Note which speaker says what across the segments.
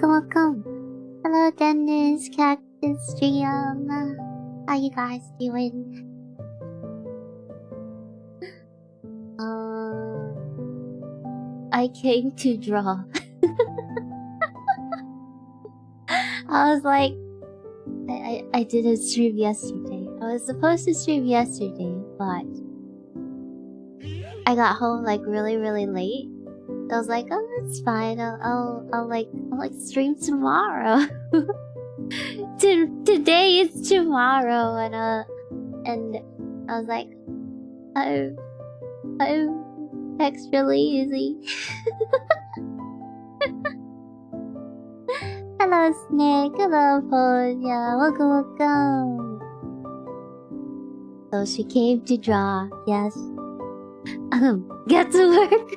Speaker 1: welcome. Hello, Dennis, Cactus, GM. How you guys doing? I came to draw. I was like, I didn't stream yesterday. I was supposed to stream yesterday, but I got home like really late. So I was like, oh, that's fine. I'll stream tomorrow. Today is tomorrow, and I was like, I'm extra lazy. Hello, Snake. Hello, Ponya. Welcome. So she came to draw. Yes. Get to work.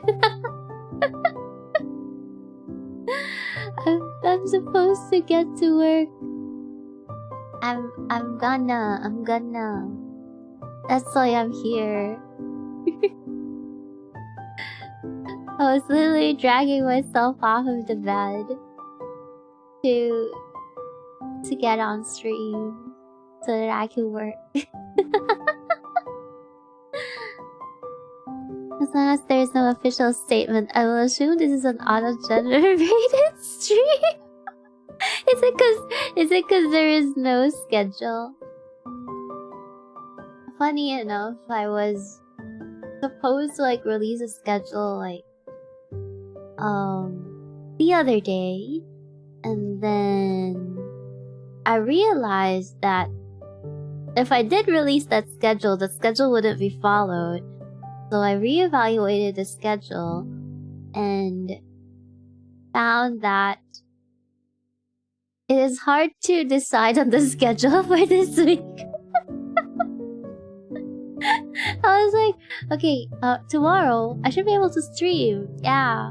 Speaker 1: I'm supposed to get to work. I'm gonna. That's why I'm here. I was literally dragging myself off of the bed to get on stream so that I can work. As long as there's no official statement, I will assume this is an auto-generated stream. Is it cause there is no schedule? Funny enough, I was supposed to like release a schedule like the other day, and then I realized that if I did release that schedule, the schedule wouldn't be followed. So I reevaluated the schedule and found that it is hard to decide on the schedule for this week. I was like, okay, tomorrow I should be able to stream, yeah.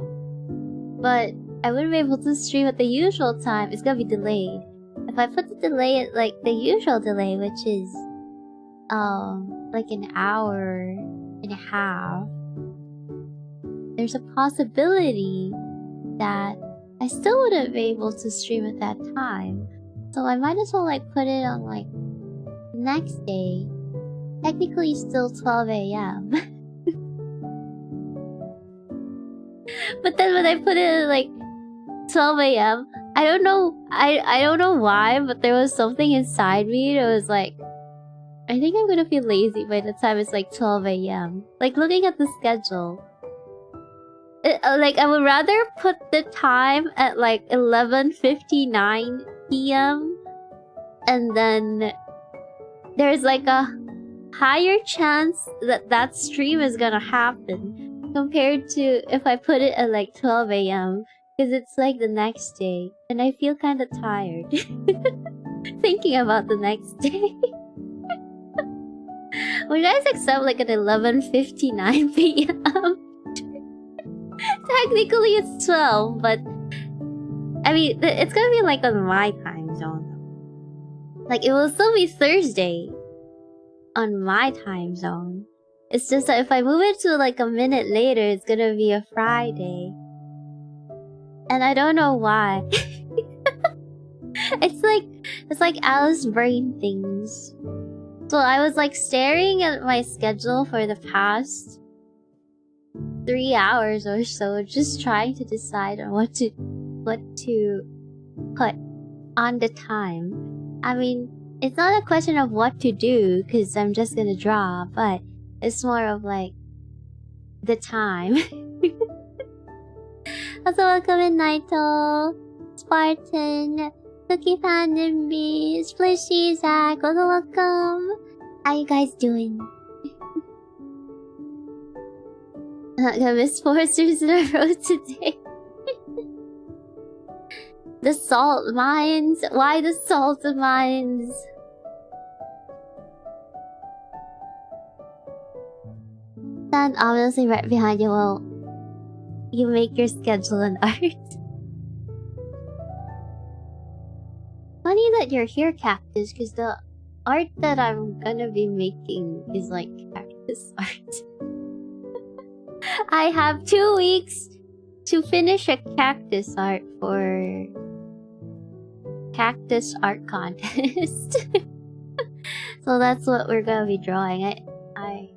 Speaker 1: But I wouldn't be able to stream at the usual time. It's gonna be delayed. If I put the delay at like the usual delay, which is like an hour and a half, there's a possibility that I still wouldn't be able to stream at that time. So I might as well like put it on like the next day. Technically still 12 AM. But then when I put it at like 12 AM, I don't know why, but there was something inside me that was like, I think I'm gonna feel lazy by the time it's like 12 AM. Like looking at the schedule, like I would rather put the time at like 11:59 PM, and then there's like a higher chance that that stream is gonna happen compared to if I put it at like 12 AM, because it's like the next day and I feel kind of tired thinking about the next day. Would you guys accept like at 11:59 PM? Technically it's 12, but I mean it's gonna be like on my time zone. Like it will still be Thursday on my time zone. It's just that if I move it to like a minute later, it's gonna be a Friday. And I don't know why. It's like Alyss brain things. So I was like staring at my schedule for the past 3 hours or so, just trying to decide on what to put on the time. I mean, it's not a question of what to do, because I'm just gonna draw, but it's more of like the time. Also, welcome in Naito, Spartan, Cookie Panda B, Splishy, Zach, welcome. How you guys doing? I'm not gonna miss 4 streams in a row today. The salt mines? Why the salt mines? Stand obviously right behind you while you make your schedule and art. Funny that you're here, Cactus, because the art that I'm gonna be making is like cactus art. I have 2 weeks to finish a cactus art for cactus art contest. So that's what we're gonna be drawing. I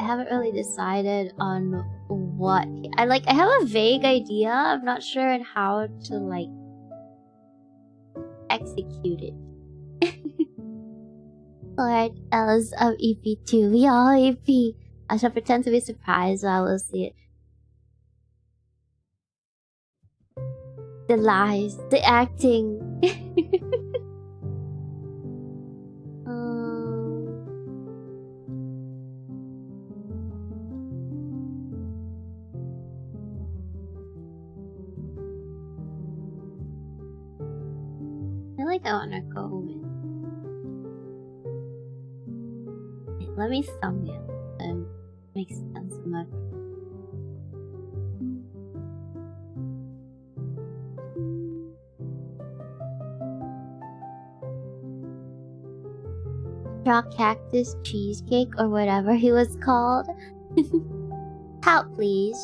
Speaker 1: haven't really decided on what I have a vague idea. I'm not sure on how to like execute it. Alright, Alyss of EP2. We all EP. I shall pretend to be surprised while we'll see it. The lies, the acting. I feel like I wanna go with. Let me thumbnail and make sense of my. Draw cactus cheesecake or whatever he was called. Help, please.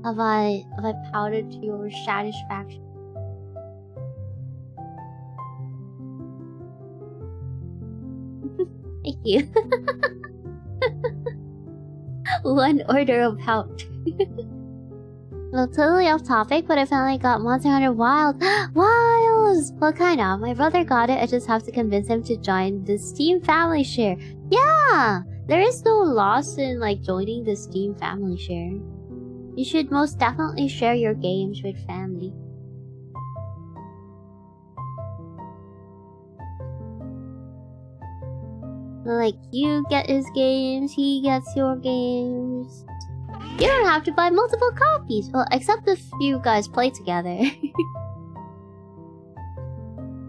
Speaker 1: Have I powdered to your satisfaction? Thank you. One order of help. Well, totally off topic, but I finally got Monster Hunter Wild. Wilds! Well, kind of. My brother got it. I just have to convince him to join the Steam family share. Yeah! There is no loss in, like, joining the Steam family share. You should most definitely share your games with family. Like, you get his games, he gets your games. You don't have to buy multiple copies. Well, except if you guys play together.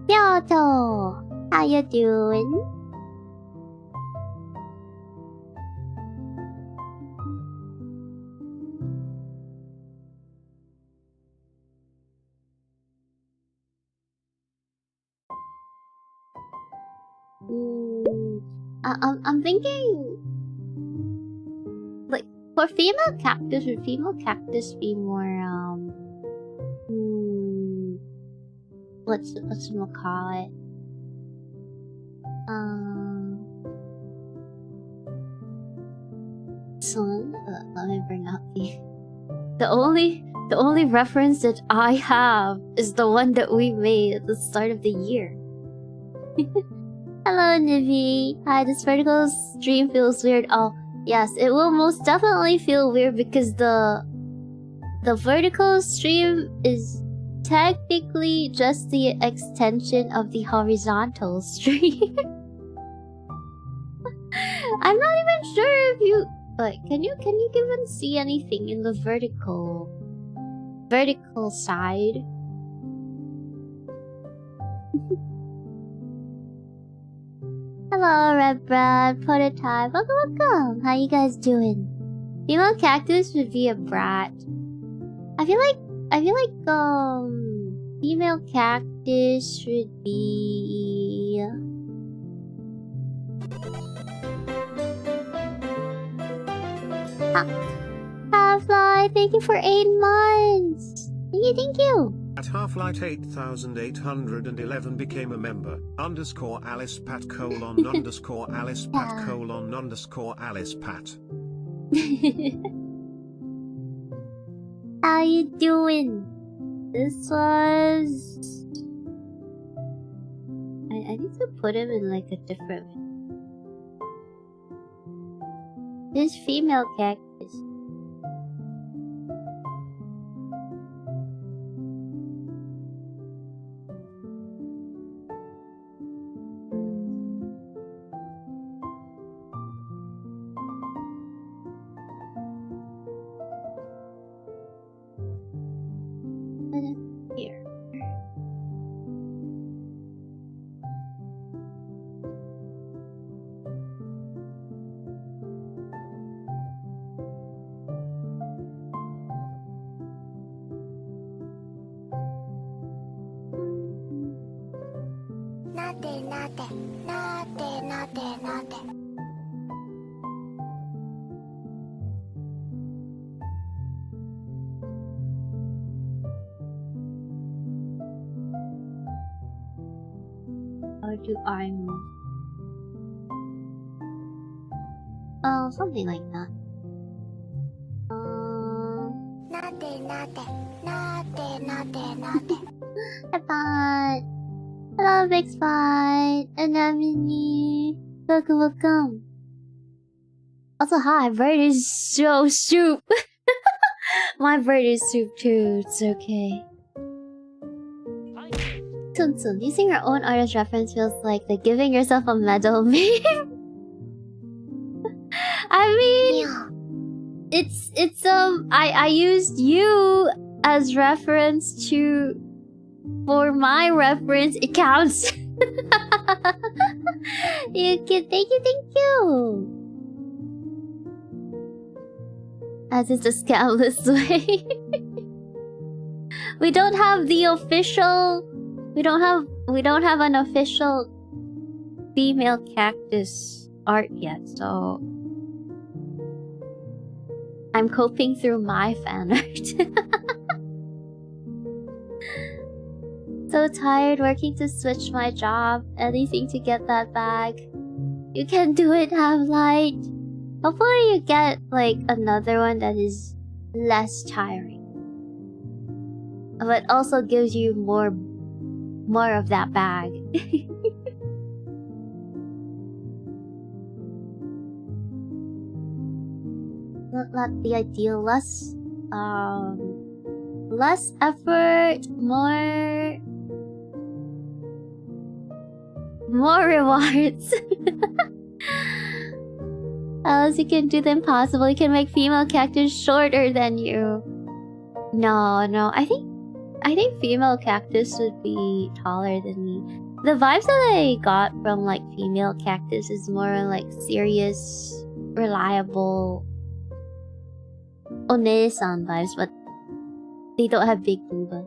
Speaker 1: Kyoto! How you doing? I'm thinking, like, for female cactus, would female cactus be more, what's we'll call it? Son, let me bring up the only reference that I have is the one that we made at the start of the year. Hello, Nivi. Hi, this vertical stream feels weird. Oh, yes, it will most definitely feel weird because the vertical stream is technically just the extension of the horizontal stream. I'm not even sure if you can you even see anything in the vertical side? Hello, Red Brad, Prototype. Welcome. How you guys doing? Female cactus would be a brat. I feel like female cactus should be Half-Life. Thank you for 8 months. Thank you.
Speaker 2: At Half-Life 8811 became a member. _Alyss Pat _Alyss Pat _Alyss Pat.
Speaker 1: How you doing? This was... I need to put him in like a different... This female cactus. Here. do I move? Something like that. Hi, hello, Big Spot. And welcome. Also, hi, bird is so soup. My bird is soup too. It's okay. Tsun Tsun, using your own artist reference feels like the giving yourself a medal meme. I mean, it's I used you as reference for my reference. It counts. Thank you. As is the scandalous way. We don't have the official. We don't have an official female cactus art yet, so I'm coping through my fan art. So tired working to switch my job, anything to get that bag. You can do it, have light. Hopefully you get like another one that is less tiring, but also gives you more of that bag. Not the ideal. Less effort, more rewards. Else you can do the impossible. You can make female cactus shorter than you. No. I think female cactus would be taller than me. The vibes that I got from like female cactus is more like serious, reliable One-san vibes, but they don't have big booba.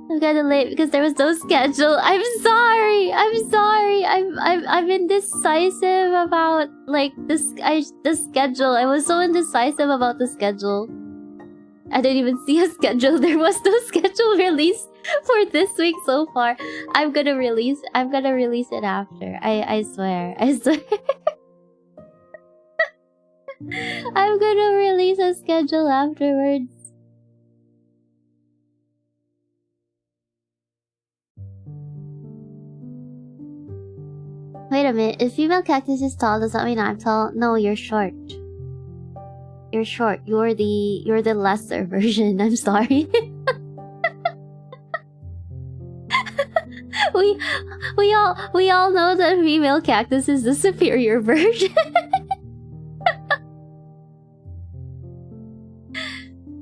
Speaker 1: I'm kinda late because there was no schedule. I'm sorry. I'm indecisive about like the schedule. I was so indecisive about the schedule. I didn't even see a schedule. There was no schedule released for this week so far. I'm gonna release it after. I swear. I'm gonna release a schedule afterwards. Wait a minute, if female cactus is tall, does that mean I'm tall? No, you're short. You're short. You're the lesser version. I'm sorry. we all know that female cactus is the superior version.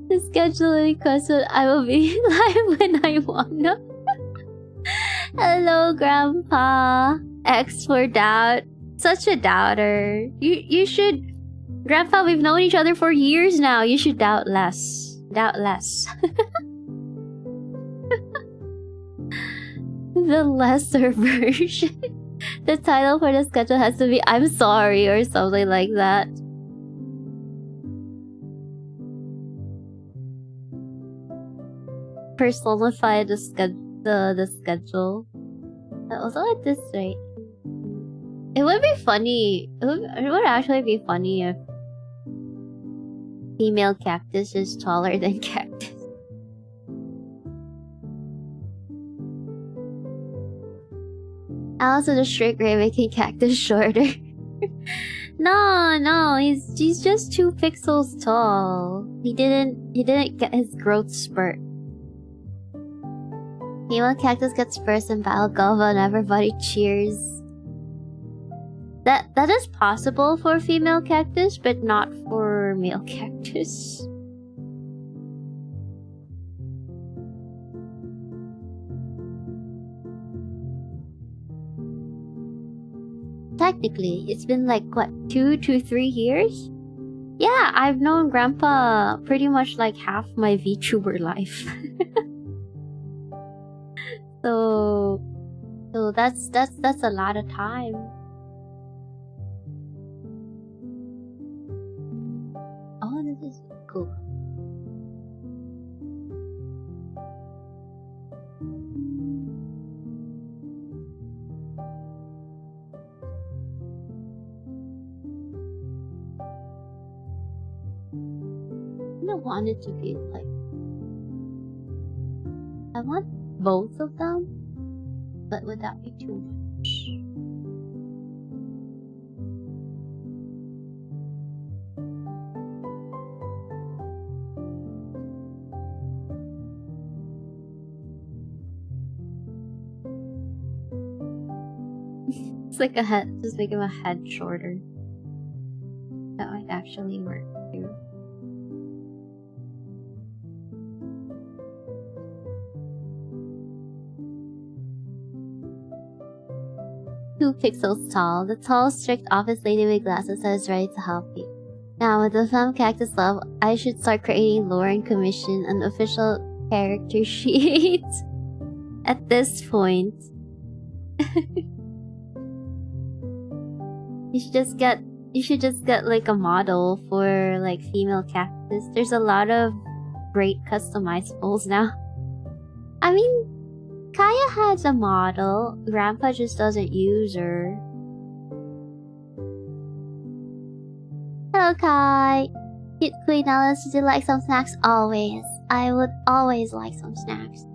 Speaker 1: The scheduling question, I will be live when I wanna. Hello, Grandpa. X for doubt. Such a doubter. You should... Grandpa, we've known each other for years now. You should doubt less. Doubt less. The lesser version. The title for the schedule has to be I'm sorry or something like that. Personify the schedule. Also at this rate. It would be funny. It would actually be funny if female cactus is taller than cactus. Also, the straight gray making cactus shorter. No, he's just 2 pixels tall. He didn't get his growth spurt. Female cactus gets first in battle galva and everybody cheers. That is possible for female cactus, but not for male cactus. Technically, it's been like what, 2 to 3 years? Yeah, I've known Grandpa pretty much like half my VTuber life. So that's a lot of time. Oh, this is cool. want it to be like... I want both of them, but would that be too much? 'It's like a head, just make him a head shorter. That might actually work too. Two pixels tall. The tall, strict office lady with glasses that is ready to help you. Now, with the femme cactus love, I should start creating lore and commission an official character sheet. At this point. You should just get like a model for like female cactus. There's a lot of great customizables now. I mean, Kaya has a model. Grandpa just doesn't use her. Hello, Kai. Cute Queen Alyss, would you like some snacks? Always. I would always like some snacks.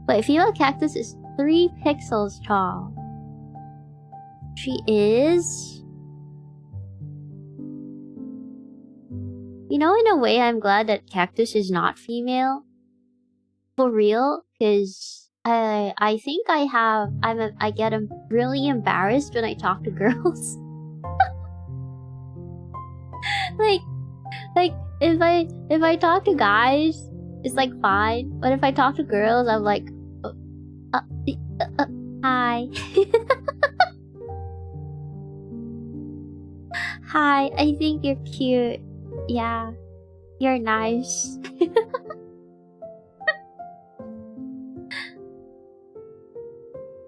Speaker 1: Wait, female cactus is 3 pixels tall. She is... You know, in a way, I'm glad that cactus is not female. For real, because I think I get really embarrassed when I talk to girls. like if I talk to guys, it's like fine, but if I talk to girls, I'm like, hi. Hi, I think you're cute. Yeah, you're nice.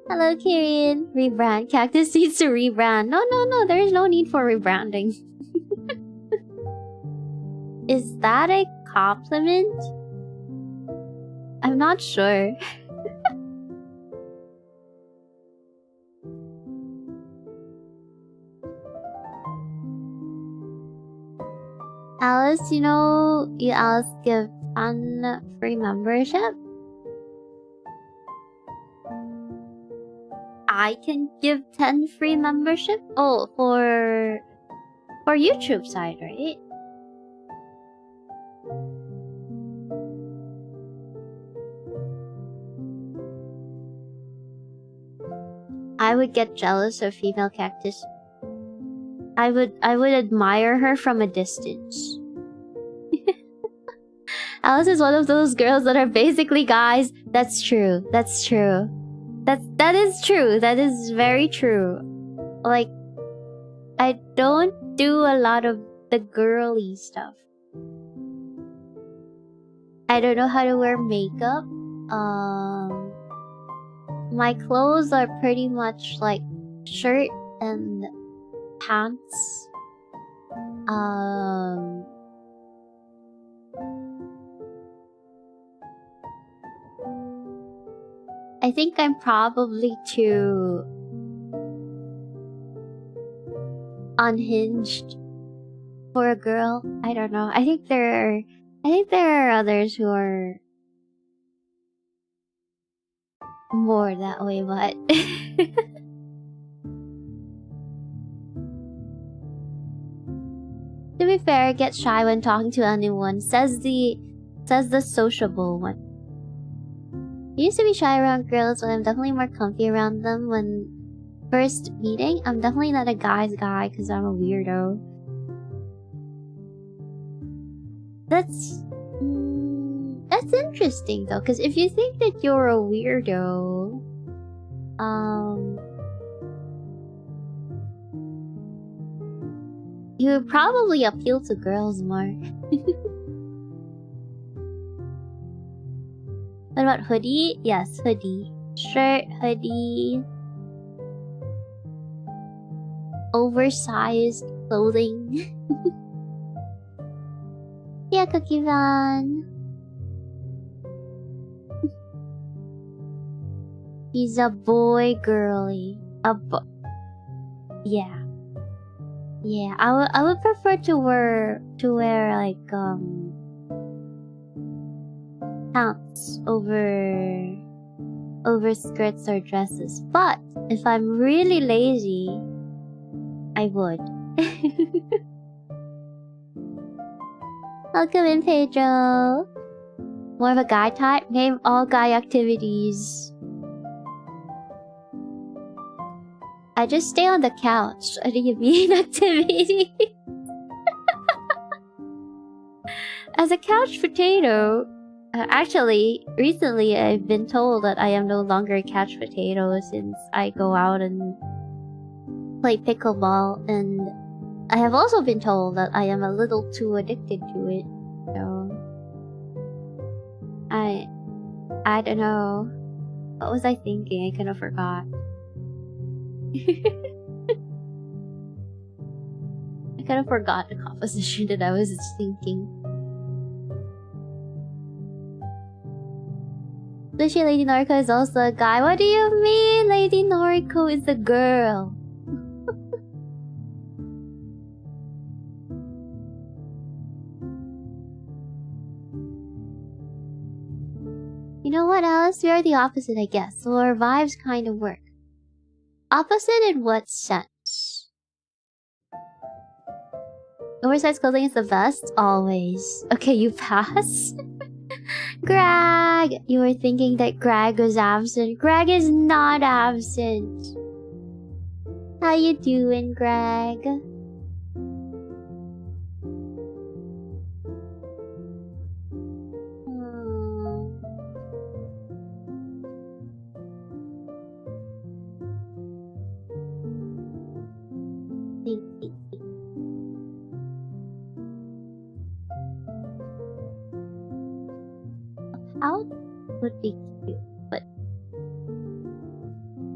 Speaker 1: Hello, Kirin. Rebrand. Cactus needs to rebrand. No, there is no need for rebranding. Is that a compliment? I'm not sure. Alyss, you know, you Alyss give 10 free membership. I can give 10 free membership? Oh, for YouTube side, right? I would get jealous of female cactus. I would admire her from a distance. Alyss is one of those girls that are basically guys. That's true. That's true. That is true. That is very true. Like, I don't do a lot of the girly stuff. I don't know how to wear makeup. My clothes are pretty much like shirt and pants. I think I'm probably too unhinged for a girl. I don't know. I think there are others who are more that way, but to be fair, I get shy when talking to anyone, says the sociable one. I used to be shy around girls, but I'm definitely more comfy around them when first meeting. I'm definitely not a guy's guy because I'm a weirdo. That's interesting though, because if you think that you're a weirdo, you would probably appeal to girls more. What about hoodie? Yes, hoodie. Shirt, hoodie. Oversized clothing. Yeah, Cookie Van. He's a boy girly. Yeah. Yeah, I would prefer to wear like pants over skirts or dresses. But if I'm really lazy, I would. Welcome in, Pedro. More of a guy type? Name all guy activities. I just stay on the couch. What do you mean activity? As a couch potato, actually, recently I've been told that I am no longer a couch potato since I go out and play pickleball, and I have also been told that I am a little too addicted to it. So I don't know. What was I thinking? I kind of forgot. I kind of forgot the composition that I was thinking. Especially Lady Noriko is also a guy. What do you mean Lady Noriko is a girl? You know what, Alice? We are the opposite, I guess. So our vibes kind of work. Opposite in what sense? Oversized clothing is the best? Always. Okay, you pass? Greg! You were thinking that Greg was absent. Greg is not absent. How you doing, Greg? Pout would be cute, but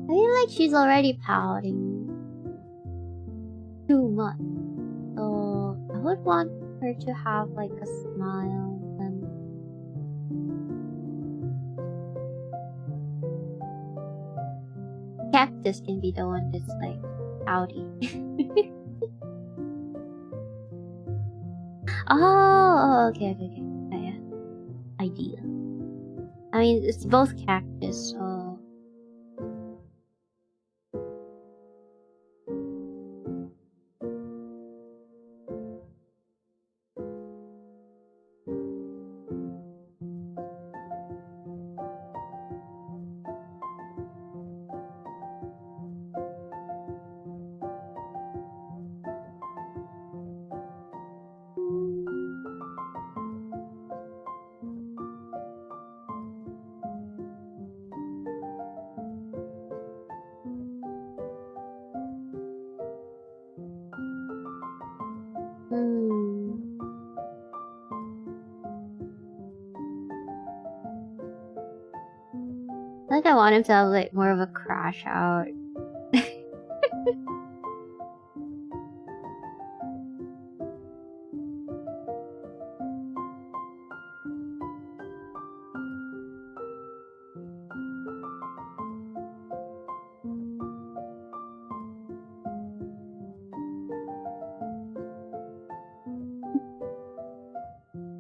Speaker 1: I feel like she's already pouting too much. So I would want her to have like a smile and Cactus can be the one that's like pouty. Oh, okay. Yeah. Idea. I mean, it's both cactus, so... I think I want him to have like more of a crash out.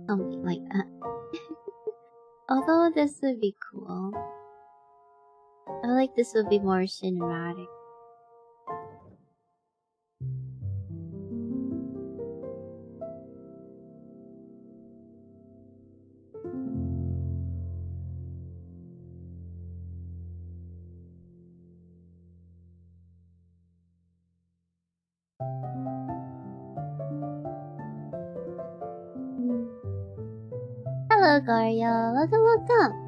Speaker 1: Something like that. Although this would be cool. I feel like this would be more cinematic. Hello, Garia. Welcome.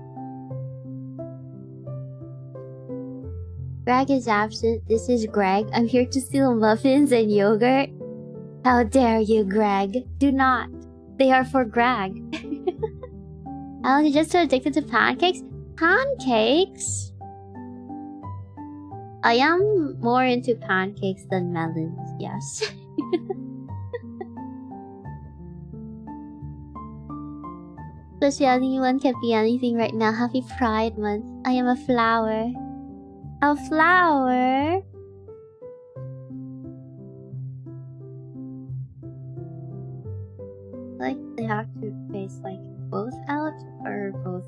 Speaker 1: Greg is absent. This is Greg. I'm here to steal muffins and yogurt. How dare you, Greg? Do not. They are for Greg. Alan, you're just so addicted to pancakes? Pancakes? I am more into pancakes than melons, yes. Especially anyone can be anything right now. Happy Pride Month. I am a flower. A flower? Like they have to face like both out or both?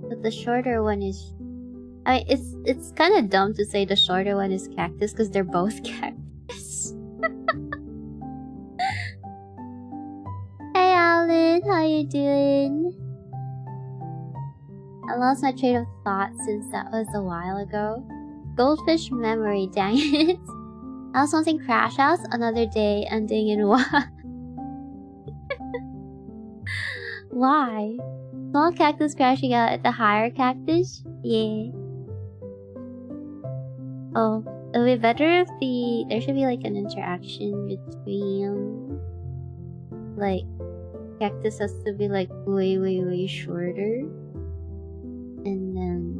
Speaker 1: But the shorter one is... I mean, it's kind of dumb to say the shorter one is cactus because they're both cactus. Hey Alyss, how you doing? I lost my train of thought since that was a while ago. Goldfish memory, dang it. I was something crash house, another day ending in what? Why? Small cactus crashing out at the higher cactus? Yeah. Oh, it'll be better if there should be like an interaction between like cactus has to be like way shorter. And then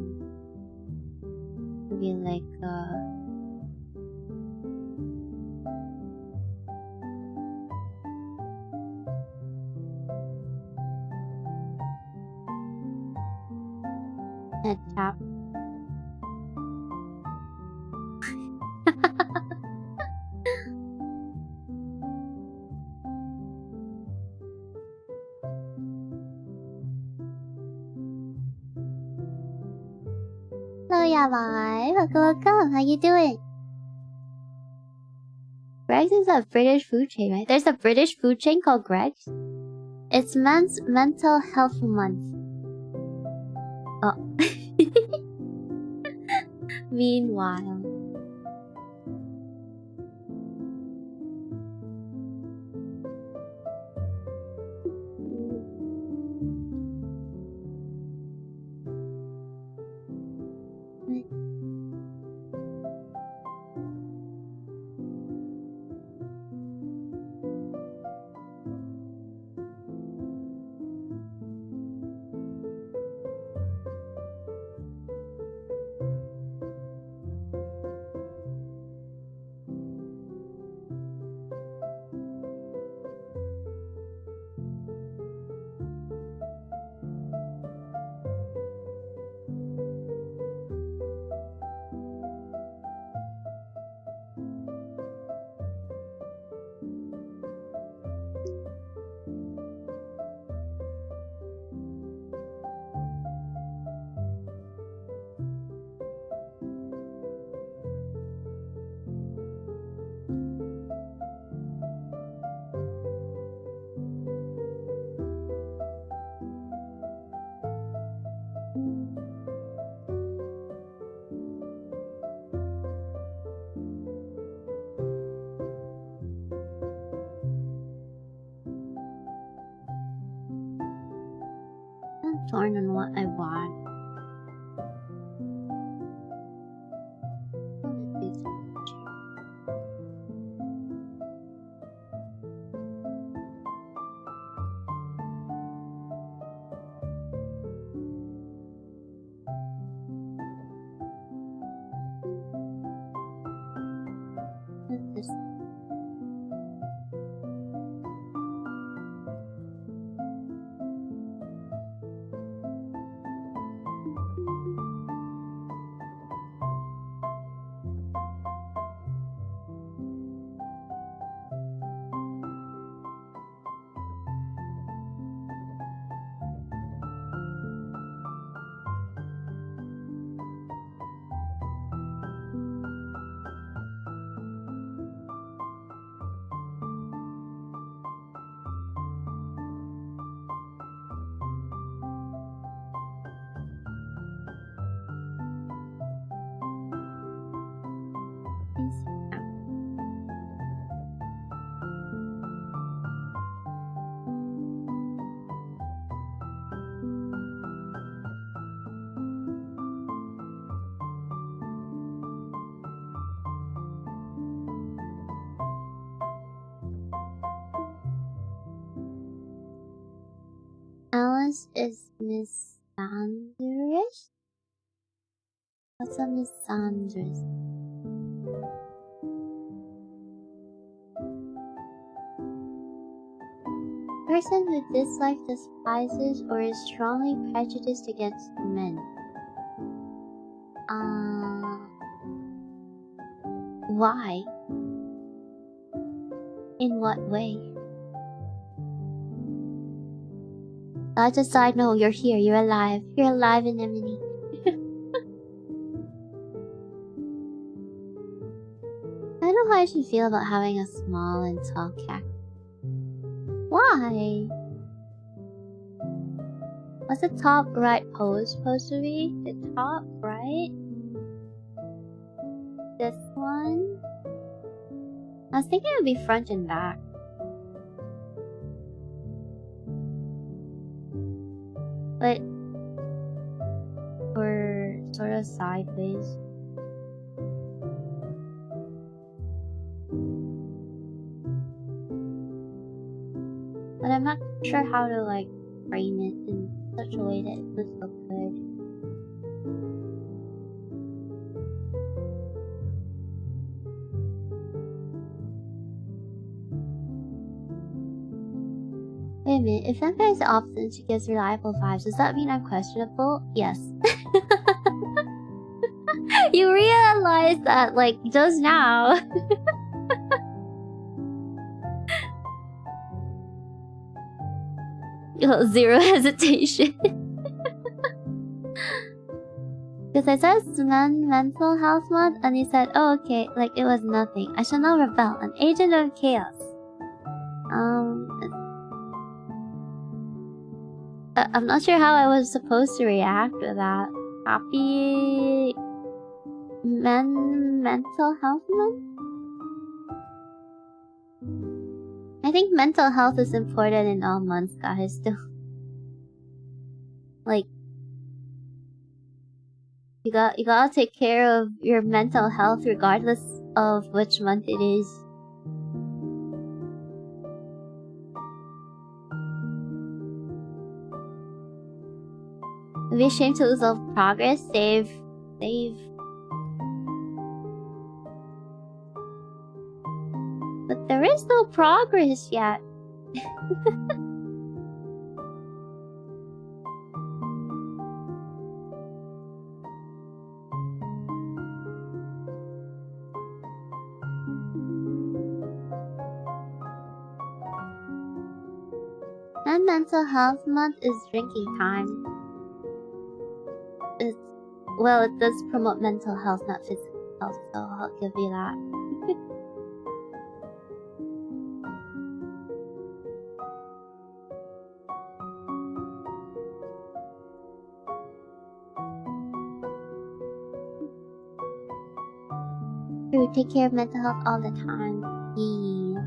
Speaker 1: it'll be like head tap. Hello, Yabai. Welcome. How you doing? Greg's is a British food chain, right? There's a British food chain called Greg's. It's Men's Mental Health Month. Oh. Meanwhile. I'm torn on what I want. Alyss is misandrous? What's a misandrous? Person who dislikes, despises, or is strongly prejudiced against men. Why? In what way? That's a side note. You're here. You're alive. You're alive, Anemone. I don't know how I should feel about having a small and tall cat. Why? What's the top right pose supposed to be? The top right? This one? I was thinking it would be front and back. But we're sort of sideways. But I'm not sure how to like frame it in such a way that it would look good. Wait a minute, if that guy's opposite, she gives reliable vibes, does that mean I'm questionable? Yes. You realize that like just now. Zero hesitation. Because I said mental health month and he said, oh okay, like it was nothing. I shall not rebel, an agent of chaos. I'm not sure how I was supposed to react to that. Happy mental health month? I think mental health is important in all months, guys. Like, you gotta take care of your mental health regardless of which month it is. It'd be a shame to lose all progress. Save. But there is no progress yet. And mental health month is drinking time. Well, it does promote mental health, not physical health, so I'll give you that. True, take care of mental health all the time. Yeah.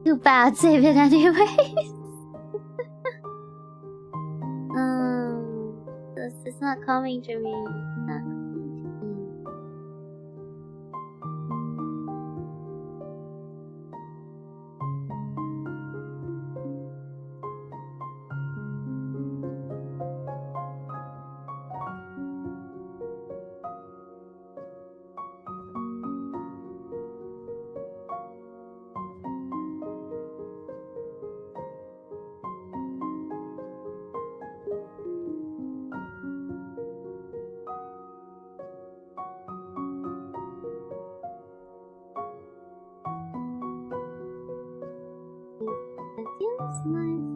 Speaker 1: Too bad, save it anyways. This is not coming to me. That feels nice.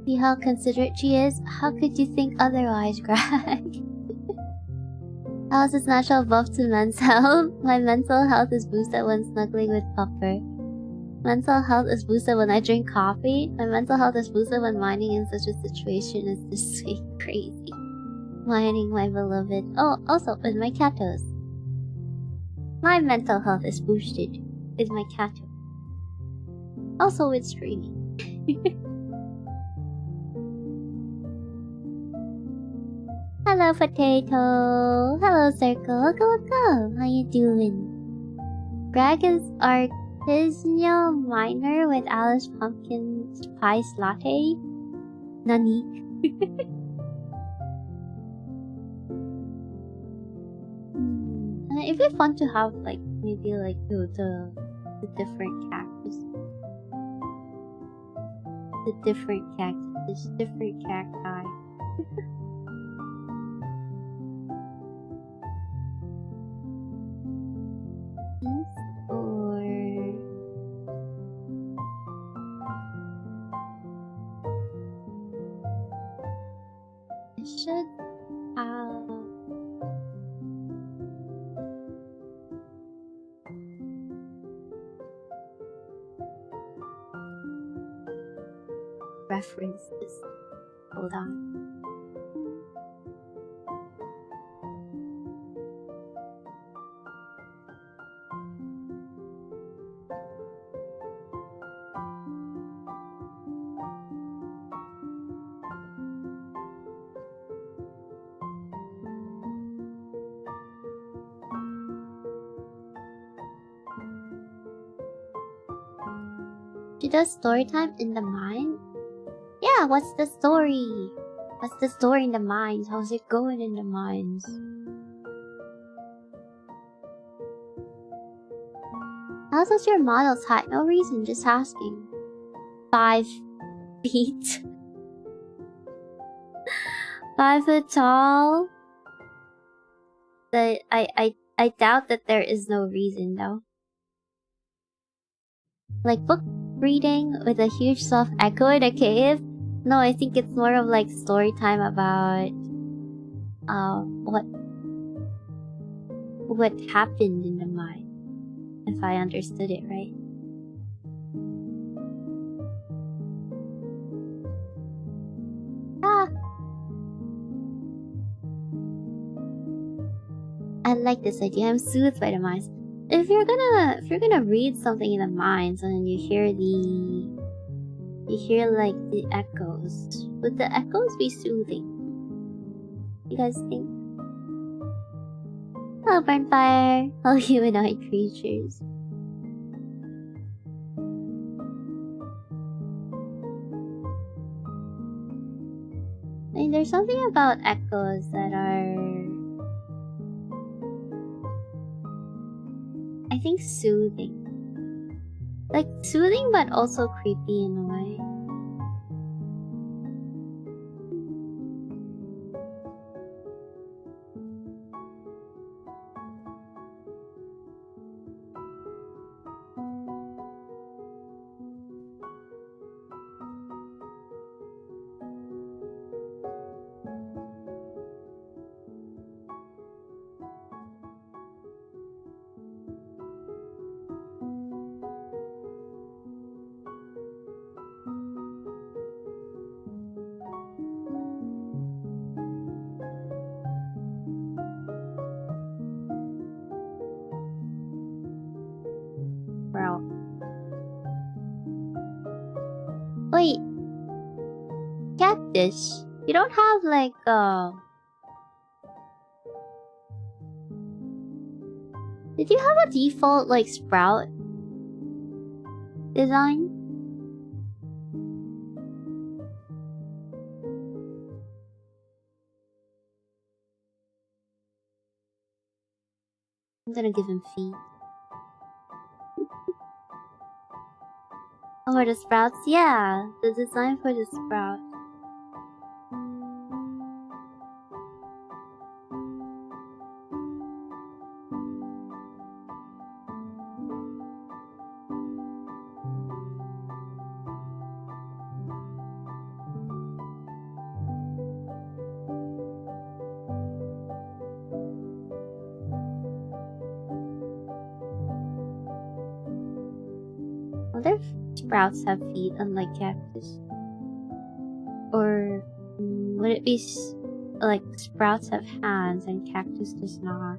Speaker 1: See how considerate she is? How could you think otherwise, Greg? How's its natural buff to men's health? My mental health is boosted when snuggling with Pupper. Mental health is boosted when I drink coffee. My mental health is boosted when mining in such a situation as this sweet crazy. Mining my beloved. Oh, also with my catos. My mental health is boosted with my cato. Also with streaming. Hello, Potato. Hello, Circle. Welcome. How you doing? Greg is artisanal miner with Alyss pumpkin spice latte. Nani? It'd be fun to have like maybe like the different cactus. The different cactus, different cacti. Or I should have references. Hold on. She does story time in the mine? Yeah, what's the story? What's the story in the mines? How's it going in the mines? How's your model's height? No reason, just asking. 5 feet. 5 foot tall? I doubt that there is no reason though. Like book reading with a huge soft echo in a cave? No, I think it's more of like story time about what happened in the mine. If I understood it right. Ah, I like this idea. I'm soothed by the mines. If you're gonna read something in the mines and you hear like the echoes, would the echoes be soothing? You guys think? Hello, Burnfire. Hello, humanoid creatures. I mean, there's something about echoes that are, I think, soothing. Like, soothing but also creepy in a way. Bro. Wait. Cactus. You don't have like did you have a default like sprout design? I'm gonna give him feet. Oh, for the sprouts? Yeah, the design for the sprout. wonder if sprouts have feet unlike cactus. Or would it be like sprouts have hands and cactus does not?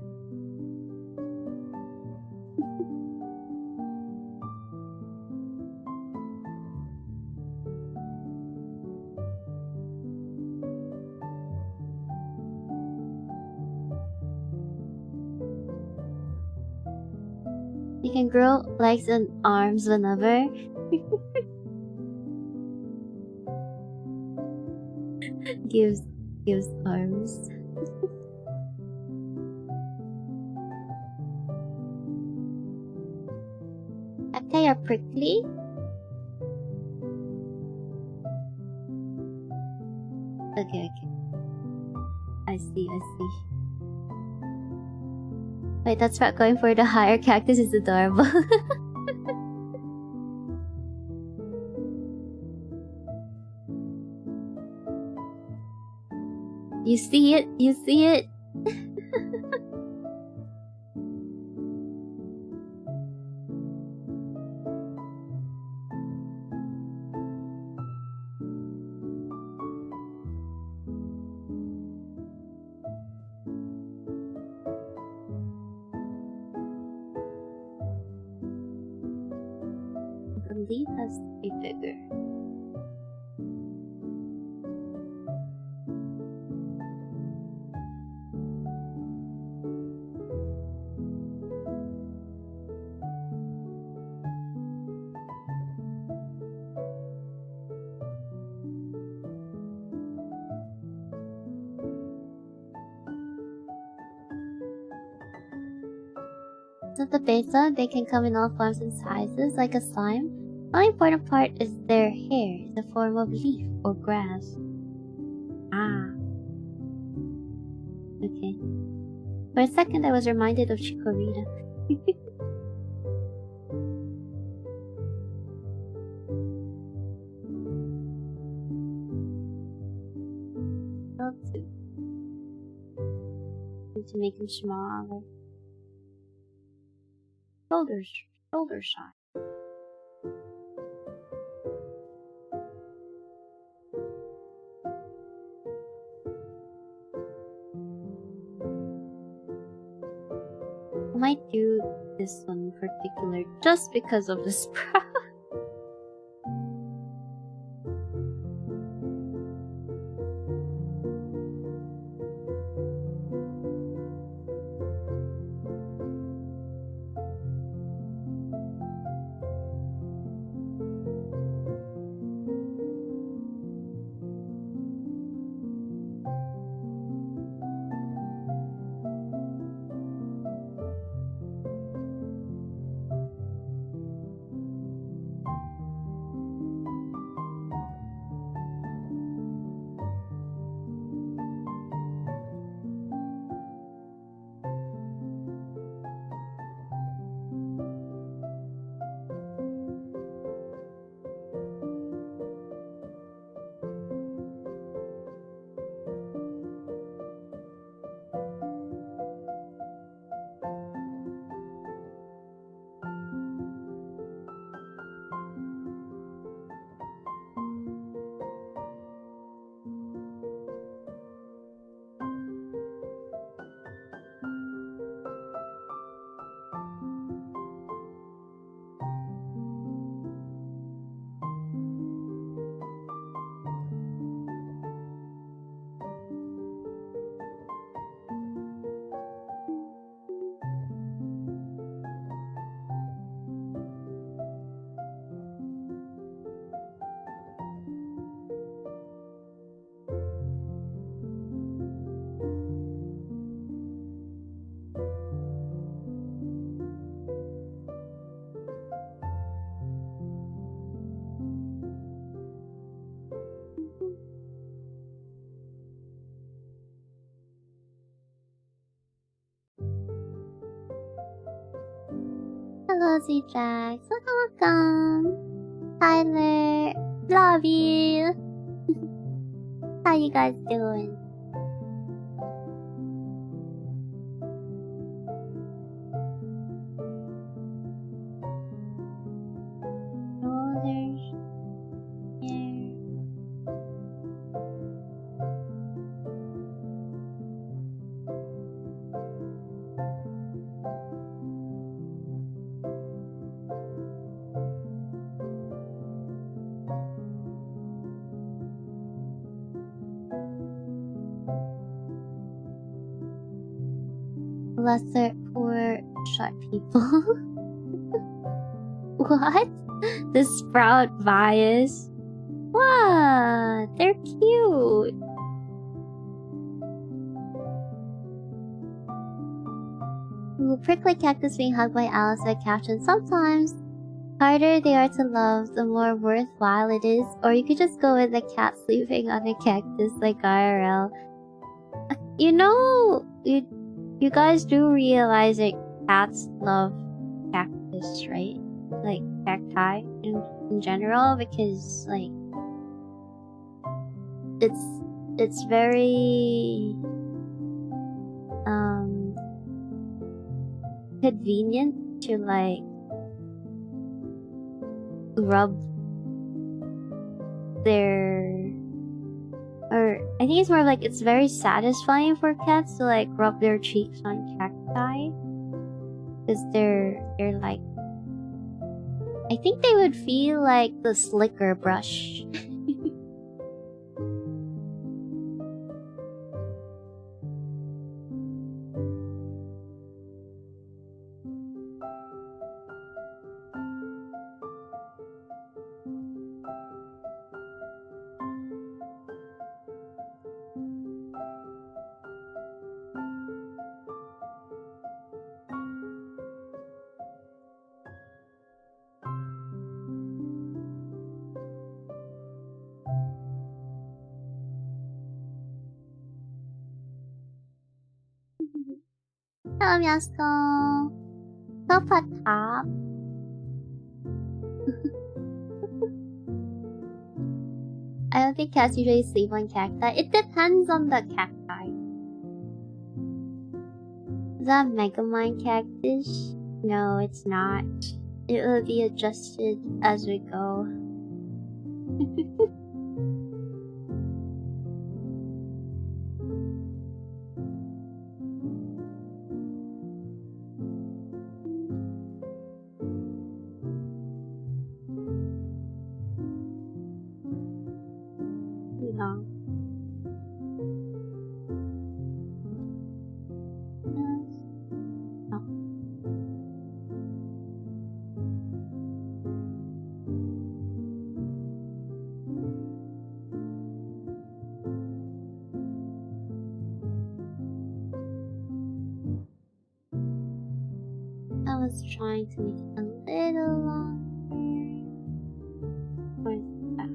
Speaker 1: You can grow legs and arms whenever. gives arms. Okay, are prickly. Okay. I see. Wait, that's not going for the higher cactus is adorable. You see it? The leaf has to be bigger. At the beta, they can come in all forms and sizes, like a slime. The only important part is their hair in the form of leaf or grass. Ah. Okay. For a second, I was reminded of Chikorita. To make him smaller. Shoulder shot. I might do this one in particular just because of the sprout. Hello, Z-Jax. Welcome. Tyler. Love you. How you guys doing? lesser poor short people. What? The sprout bias? What? They're cute. Ooh, prickly cactus being hugged by Alice with a caption. Sometimes, harder they are to love, the more worthwhile it is. Or you could just go with the cat sleeping on a cactus like IRL. You know, you guys do realize that cats love cactus, right? Like cacti in general, because like it's very convenient to like rub their, or I think it's more like it's very satisfying for cats to like rub their cheeks on cacti, because they're like, I think they would feel like the slicker brush. Hello, Miasko. Sofa top. I don't think cats usually sleep on cacti. It depends on the cacti. Is that Megamind cactus? No, it's not. It will be adjusted as we go. No. No. I was trying to make it a little longer. Where's that?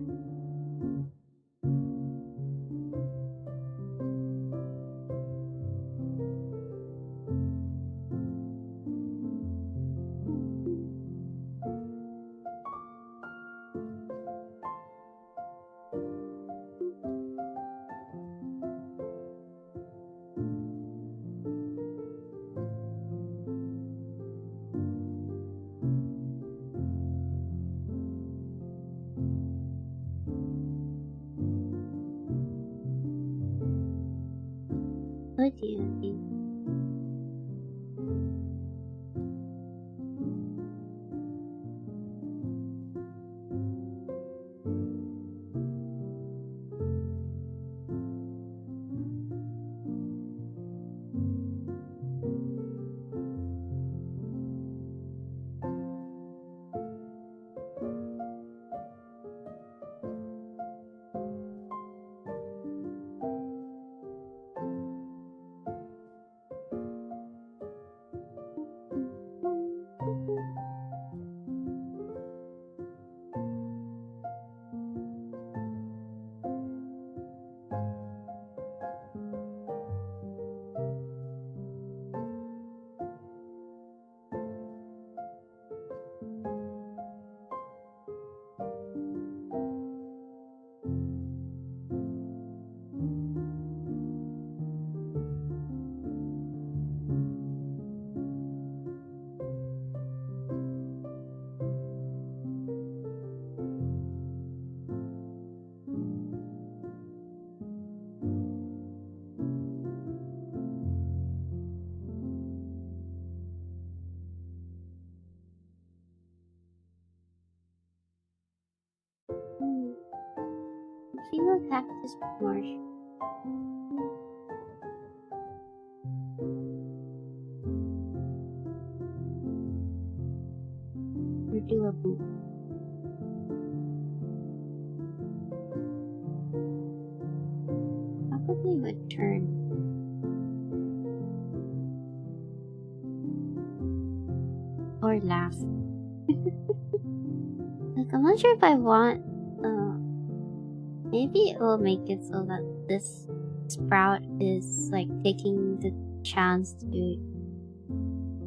Speaker 1: What do you think? Female cactus marsh. Boo. Probably would turn. Or laugh. Like, I'm not sure if I want. Maybe it will make it so that this sprout is like taking the chance to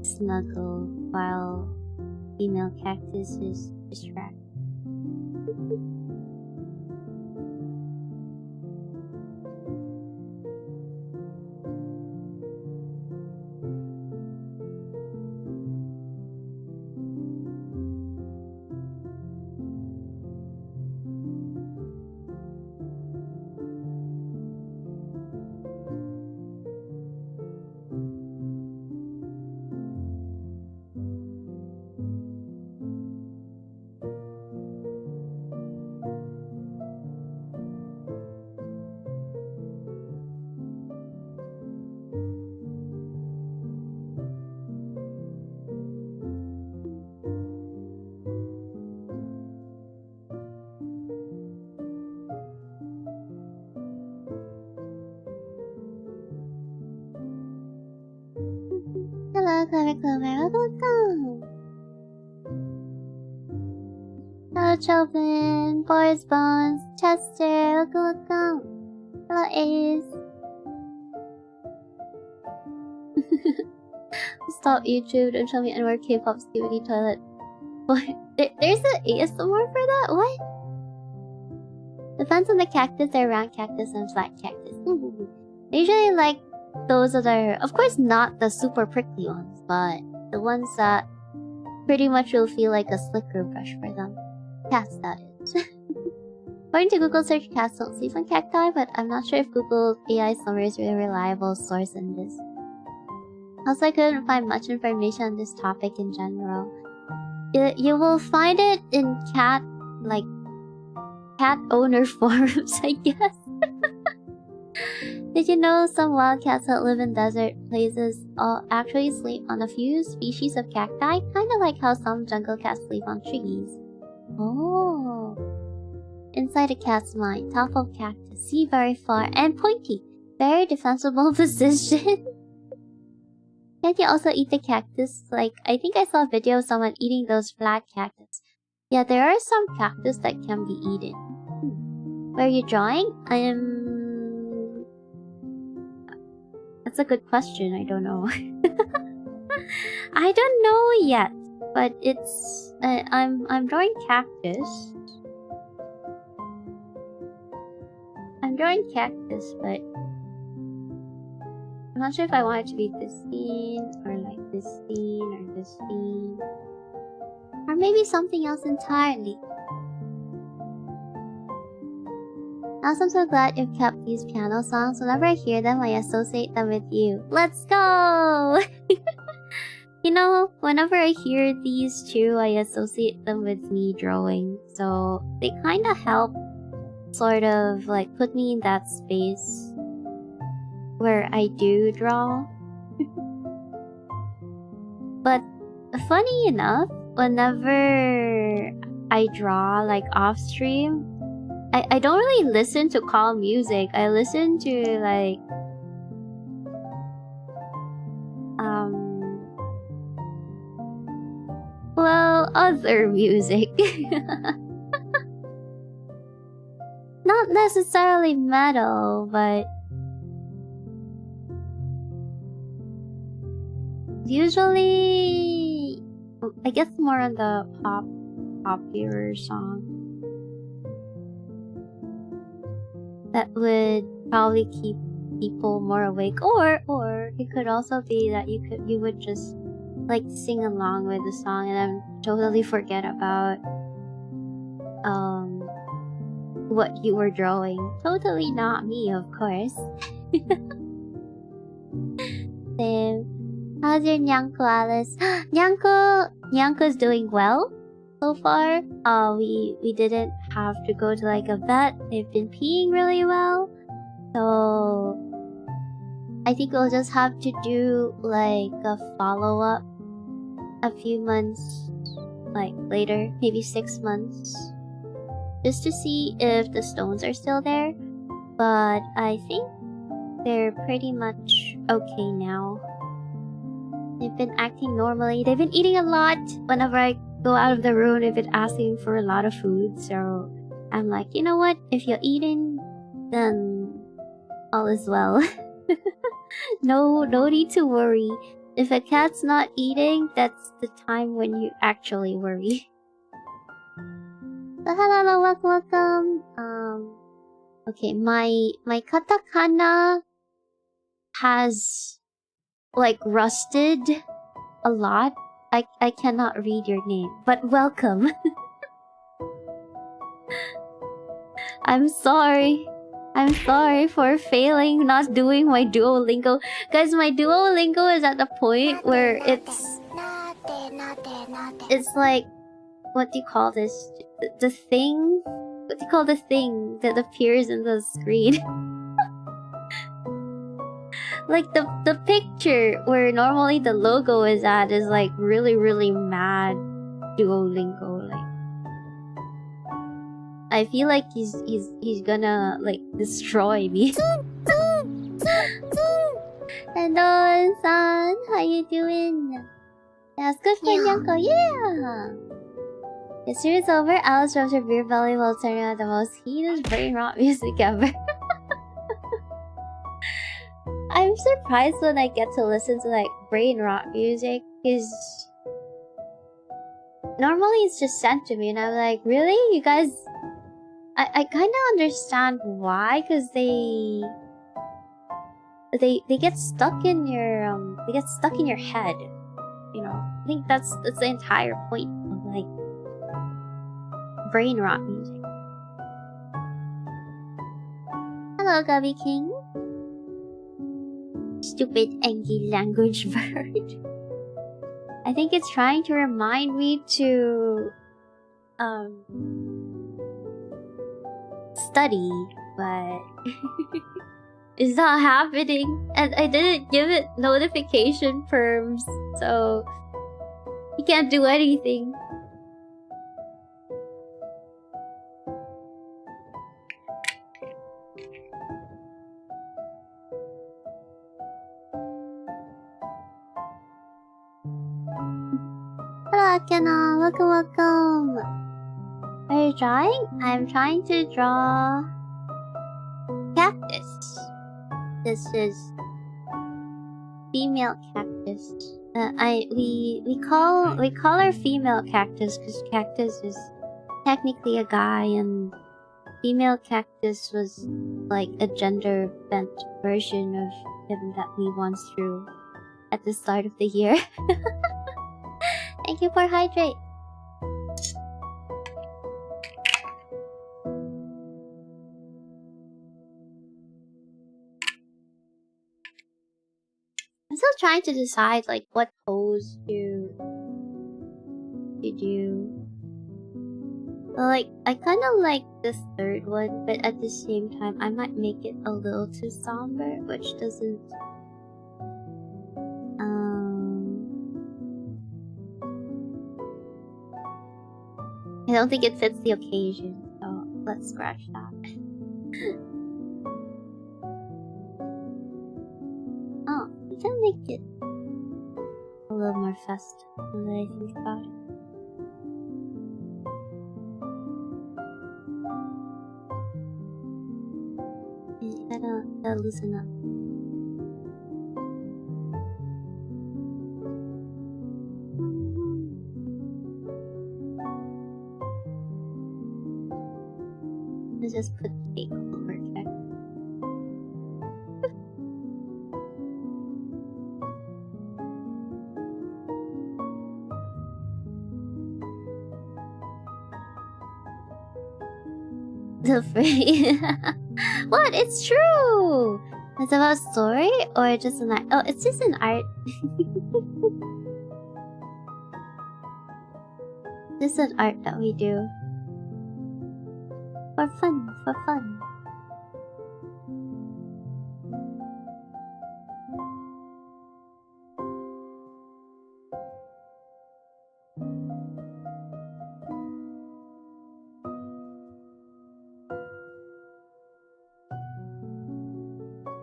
Speaker 1: snuggle while female cactus is distracted. Hello, Clever Clover, welcome! Hello, Chopin, Boris Bones, Chester, welcome! Hello, Ace! Stop YouTube, don't show me any more K-pop Stevie toilet. What? There's an ASMR for that? What? Depends on the cactus, they're round cactus and flat cactus. I usually like those that are, of course, not the super prickly ones, but the ones that pretty much will feel like a slicker brush for them. Cats, that is. According to Google search, cats don't sleep on cacti, but I'm not sure if Google's AI summary is a reliable source in this. Also, I couldn't find much information on this topic in general. You will find it in cat owner forums, I guess. Did you know some wild cats that live in desert places actually sleep on a few species of cacti? Kinda like how some jungle cats sleep on trees. Oh. Inside a cat's mind, top of cactus, see very far, and pointy. Very defensible position. Can't you also eat the cactus? Like, I think I saw a video of someone eating those flat cactus. Yeah, there are some cactus that can be eaten. Where are you drawing? That's a good question, I don't know. I don't know yet, but it's... I'm drawing cactus. I'm drawing cactus, but... I'm not sure if I want it to be this scene, or like this scene, or this scene. Or maybe something else entirely. Also, I'm so glad you've kept these piano songs. Whenever I hear them, I associate them with you. Let's go! You know, whenever I hear these two, I associate them with me drawing. So, they kinda help sort of like put me in that space where I do draw. But funny enough, whenever I draw like off stream, I don't really listen to calm music. I listen to like well, other music. Not necessarily metal, but usually I guess more on the popular song that would probably keep people more awake, or it could also be that you would just like sing along with the song and then totally forget about what you were drawing. Totally not me, of course. Same. How's your Nyanko, Alyss? Nyanko's doing well so far. We didn't have to go to like a vet. They've been peeing really well. So I think we'll just have to do like a follow-up a few months like later, maybe 6 months, just to see if the stones are still there. But I think they're pretty much okay now. They've been acting normally. They've been eating a lot. Whenever I go out of the room, they've been asking for a lot of food. So I'm like, you know what? If you're eating, then all is well. No need to worry. If a cat's not eating, that's the time when you actually worry. So hello, welcome. Okay, my katakana has like rusted a lot. I cannot read your name, but welcome. I'm sorry. I'm sorry for failing, not doing my Duolingo. Guys, my Duolingo is at the point where it's like, what do you call this? The thing? What do you call the thing that appears in the screen? Like the picture where normally the logo is at is like really mad Duolingo. Like I feel like he's gonna like destroy me. Hello, son. How you doing? That's good for Yanko. Yeah. This year is over. Alyss rubs her beer belly while turning on the most heinous brain rot music ever. I'm surprised when I get to listen to like brain rot music, because normally it's just sent to me, and I'm like, really, you guys? I kind of understand why, because they get stuck in your head, you know. I think that's the entire point of like brain rot music. Hello, Gubby King. Stupid angry language bird. I think it's trying to remind me to study, but it's not happening, and I didn't give it notification perms, so you can't do anything. Hello, Akena. Welcome. Are you drawing? I'm trying to draw cactus. This is female cactus. We call her female cactus because cactus is technically a guy, and female cactus was like a gender bent version of him that we once drew at the start of the year. Thank you for hydrate. I'm still trying to decide like what pose to do. Well, like I kind of like this third one, but at the same time I might make it a little too somber, which doesn't I don't think it fits the occasion, so let's scratch that. Oh, we can make it a little more festive now that I think about it. You gotta loosen up. Let's just put cake over check. The free. What? It's true! It's about story or just an art? Oh, it's just an art. Just an art that we do. For fun, for fun.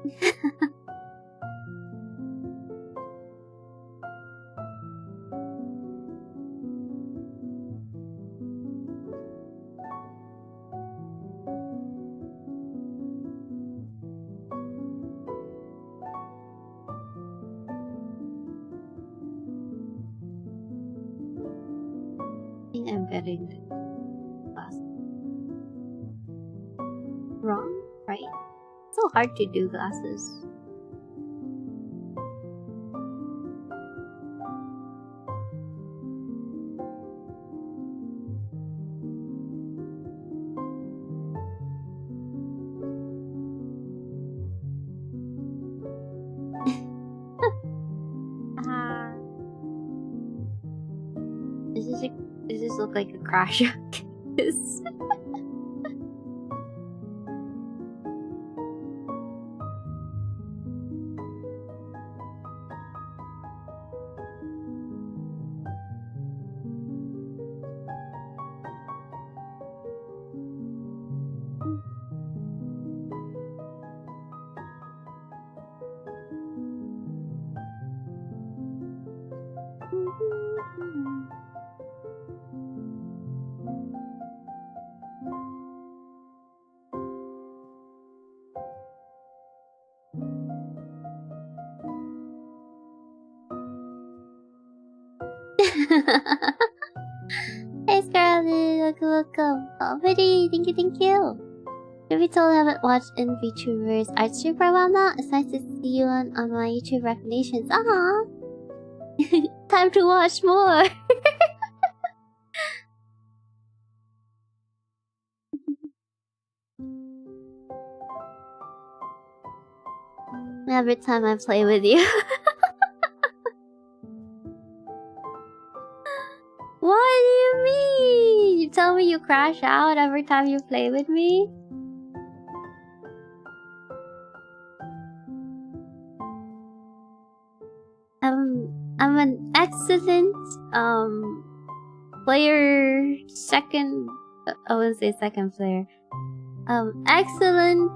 Speaker 1: I think I'm getting the glasses wrong, right? It's so hard to do glasses. Does this look like a crash? Yes. Hey Scarlett, welcome. Oh, pretty, thank you. If you told haven't watched in VTubers art stream for a while now, it's nice to see you on my YouTube recommendations. Time to watch more. Every time I play with you. What do you mean? You tell me you crash out every time you play with me? I'm an excellent player, second. I wouldn't say second player. Excellent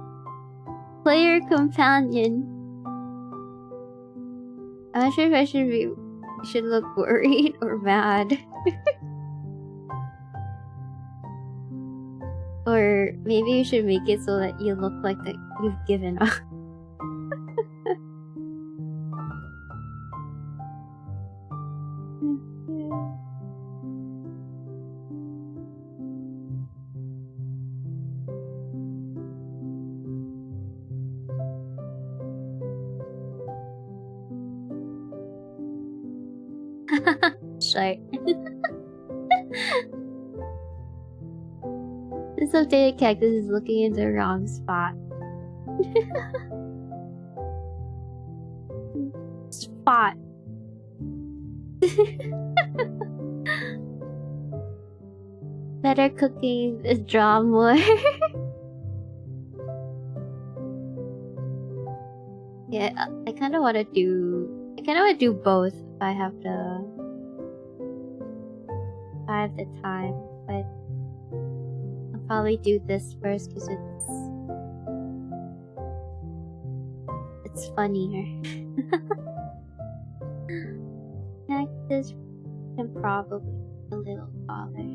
Speaker 1: player companion. I'm not sure if I should look worried or mad. Or maybe you should make it so that you look like that you've given up. Sure. This updated cactus is looking in the wrong spot. Spot. Better cooking is draw more. Yeah, I kind of want to do both if I have the time, but I'll probably do this first because it's funnier. Cactus can probably be a little taller.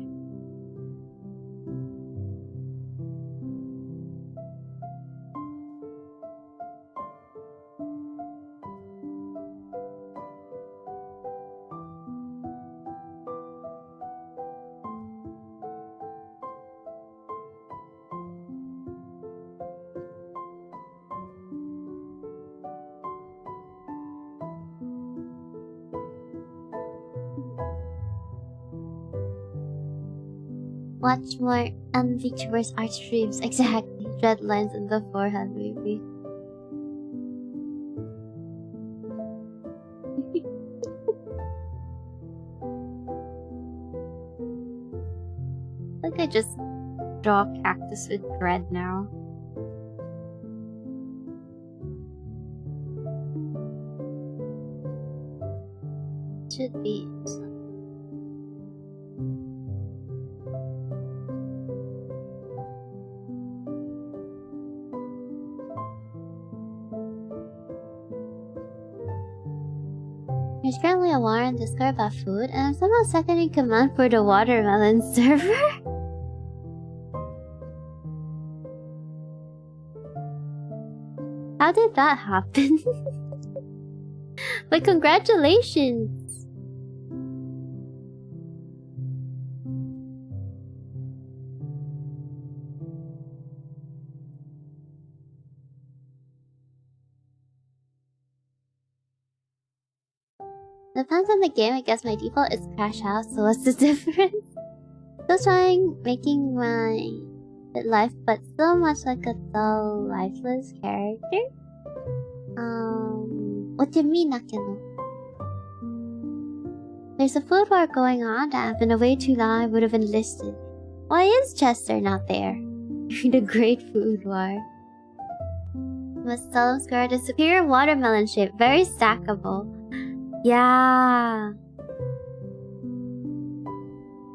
Speaker 1: Watch more VTubers art streams. Exactly. Red lines in the forehead, maybe. I think I just draw a cactus with red now. Should be. There's currently a war in Discord about food, and I'm somehow second in command for the watermelon server. How did that happen? But congratulations! Depends on the game. I guess my default is Crash House, so what's the difference? Still trying making my life, but so much like a dull, lifeless character. What do you mean, Nakino? There's a food war going on that I've been away too long. I would have enlisted. Why is Chester not there? The great food war. Must seldom score the superior watermelon shape. Very stackable. Yeah.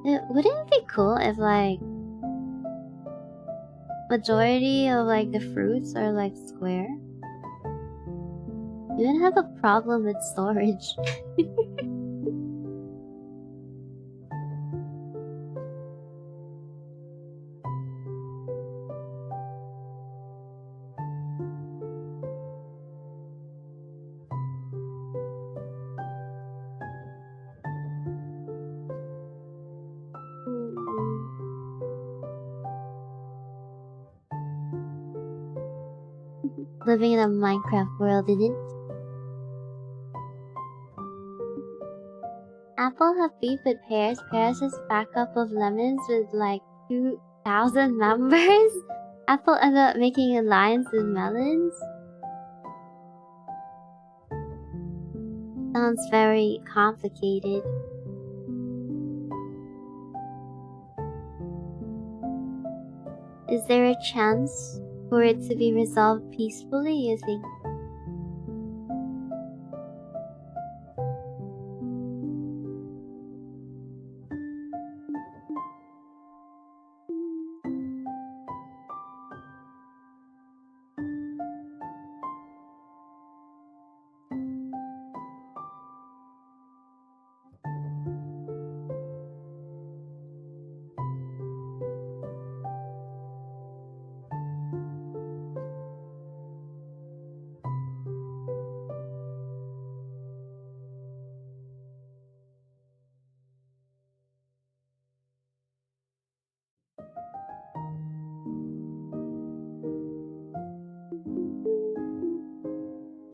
Speaker 1: Wouldn't it be cool if, like, majority of, like, the fruits are, like, square? You wouldn't have a problem with storage. Living in a Minecraft world, isn't it? Apple have beef with pears. Pears is backup of lemons with like 2,000 members. Apple ended up making alliance with melons. Sounds very complicated. Is there a chance for it to be resolved peacefully, you think?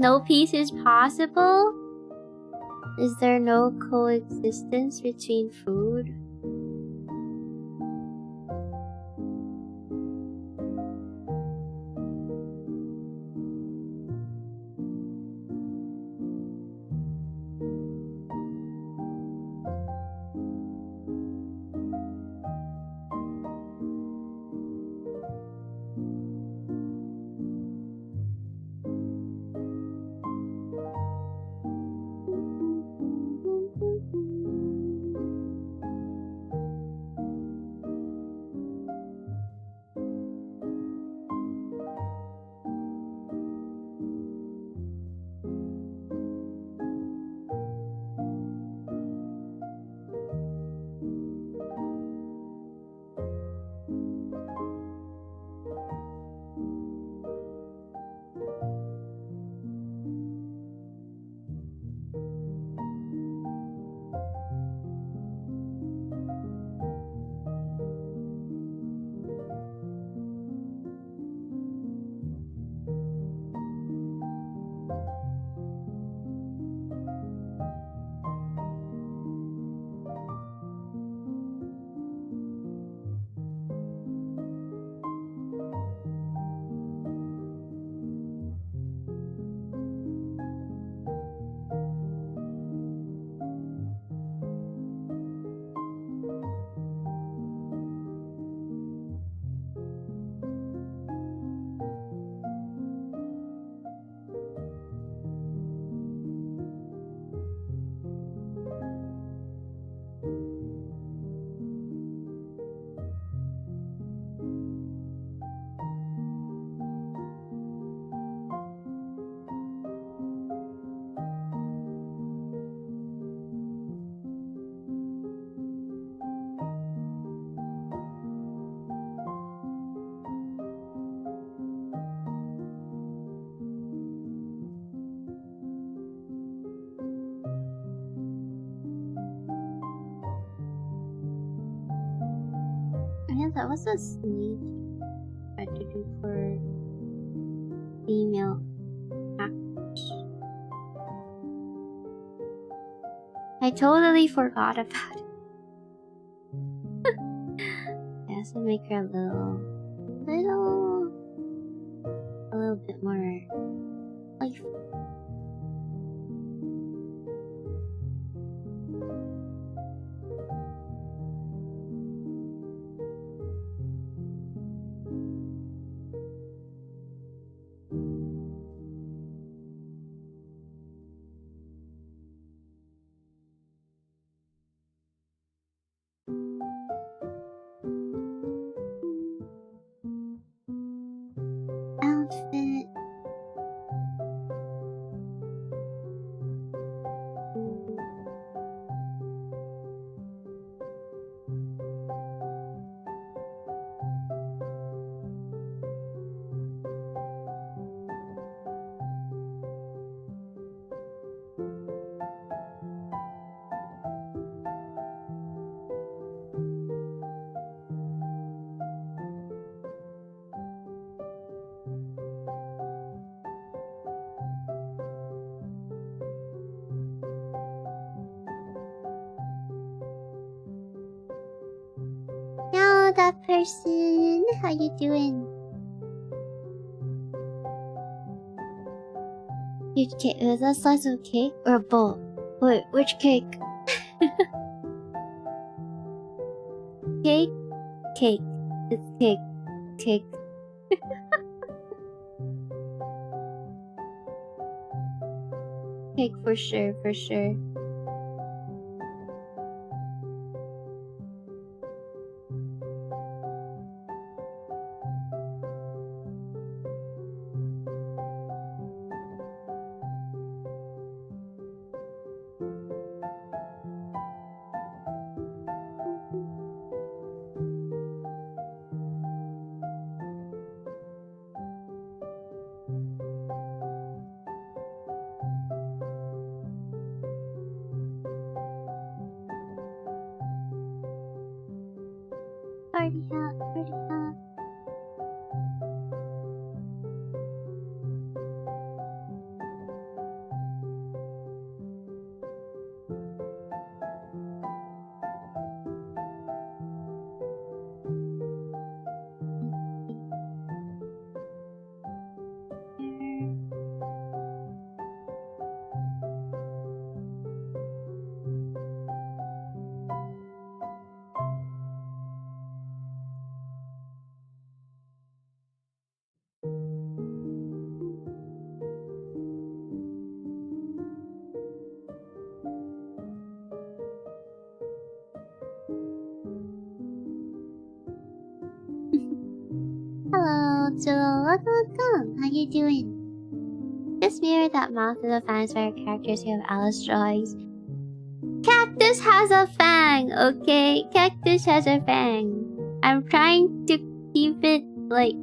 Speaker 1: No peace is possible? Is there no coexistence between food? that was a sneak I tried to do for female actors. I totally forgot about it. I have to make her a little bit more life. Outfit. Yo, that person. How you doing? Is that slice of cake or a bowl? Wait, which cake? Cake? Cake. It's cake. Cake. Cake for sure, for sure. Party hat, party hat. Hello, Joel. Welcome. How you doing? Just mirror that mouth of the fans by your characters who have Alyss drawings. Cactus has a fang, okay? Cactus has a fang. I'm trying to keep it, like...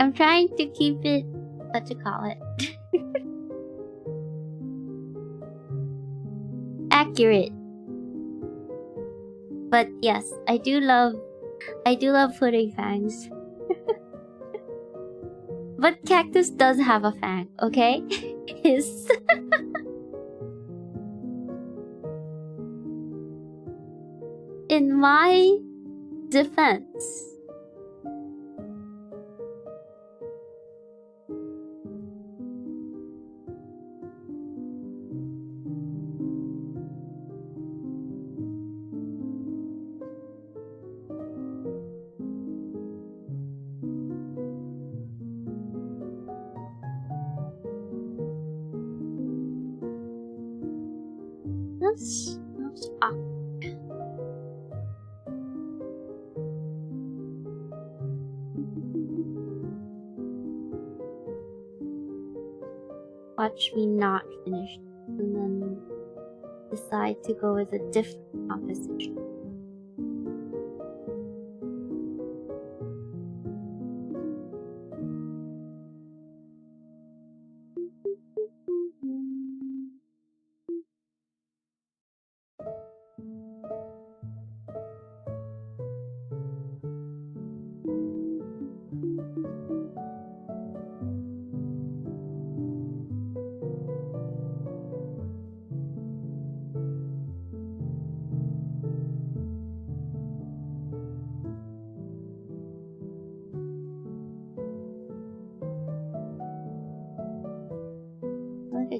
Speaker 1: I'm trying to keep it... what to call it? Accurate. But yes, I do love putting fangs. But Cactus does have a fang, okay? His... In my defense... That's awkward. Watch me not finish and then decide to go with a different composition.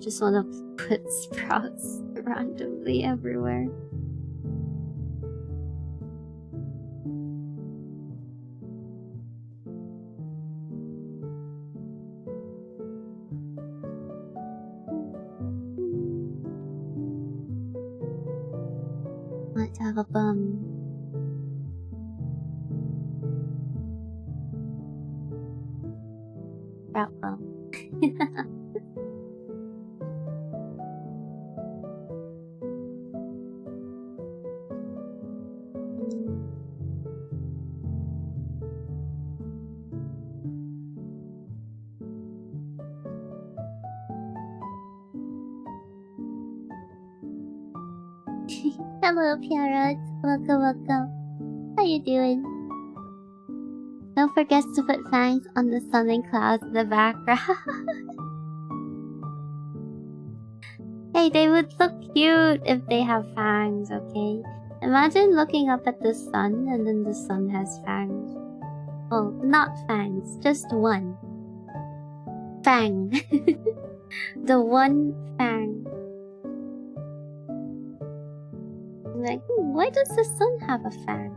Speaker 1: just want to put sprouts randomly everywhere. Let's have a bum. Sprout bum. Hello, parrot. Welcome. How you doing? Don't forget to put fangs on the sun and clouds in the background. Hey, they would look cute if they have fangs, okay? Imagine looking up at the sun and then the sun has fangs. Well, not fangs, just one. Fang. The one fang. Like, why does the sun have a fang?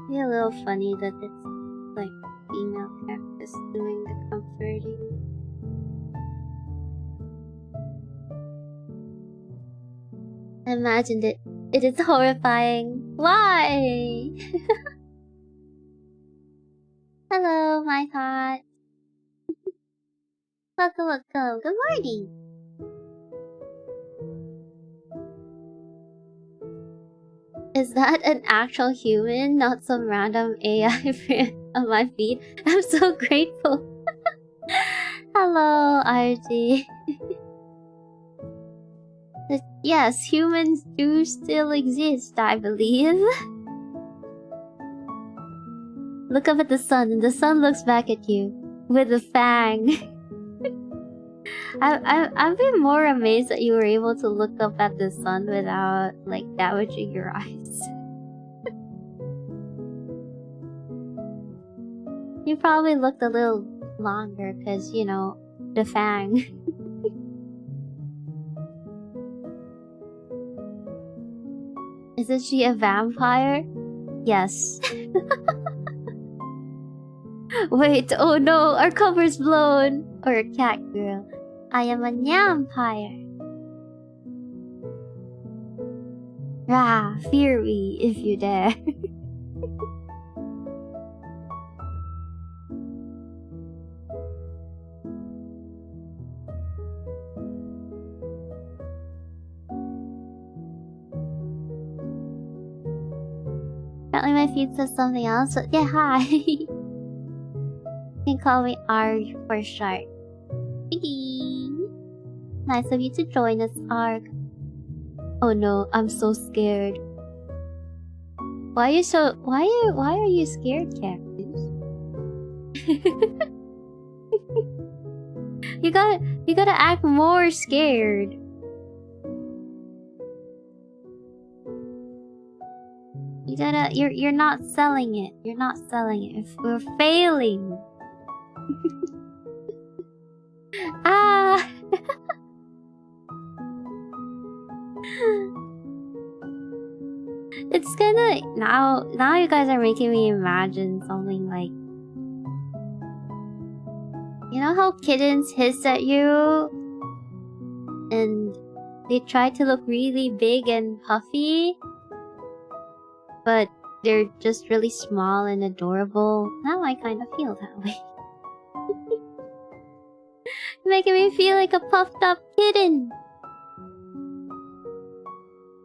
Speaker 1: Be a little funny that it's like female cactus doing the comforting. I imagined it. It is horrifying. Why? Hello, my cat. Welcome. Good morning. Is that an actual human, not some random AI friend on my feed? I'm so grateful. Hello, RG. Yes, humans do still exist, I believe. Look up at the sun, and the sun looks back at you with a fang. I've been more amazed that you were able to look up at the sun without, like, damaging your eyes. You probably looked a little longer because, you know, the fang. Isn't she a vampire? Yes. Wait, oh no, our cover's blown. Or a cat girl. I am a nyampire. Rah, fear me if you dare. Apparently my feed says something else, but yeah, hi. You can call me Arg for short. Nice of you to join us, Arg. Oh no, I'm so scared. Why are you scared, Cactus? You gotta act more scared. You're not selling it. You're not selling it. If we're failing. Ah. It's kinda now you guys are making me imagine something like, you know how kittens hiss at you and they try to look really big and puffy, but they're just really small and adorable. Now I kind of feel that way. Making me feel like a puffed up kitten.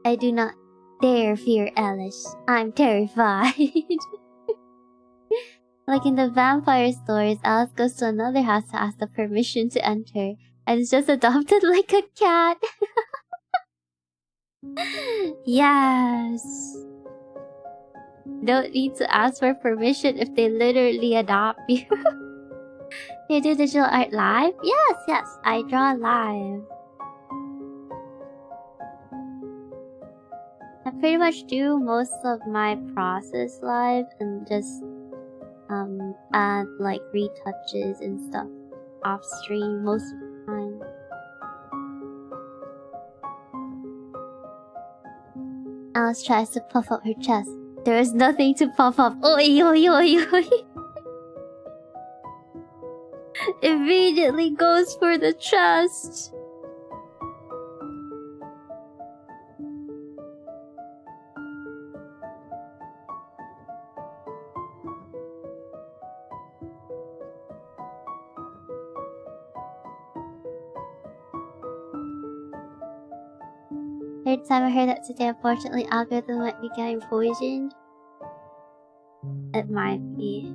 Speaker 1: I do not dare fear Alyss. I'm terrified. Like in the vampire stories, Alyss goes to another house to ask the permission to enter, and is just adopted like a cat. Yes. don't need to ask for permission if they literally adopt you. You do digital art live? Yes, I draw live. I pretty much do most of my process live and just add like retouches and stuff off stream most of the time. Alice tries to puff up her chest. There is nothing to puff up. Oi, oi, oi, oi. Immediately goes for the chest. Third time I heard that today, unfortunately, algorithm might be getting poisoned. It might be.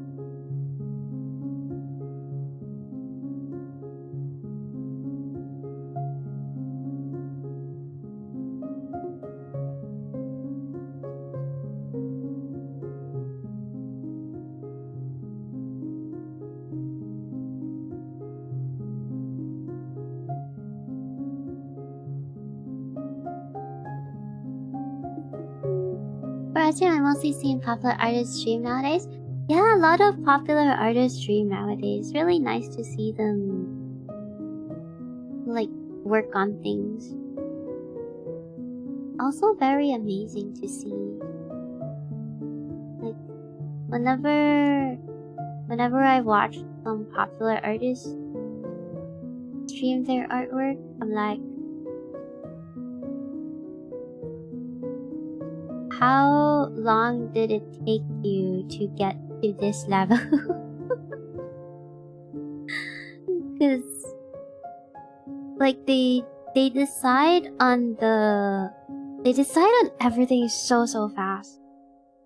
Speaker 1: I mostly see popular artists stream nowadays. Yeah, a lot of popular artists stream nowadays. Really nice to see them like work on things. Also very amazing to see. Like whenever I watch some popular artists stream their artwork, I'm like, how long did it take you to get to this level? Because like they decide on everything so fast.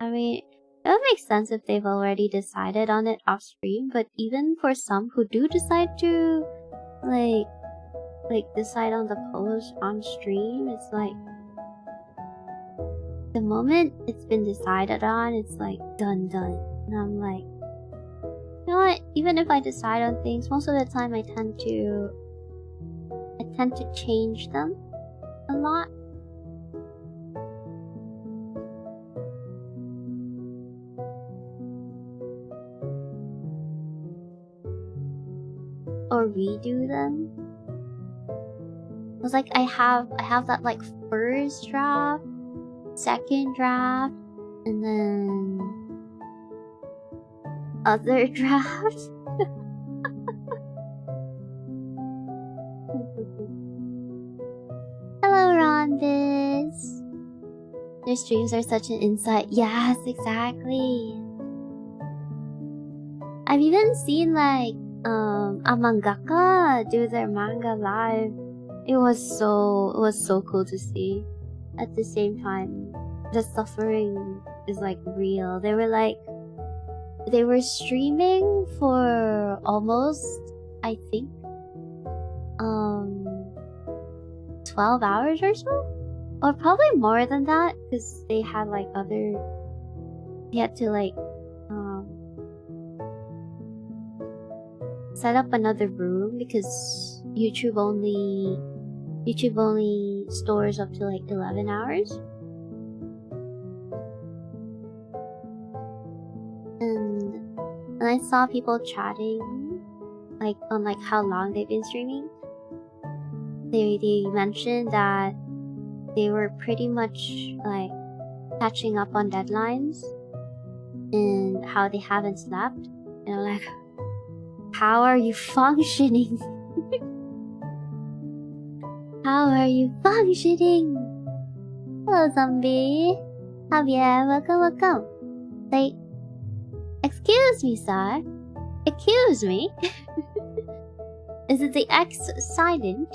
Speaker 1: I mean, it would make sense if they've already decided on it off stream, but even for some who do decide to like decide on the pose on stream, it's like the moment it's been decided on, it's like done. And I'm like, you know what? Even if I decide on things, most of the time I tend to change them a lot. Or redo them. It's like I have that like first draft, second draft, and then other draft. Hello, Rondis. Your streams are such an insight. Yes, exactly. I've even seen like a mangaka do their manga live. It was so cool to see. At the same time, the suffering is like real. They were streaming for almost, I think, 12 hours or so, or probably more than that, because they had like they had to like set up another room because YouTube only stores up to like 11 hours. And I saw people chatting like on like how long they've been streaming. They mentioned that they were pretty much like catching up on deadlines and how they haven't slept. And I'm like, how are you functioning? How are you functioning? Hello, zombie. Javier, welcome. Like, excuse me, sir. Accuse me? Is it the X silent?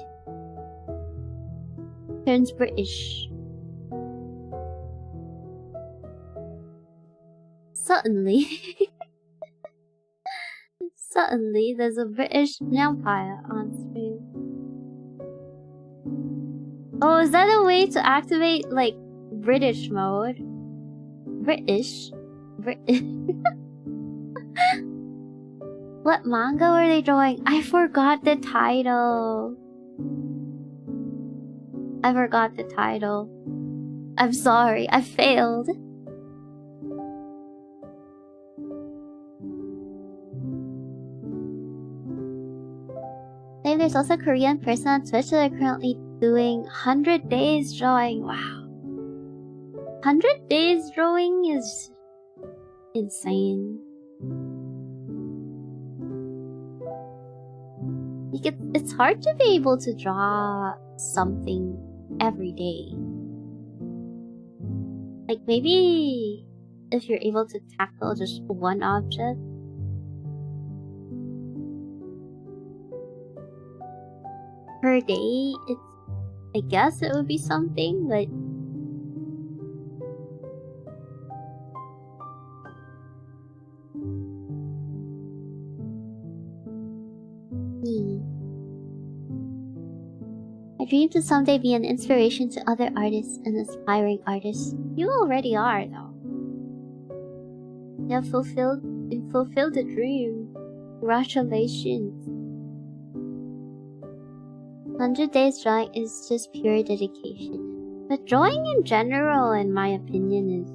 Speaker 1: Turns British. Suddenly. Suddenly, there's a British vampire on screen. Oh, is that a way to activate, like, British mode? British? What manga were they drawing? I forgot the title. I'm sorry, I failed. There's also a Korean person on Twitch that are currently doing 100 days drawing. Wow. 100 days drawing is insane. It's hard to be able to draw something every day. Like maybe if you're able to tackle just one object. Per day, I guess it would be something, but I dream to someday be an inspiration to other artists and aspiring artists. You already are, though. You have fulfilled the dream. Congratulations. 100 days drawing is just pure dedication. But drawing in general, in my opinion,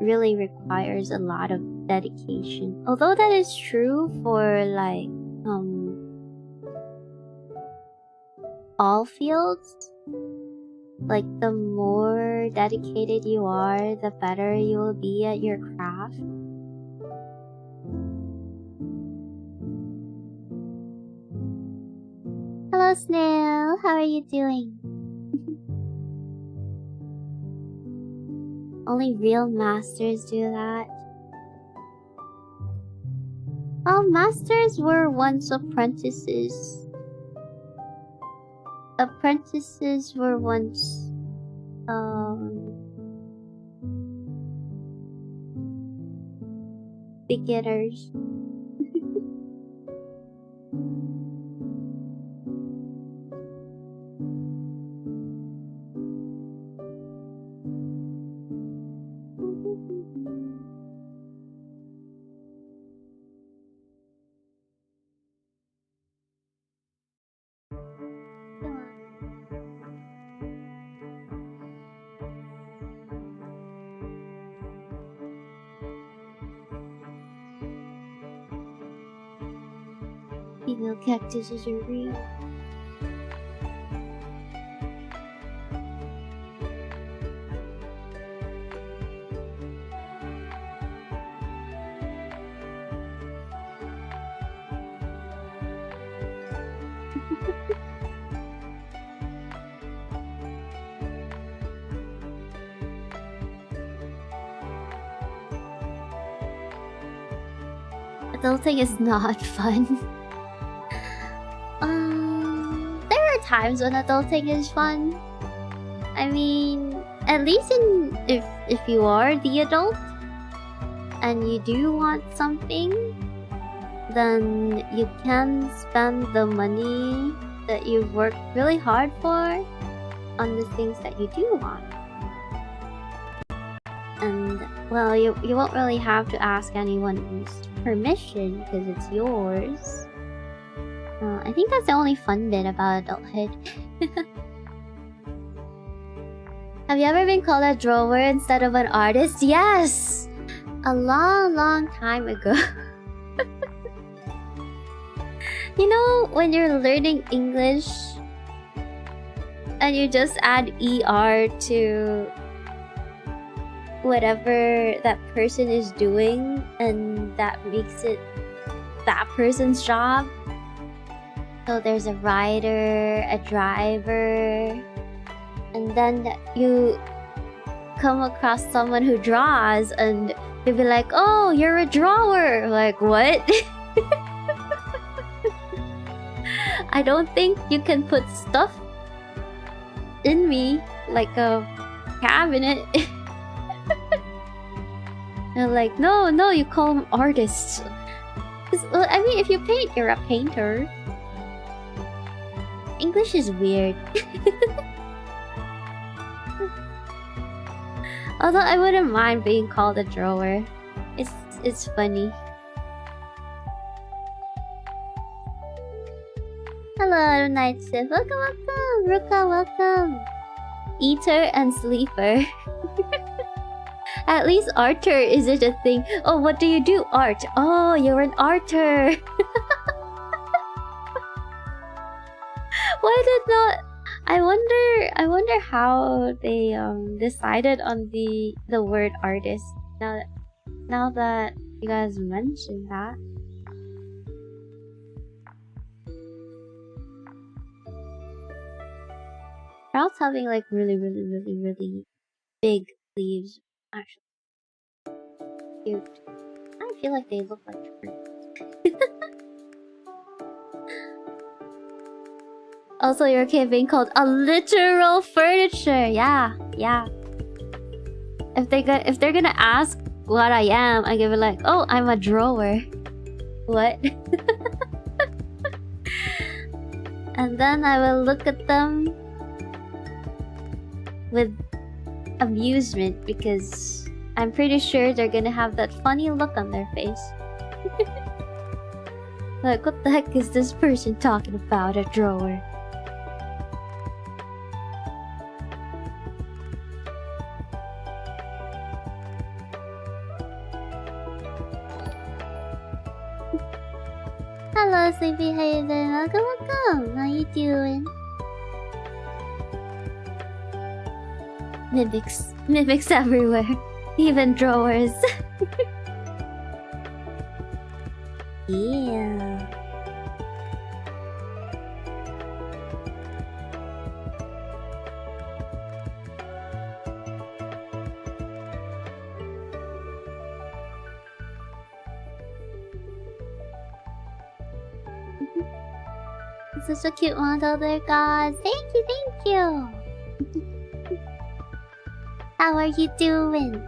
Speaker 1: really requires a lot of dedication. Although that is true for like all fields. Like the more dedicated you are, the better you will be at your craft. Hello Snail, how are you doing? Only real masters do that. Oh, masters were once apprentices. Apprentices were once beginners. Female cactuses are real. Adulting is not fun. There are times when adulting is fun. I mean, at least if you are the adult and you do want something, then you can spend the money that you've worked really hard for on the things that you do want. And well, you won't really have to ask anyone's permission because it's yours. I think that's the only fun bit about adulthood. Have you ever been called a drawer instead of an artist? Yes! A long time ago. You know, when you're learning English and you just add ER to whatever that person is doing and that makes it that person's job. So there's a rider, a driver, and then you come across someone who draws and you'll be like, oh, you're a drawer. Like, what? I don't think you can put stuff in me like a cabinet. They're like, no, you call them artists. Well, I mean, if you paint, you're a painter. English is weird. Although I wouldn't mind being called a drawer. It's funny. Hello, Night Shift. Welcome, welcome. Ruka, welcome. Eater and sleeper. At least Arter isn't a thing. Oh, what do you do? Art. Oh, you're an Arter. Why did not? I wonder how they decided on the word artist. Now that you guys mentioned that. Crowds having like really big sleeves. Actually, cute. I feel like they look like trees. Also, you're okay being called a literal furniture. Yeah. If they're gonna ask what I am, I give it like, oh, I'm a drawer. What? And then I will look at them with amusement because I'm pretty sure they're gonna have that funny look on their face. Like, what the heck is this person talking about? A drawer? Hello, Sleepy Haven. Welcome. How you doing? Mimics everywhere, even drawers. Yeah. Such a cute model there, guys. Thank you. How are you doing?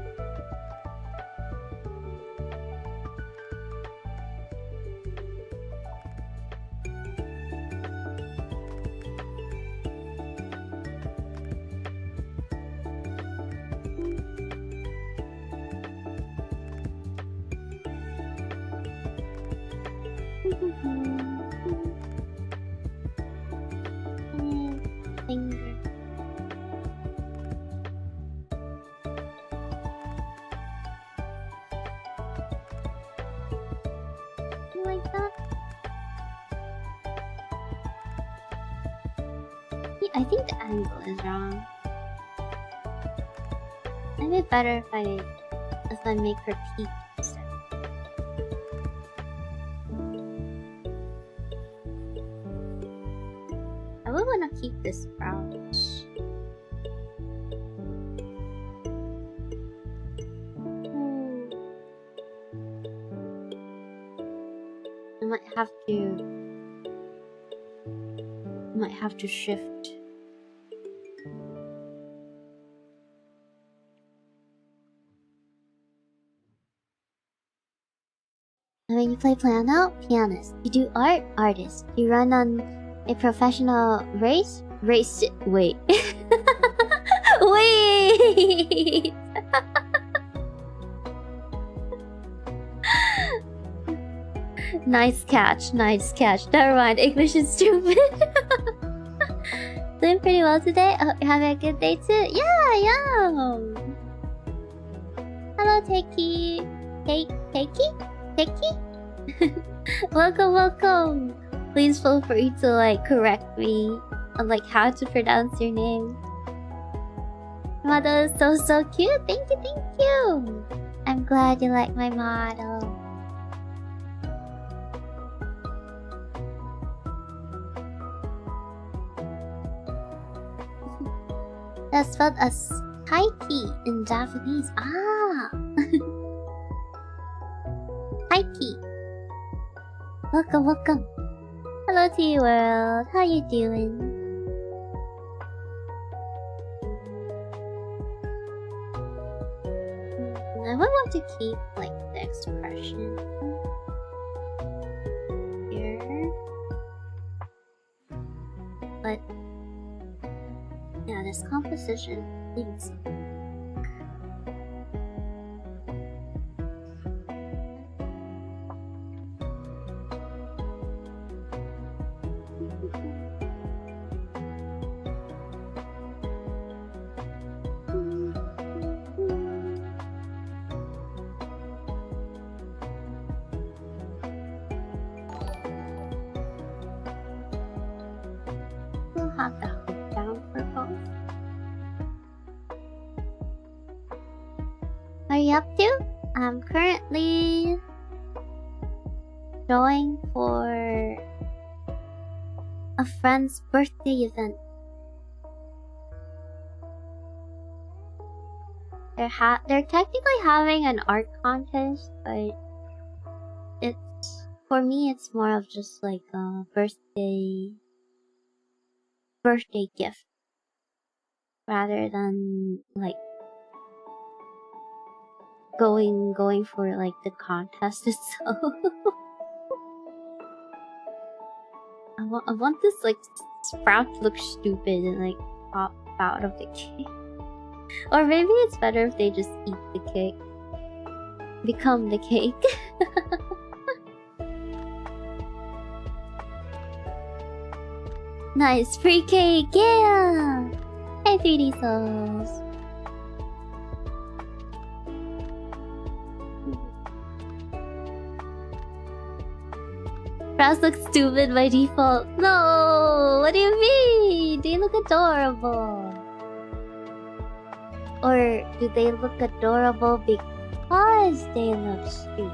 Speaker 1: Finger. You like that? I think the angle is wrong. It'd be better if I make her peek instead. I would want to keep this brownish. I might have to shift. When you play piano, pianist. You do art, artist. You run on a professional race, wait. Wait! Nice catch. Never mind, English is stupid. Doing pretty well today? I hope you're having a good day too. Yeah. Hello, Takey. Takey? Welcome. Please feel free to correct me on how to pronounce your name. Model is so cute. Thank you. I'm glad you like my model. That's spelled as Taiki in Japanese. Ah! Taiki. Welcome. Hello to you, world. How you doing? I would want to keep the expression here, but yeah, this composition needs. are you up to? I'm currently going for a friend's birthday event. They're technically having an art contest, but for me it's more of just like a birthday gift rather than like going for like the contest itself. I want this like sprout to look stupid and like pop out of the cake. Or maybe it's better if they just eat the cake. Become the cake. Nice, free cake, yeah! Hey 3D souls. Sprouts look stupid by default. No! What do you mean? They look adorable. Or do they look adorable because they look stupid?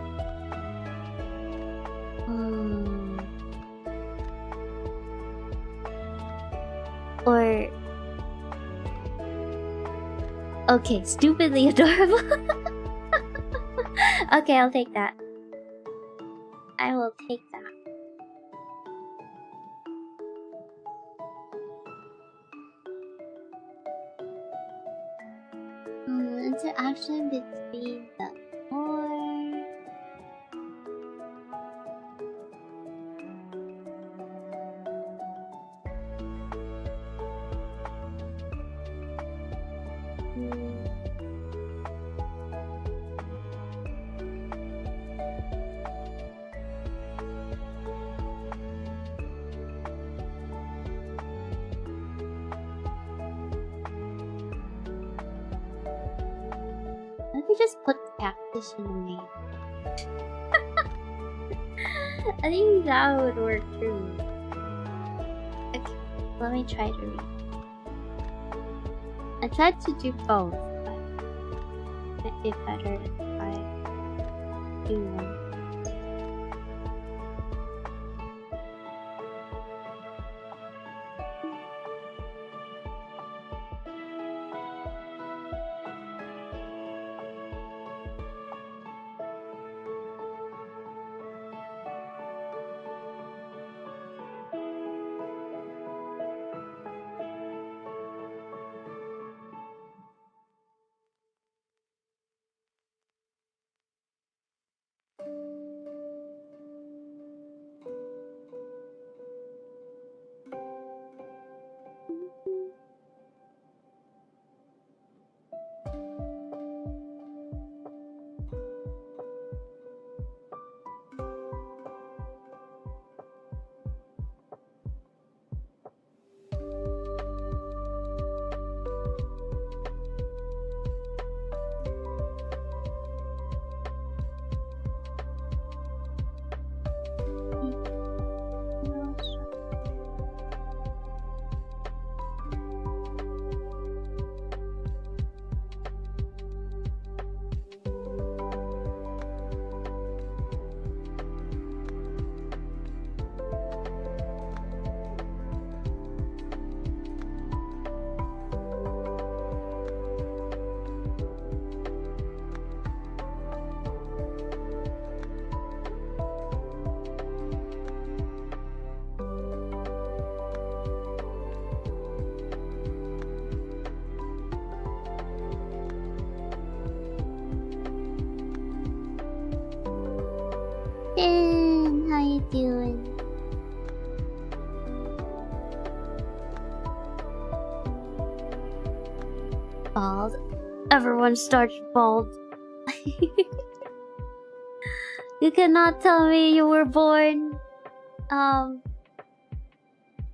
Speaker 1: Or... okay, stupidly adorable. Okay, I'll take that. I will take that. Interaction between the four. Let me just put cactus in the name. I think that would work too. Okay, let me try to read. I tried to do both, but it might be better if I do one. Dan, how you doing? Bald. Everyone starts bald. You cannot tell me you were born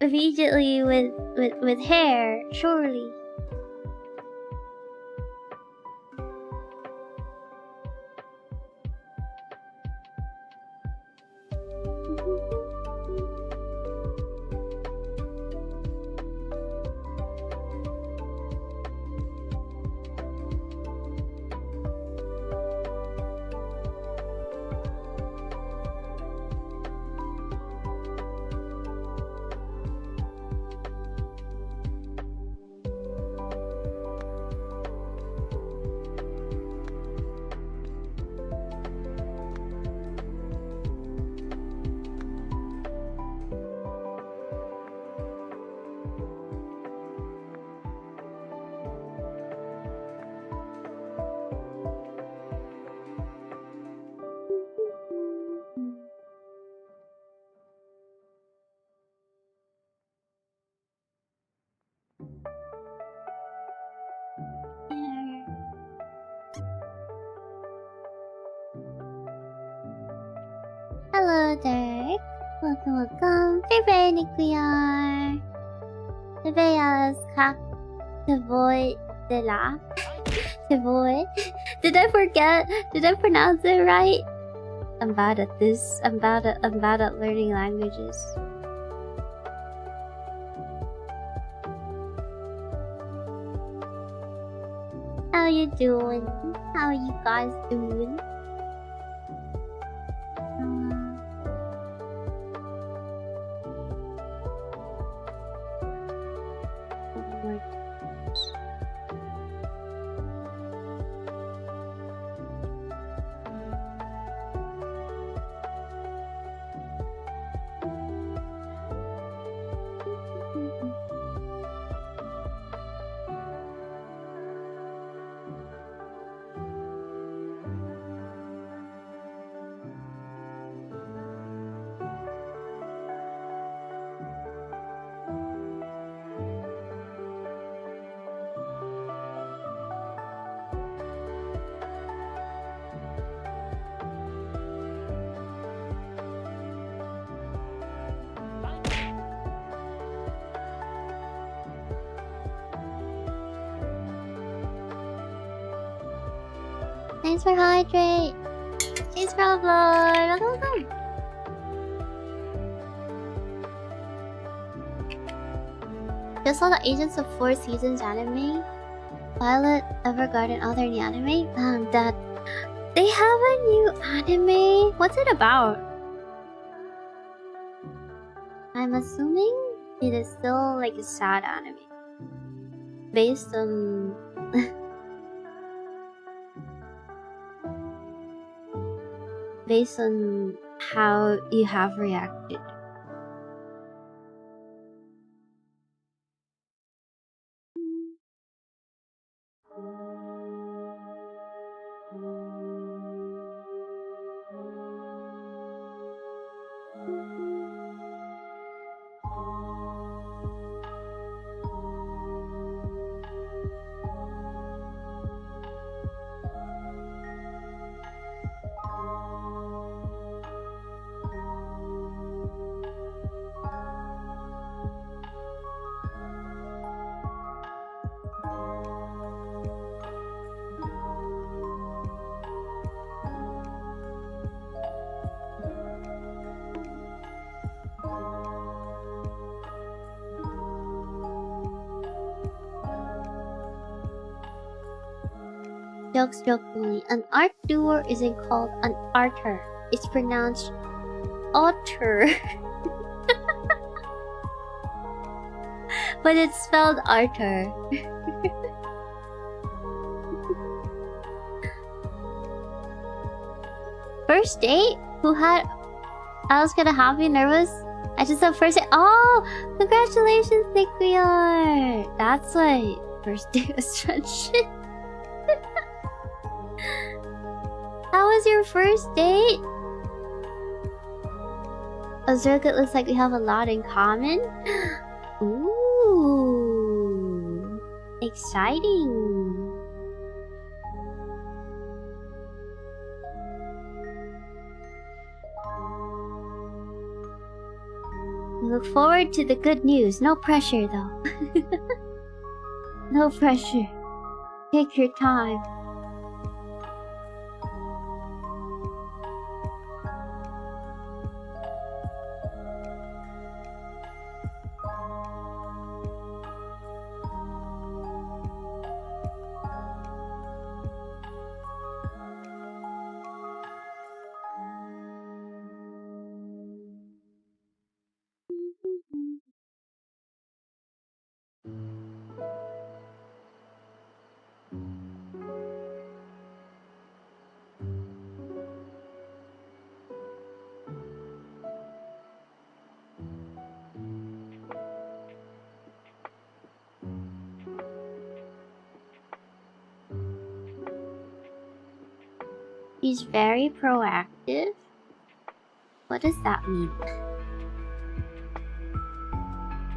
Speaker 1: immediately with hair, surely. Derek. Welcome. Favorite Nickliar. Teveas Kak. Tevoy de la. Tevoy. Did I forget? Did I pronounce it right? I'm bad at this. I'm bad at learning languages. How you doing? How you guys doing? Thanks for hydrate. Thanks for upload. Welcome. Just saw the Agents of 4 Seasons anime. Violet Evergarden other new anime. That they have a new anime. What's it about? I'm assuming it is still like a sad anime. Based on based on how you have reacted. Jokingly, an art doer isn't called an arter. It's pronounced otter. But it's spelled arter. First date? Who had... I was gonna have you nervous. I just said first date. Oh! Congratulations, Nickliar! That's why first date was friendship. How was your first date? Ozurka, it looks like we have a lot in common. Ooh, exciting. We look forward to the good news. No pressure, though. No pressure. Take your time. He's very proactive? What does that mean?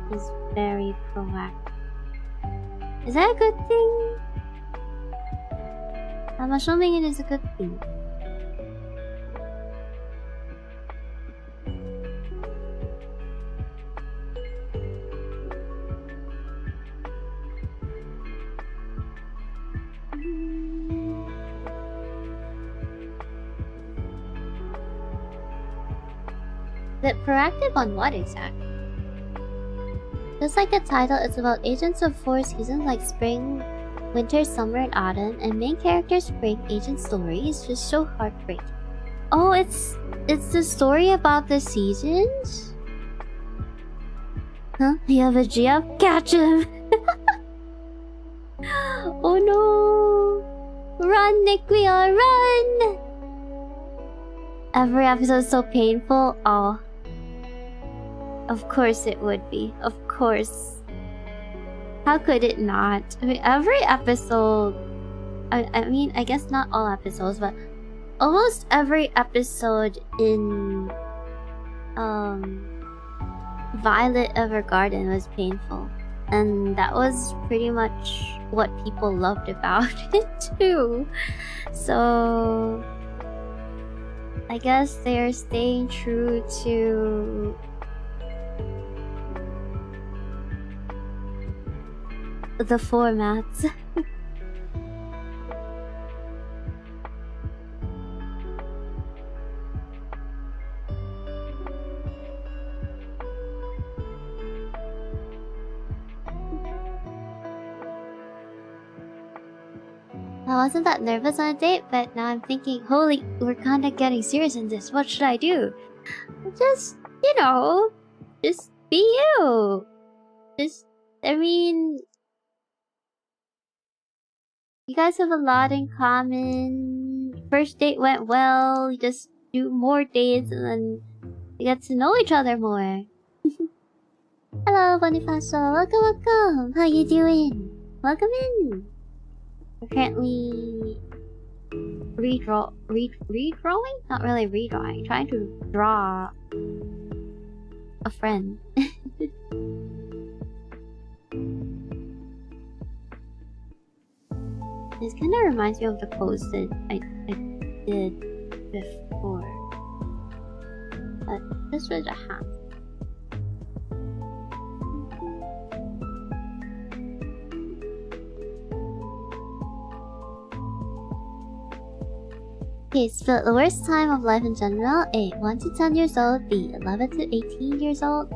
Speaker 1: He's very proactive. Is that a good thing? I'm assuming it is a good thing. But proactive on what exactly? Just like the title, it's about agents of 4 seasons like spring, winter, summer, and autumn, and main characters bring agent stories, just so heartbreaking. Oh, it's the story about the seasons? Huh? You have a GF? Catch him! Oh no! Run, Nikia, run! Every episode is so painful. Oh. Of course it would be. Of course. How could it not? I mean, every episode... I mean, I guess not all episodes, but almost every episode in... Violet Evergarden was painful. And that was pretty much what people loved about it too. So... I guess they're staying true to... the formats. I wasn't that nervous on a date, but now I'm thinking, holy, we're kinda getting serious in this. What should I do? Just, you know, just be you. Just, I mean... You guys have a lot in common. First date went well. You just do more dates and then you get to know each other more. Hello, Bonifacio. Welcome, welcome. How you doing? Welcome in. We're currently redrawing? Not really redrawing. Trying to draw a friend. This kind of reminds me of the pose that I did before, but just with a hat. Okay, split the worst time of life in general. A. 1 to 10 years old. B. 11 to 18 years old.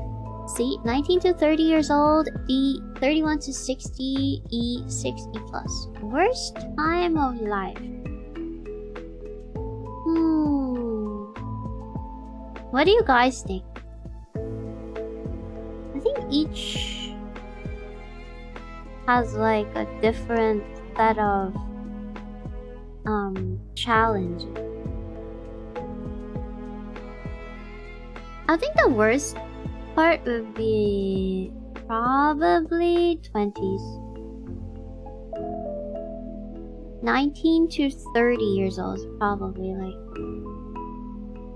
Speaker 1: C. 19 to 30 years old. D. 31 to 60. E. 60 plus. Worst time of life. What do you guys think? I think each has like a different set of challenges. I think the worst part would be probably 20s. 19 to 30 years old is probably like...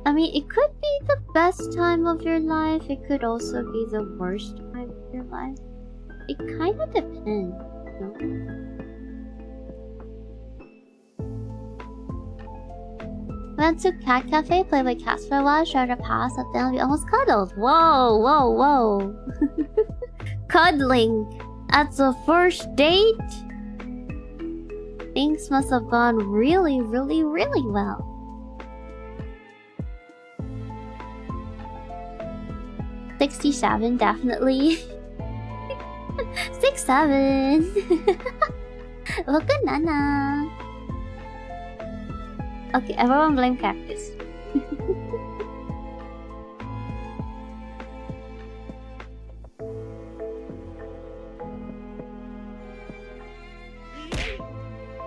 Speaker 1: I mean, it could be the best time of your life. It could also be the worst time of your life. It kind of depends, you know? Went to Cat Cafe, played with cats for a while, shared a pass, but then we almost cuddled. Whoa, whoa, whoa. Cuddling at the first date? Things must have gone really, really, really well. $67, definitely. 6-7. Look at Nana. Okay, everyone blame Cactus.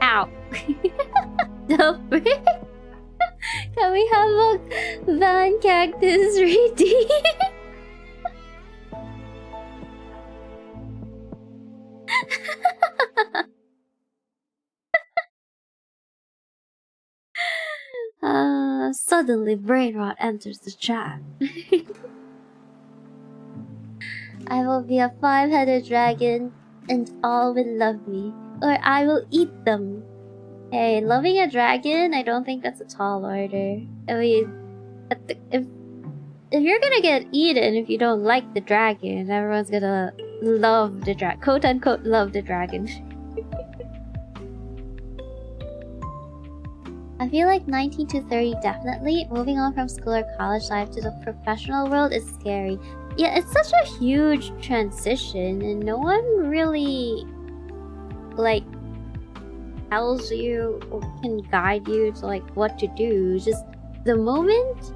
Speaker 1: Ow. The frick? Can we have a Van Cactus redeem? Suddenly brain rot enters the chat. I will be a 5-headed dragon and all will love me, or I will eat them. Hey, loving a dragon? I don't think that's a tall order. I mean, if you're gonna get eaten if you don't like the dragon, everyone's gonna love the dragon, quote unquote love the dragon. I feel like 19 to 30 definitely. Moving on from school or college life to the professional world is scary. Yeah, it's such a huge transition and no one really like tells you or can guide you to like what to do. Just the moment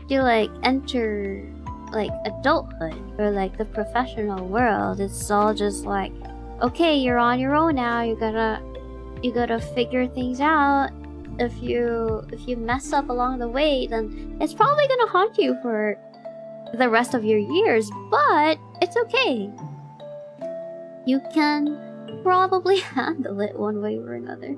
Speaker 1: you like enter like adulthood or like the professional world, it's all just like, okay, you're on your own now. You gotta figure things out. If you mess up along the way, then it's probably gonna haunt you for the rest of your years, but it's okay. You can probably handle it one way or another.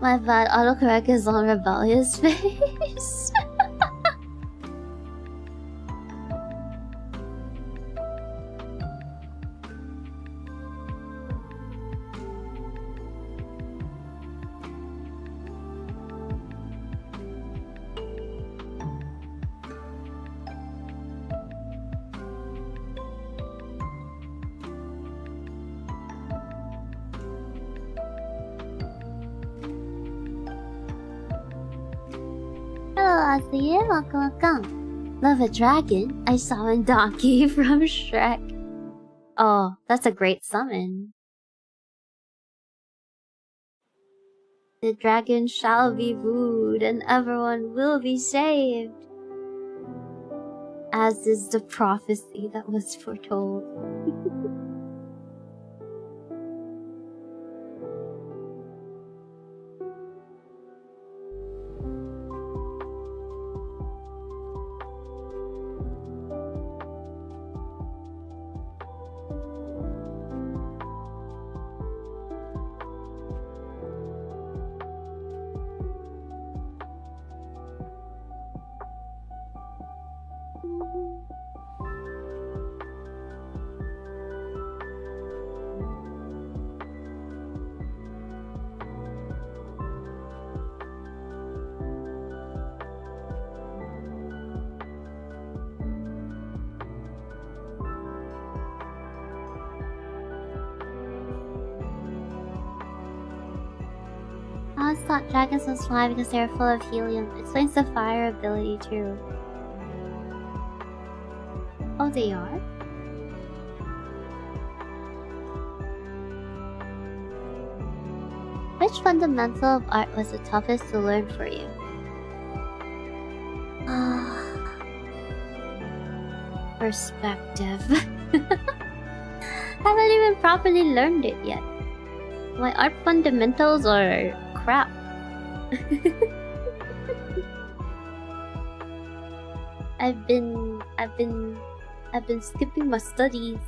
Speaker 1: My bad, autocorrect is on rebellious face. Hello, Alyss. Welcome. Love a dragon. I summon Donkey from Shrek. Oh, that's a great summon. The dragon shall be wooed and everyone will be saved. As is the prophecy that was foretold. I always thought dragons would fly because they are full of helium. Explains the fire ability too. Oh, they are? Which fundamental of art was the toughest to learn for you? Perspective. Haven't even properly learned it yet. My art fundamentals are crap. I've been skipping my studies.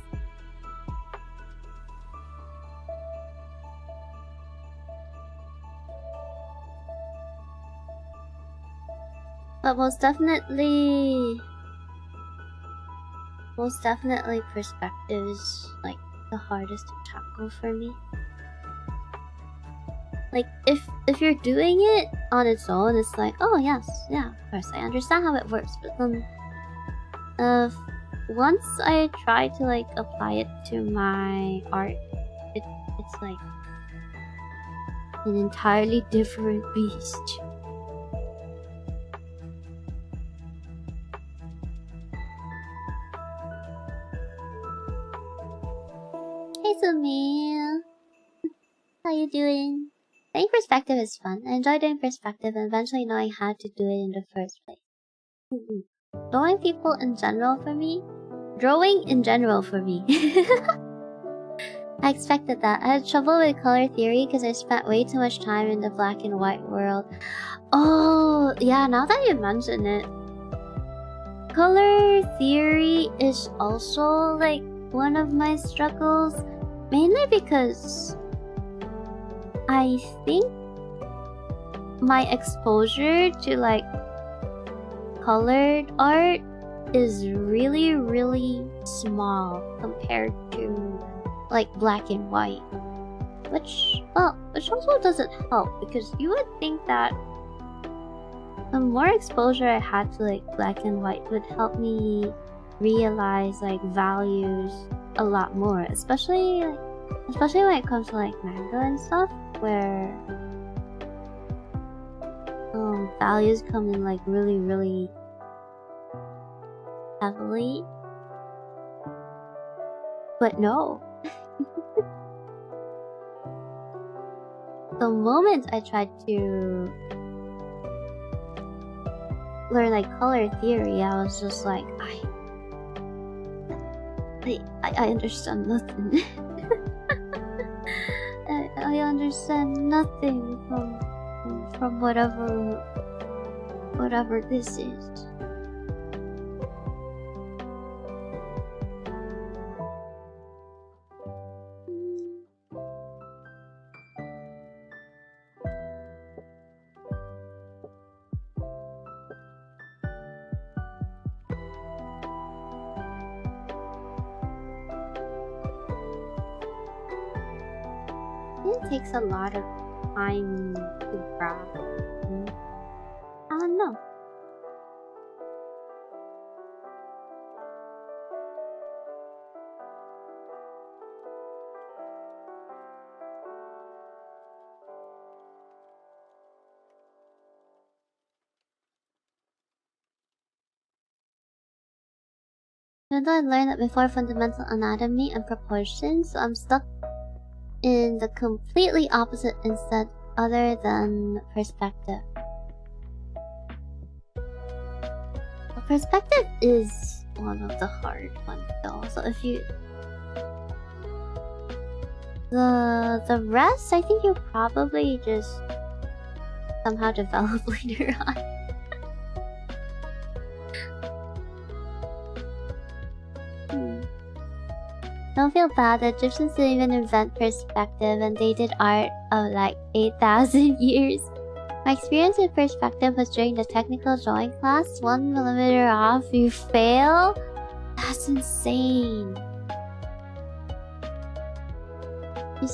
Speaker 1: But most definitely perspective is like the hardest to tackle for me. Like if you're doing it on its own, it's like, oh yes, yeah, of course I understand how it works. But then, once I try to like apply it to my art, it's like an entirely different beast. Hey Sumi, how you doing? I think perspective is fun. I enjoy doing perspective and eventually knowing how to do it in the first place. Drawing people in general for me? Drawing in general for me. I expected that. I had trouble with color theory because I spent way too much time in the black and white world. Oh, yeah, now that you mention it. Color theory is also like one of my struggles. Mainly because I think my exposure to like colored art is really, really small compared to like black and white. Which also doesn't help because you would think that the more exposure I had to like black and white would help me realize like values a lot more, especially when it comes to like manga and stuff, where values come in like really heavily. But no. The moment I tried to learn like color theory, I was just like, I understand nothing. I understand nothing from whatever this is. It takes a lot of time to grasp. I don't know. Even though I learned that before fundamental anatomy and proportions, so I'm stuck in the completely opposite instead, other than perspective. Perspective is one of the hard ones though, so if you... The rest, I think you'll probably just somehow develop later on. Don't feel bad, the Egyptians didn't even invent perspective and they did art of like 8,000 years. My experience with perspective was during the technical drawing class. 1 millimeter off, you fail? That's insane. You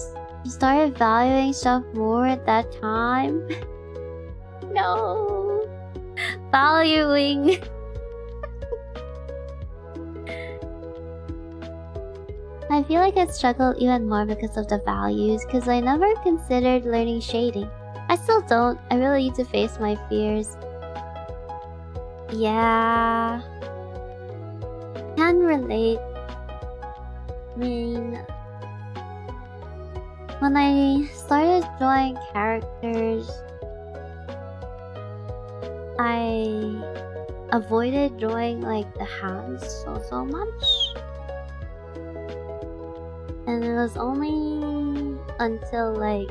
Speaker 1: started valuing stuff more at that time? No. Valuing. I feel like I'd struggle even more because of the values, because I never considered learning shading. I still don't. I really need to face my fears. Yeah. Can relate. I mean, when I started drawing characters, I avoided drawing like the hands so much. And it was only until like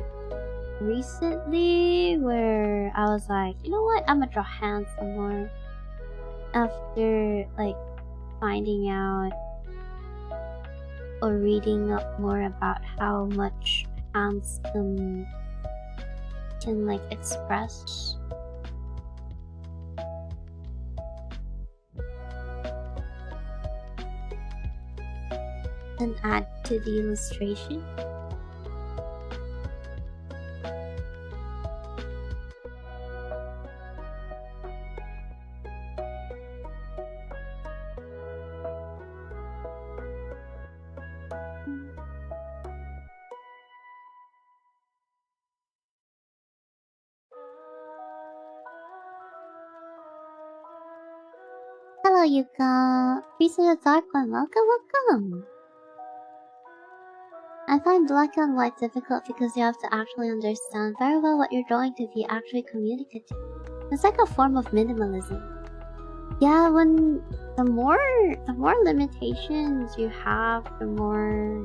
Speaker 1: recently where I was like, you know what, I'm gonna draw hands some more. After like finding out or reading up more about how much hands can like express. And add to the illustration. Hello, Yuka. Peace of the Dark One. Welcome. I find black and white difficult because you have to actually understand very well what you're drawing to be actually communicative. It's like a form of minimalism. Yeah, when the more limitations you have, the more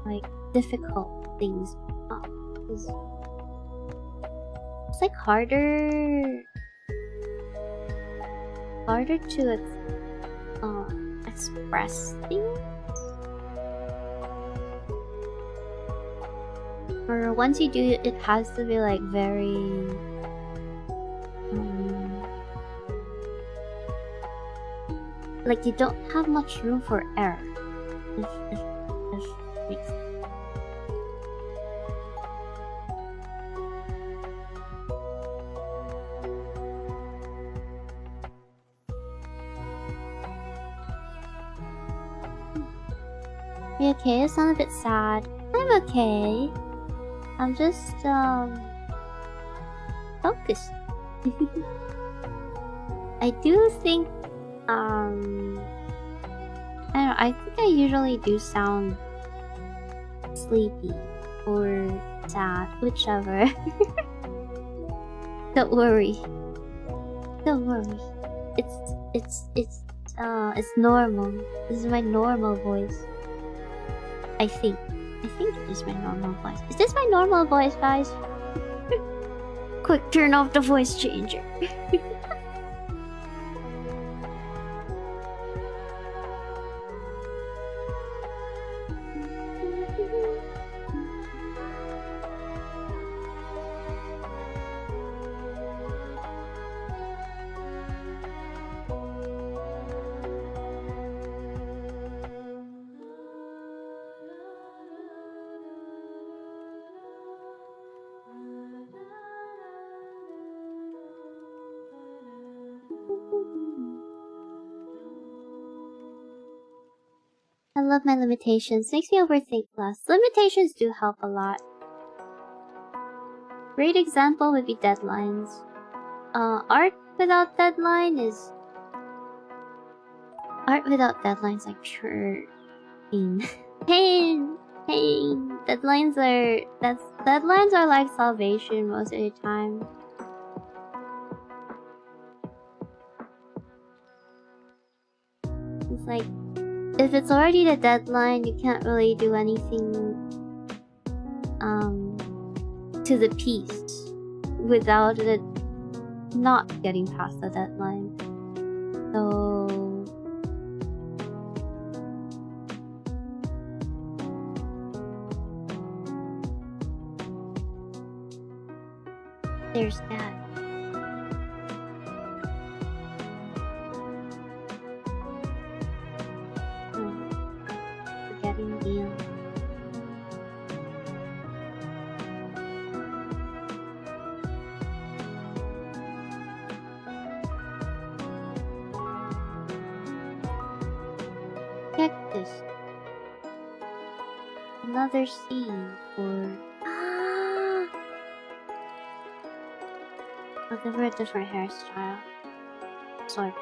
Speaker 1: like difficult things become. It's like harder to express things. Or once you do, it has to be like very like you don't have much room for error. If makes sense. You okay? You sound a bit sad. I'm okay. I'm just focused. I do think I don't know, I think I usually do sound sleepy or sad, whichever. Don't worry. Don't worry. It's normal. This is my normal voice. I think it is my normal voice. Is this my normal voice, guys? Quick, turn off the voice changer. I love my limitations. Makes me overthink less. Limitations do help a lot. Great example would be deadlines. Art without deadline is... Art without deadlines like sure... Pain. Pain! Pain! Deadlines are like salvation most of the time. It's like... If it's already the deadline, you can't really do anything to the piece without it not getting past the deadline. So there's that. Forgetting deal. Check this. Another scene for I'll give her a different hairstyle. Sorry.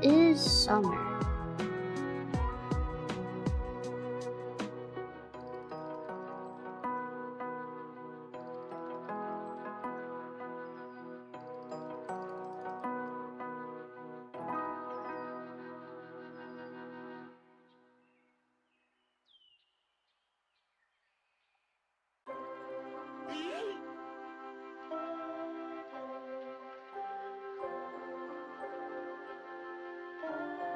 Speaker 1: It is summer.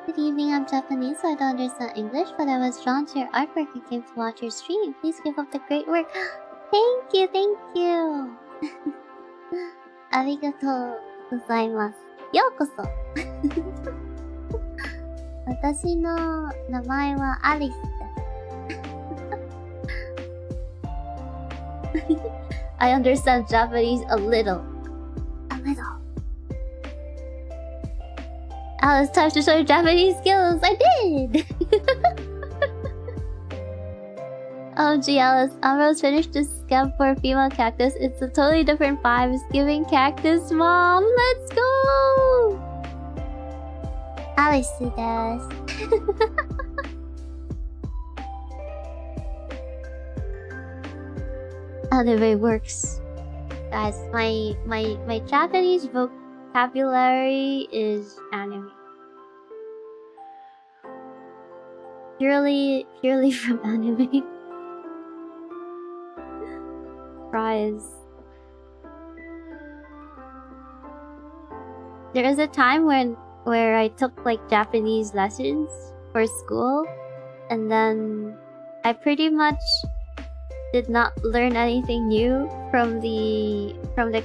Speaker 1: Good evening, I'm Japanese, so I don't understand English, but I was drawn to your artwork and came to watch your stream. Please keep up the great work. Thank you, thank you. Arigatou gozaimasu. Yokoso. 私の名前はアリスです。I understand Japanese a little. A little. Alyss, time to show your Japanese skills. I did. Oh gee, Alyss, almost finished the scam for female cactus. It's a totally different vibe. It's giving cactus mom. Let's go. Alyss does. Anime works. Guys, my Japanese vocabulary is anime. Purely from anime. Surprise. There is a time where I took like Japanese lessons for school, and then I pretty much did not learn anything new from the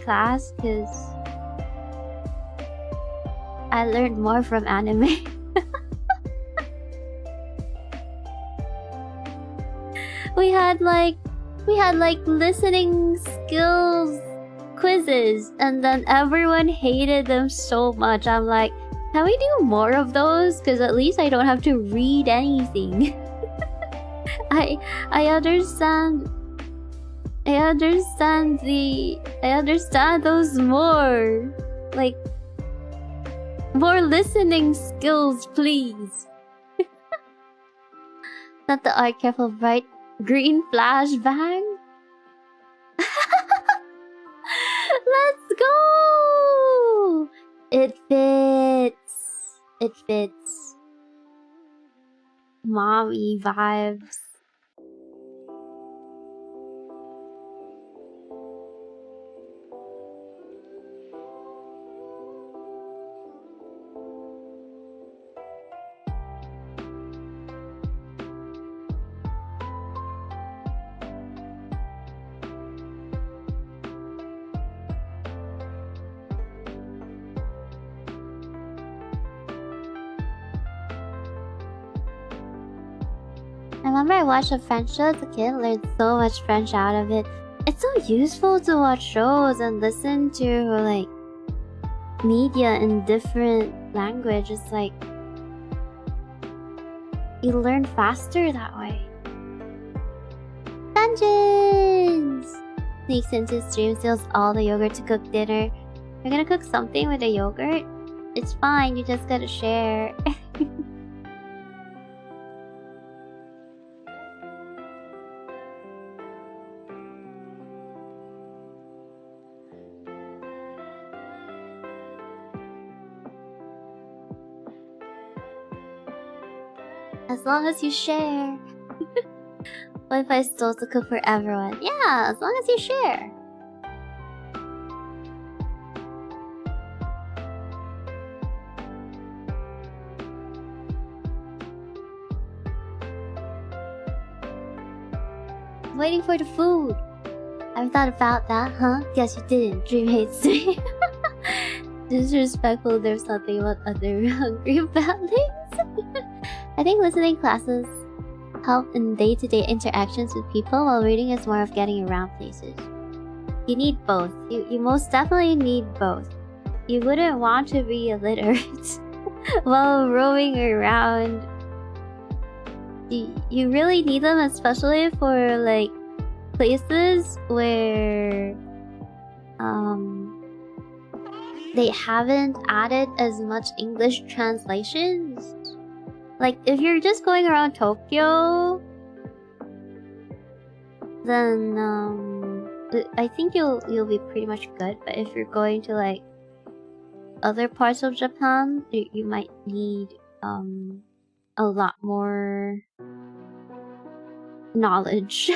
Speaker 1: class because I learned more from anime. we had like listening skills quizzes, and then everyone hated them so much. I'm like, can we do more of those? Because at least I don't have to read anything. I understand those more. Like, more listening skills, please. Not the art, careful, bright green flashbang. Let's go! It fits. Mommy vibes. I remember I watched a French show as a kid, learned so much French out of it. It's so useful to watch shows and listen to like media in different language. It's like you learn faster that way. Dungeons! Sneaks into stream, steals all the yogurt to cook dinner. You're gonna cook something with the yogurt? It's fine, you just gotta share. As long as you share. What if I stole to cook for everyone? Yeah, as long as you share. Waiting for the food. Ever thought about that, huh? Guess you didn't. Dream hates me. Disrespectful, there's nothing about other hungry families. I think listening classes help in day-to-day interactions with people, while reading is more of getting around places. You need both. You most definitely need both. You wouldn't want to be illiterate while roaming around. You really need them, especially for like places where they haven't added as much English translations. Like, if you're just going around Tokyo, then I think you'll be pretty much good. But if you're going to like other parts of Japan, you might need a lot more knowledge.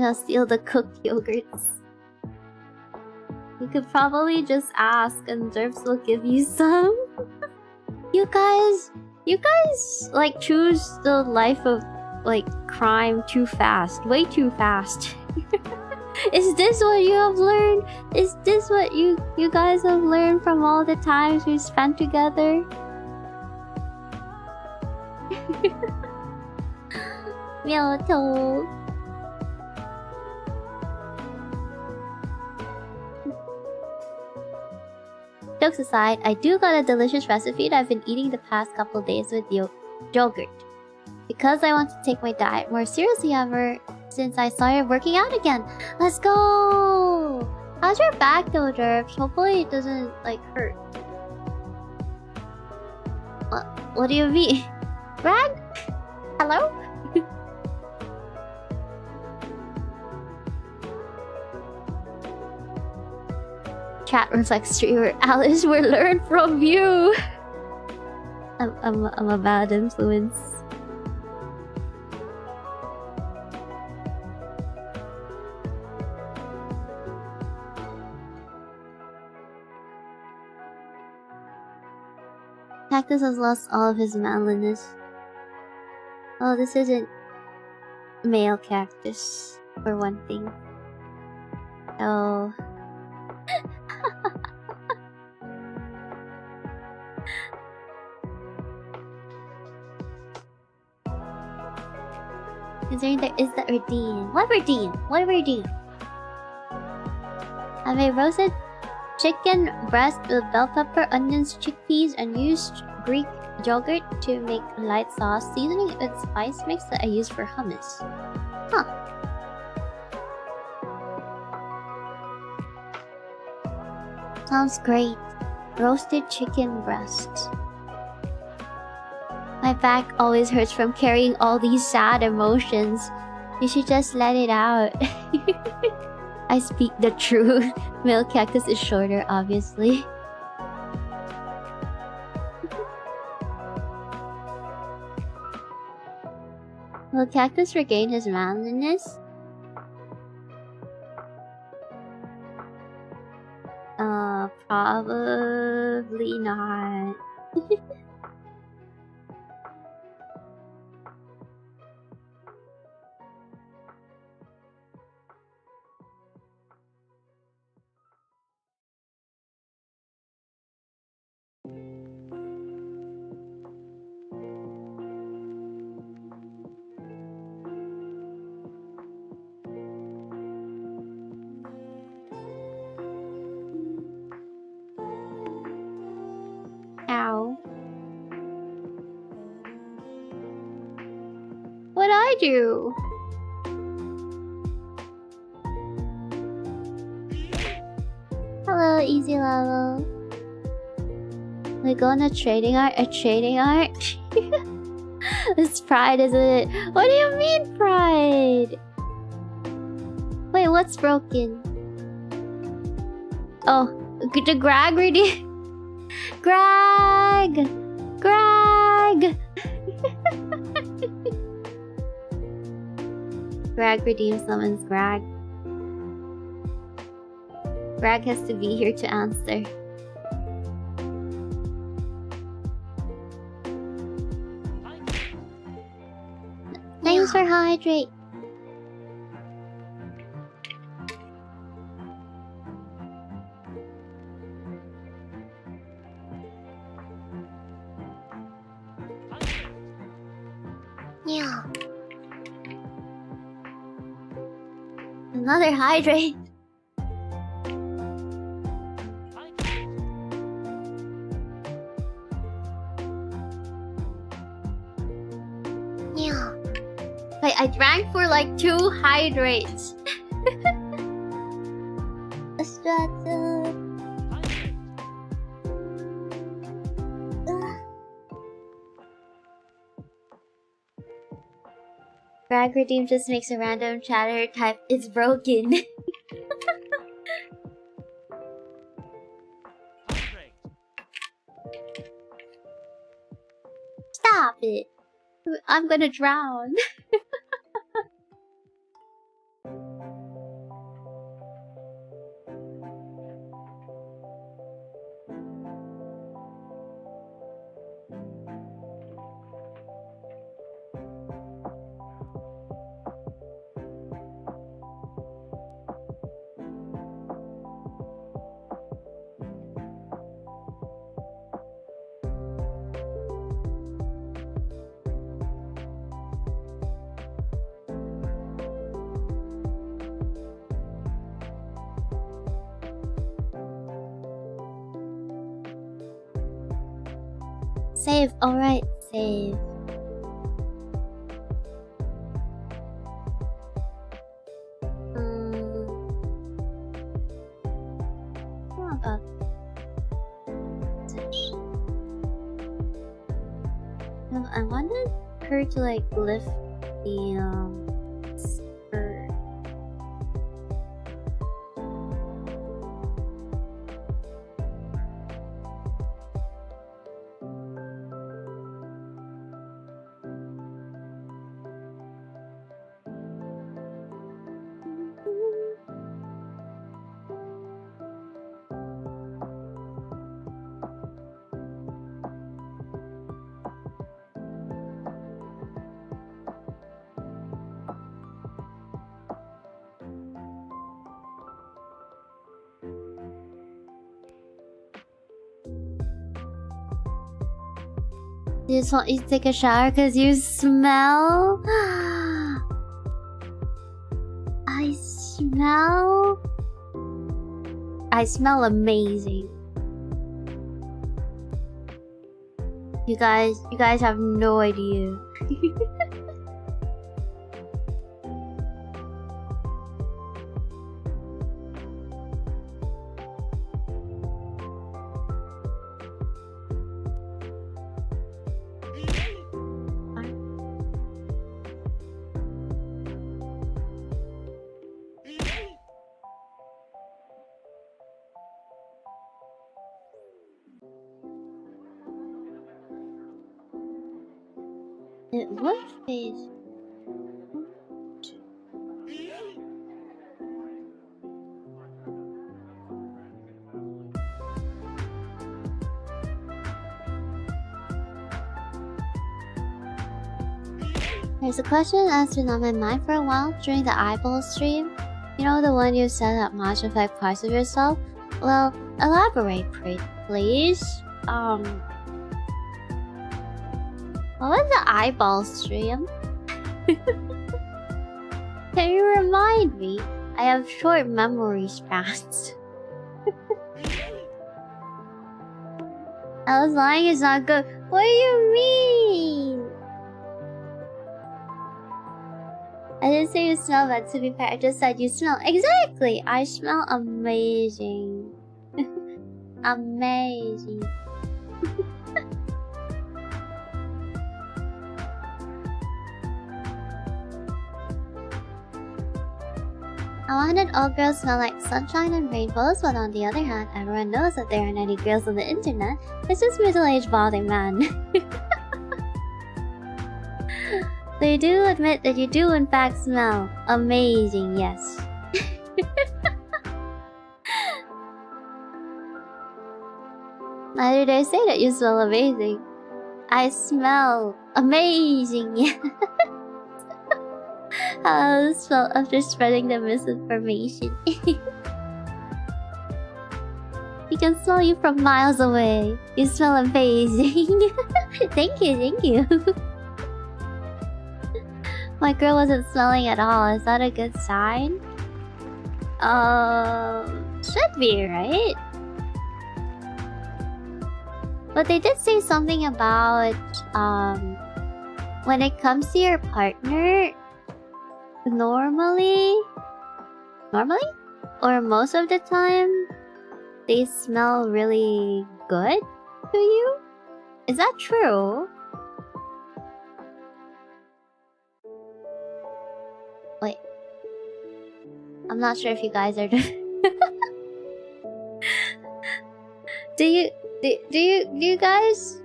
Speaker 1: I'll steal the cooked yogurts. You could probably just ask and Derps will give you some. You guys like choose the life of like crime too fast. Way too fast. Is this what you have learned? Is this what you guys have learned from all the times we spent together? Myoto. Jokes aside, I do got a delicious recipe that I've been eating the past couple days with yogurt. Because I want to take my diet more seriously ever since I started working out again. Let's go! How's your back though, Derps? Hopefully it doesn't, like, hurt. What do you mean? Brad? Hello? Chat reflects streamer Alyss, we learn from you. I'm a bad influence. Cactus has lost all of his manliness. Oh, this isn't male cactus, for one thing. Oh. Is that Radine? What Radine? What Radine? I made roasted chicken breast with bell pepper, onions, chickpeas, and used Greek yogurt to make light sauce, seasoning it with spice mix that I use for hummus. Huh. Sounds great. Roasted chicken breast. My back always hurts from carrying all these sad emotions. You should just let it out. I speak the truth. Male cactus is shorter, obviously. Will cactus regain his manliness? Probably not. Ow. What'd I do? Hello, easy level. We go on a trading art? A trading art? It's pride, isn't it? What do you mean pride? Wait, what's broken? Oh, the Greg ready? Greg! Greg! Greg redeems summons Greg. Greg has to be here to answer. Thanks for hydrate. Yeah. Another hydrate. Yeah. Wait, I drank for like 2 hydrates. A strategy. Brag Redeem just makes a random chatter type. It's broken. Stop it. I'm gonna drown. Save. Alright, save. How about this? I wanted her to like lift the skirt. You just want you to take a shower because you smell. I smell amazing. You guys have no idea. What face? There's a question that's been on my mind for a while during the eyeball stream. You know, the one you said that much affect parts of yourself? Well, elaborate, please. What was the eyeball stream? Can you remind me? I have short memory spans. I was lying is not good. What do you mean? I didn't say you smell bad, to be fair. I just said you smell. Exactly! I smell amazing. Amazing. I wanted all girls smell like sunshine and rainbows, but on the other hand, everyone knows that there aren't any girls on the internet. It's just middle-aged balding men. So you do admit that you do in fact smell amazing, yes. Neither did I say that you smell amazing. I smell amazing, yes. How I smell after spreading the misinformation. You can smell you from miles away. You smell amazing. Thank you. My girl wasn't smelling at all. Is that a good sign? Should be, right? But they did say something about, when it comes to your partner, normally, or most of the time, they smell really good to you? Is that true? Wait. I'm not sure if you guys are Do you guys,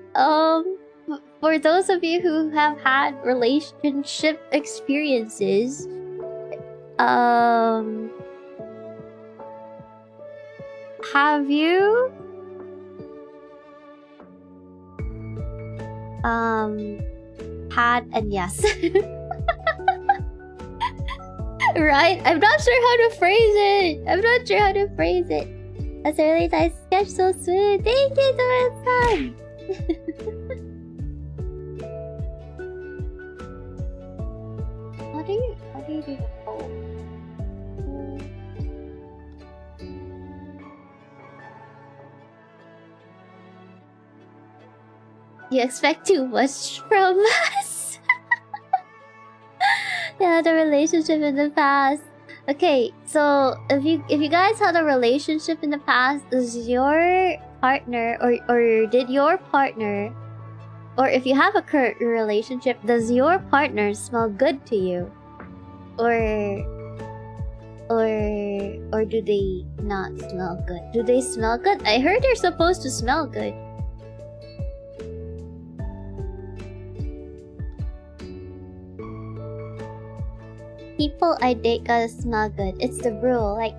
Speaker 1: for those of you who have had relationship experiences, have you had and yes. Right? I'm not sure how to phrase it. That's a really nice sketch, so sweet. Thank you, Doran-san. How do you do the poll? You expect too much from us. Yeah, the relationship in the past. Okay, so if you guys had a relationship in the past, does your partner or did your partner, or if you have a current relationship, does your partner smell good to you? Or do they not smell good? Do they smell good? I heard they're supposed to smell good. People I date gotta smell good. It's the rule. Like,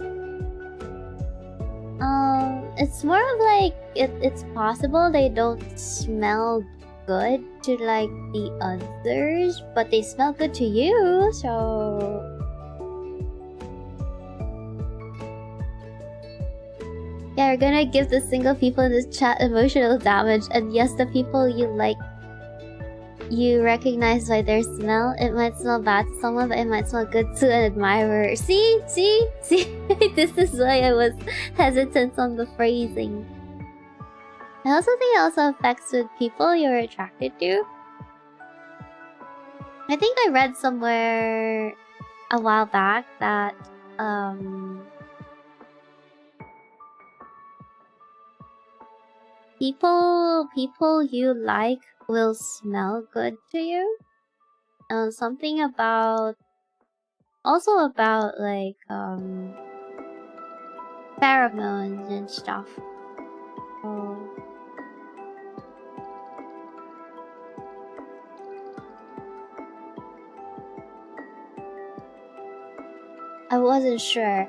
Speaker 1: it's more of like it's possible they don't smell good to like the others, but they smell good to you. So yeah, we're gonna give the single people in this chat emotional damage, and yes, the people you like, you recognize by their smell. It might smell bad to someone, but it might smell good to an admirer. See? This is why I was hesitant on the phrasing. I also think it also affects with people you're attracted to. I think I read somewhere a while back that people you like will smell good to you. Something about like pheromones and stuff. I wasn't sure.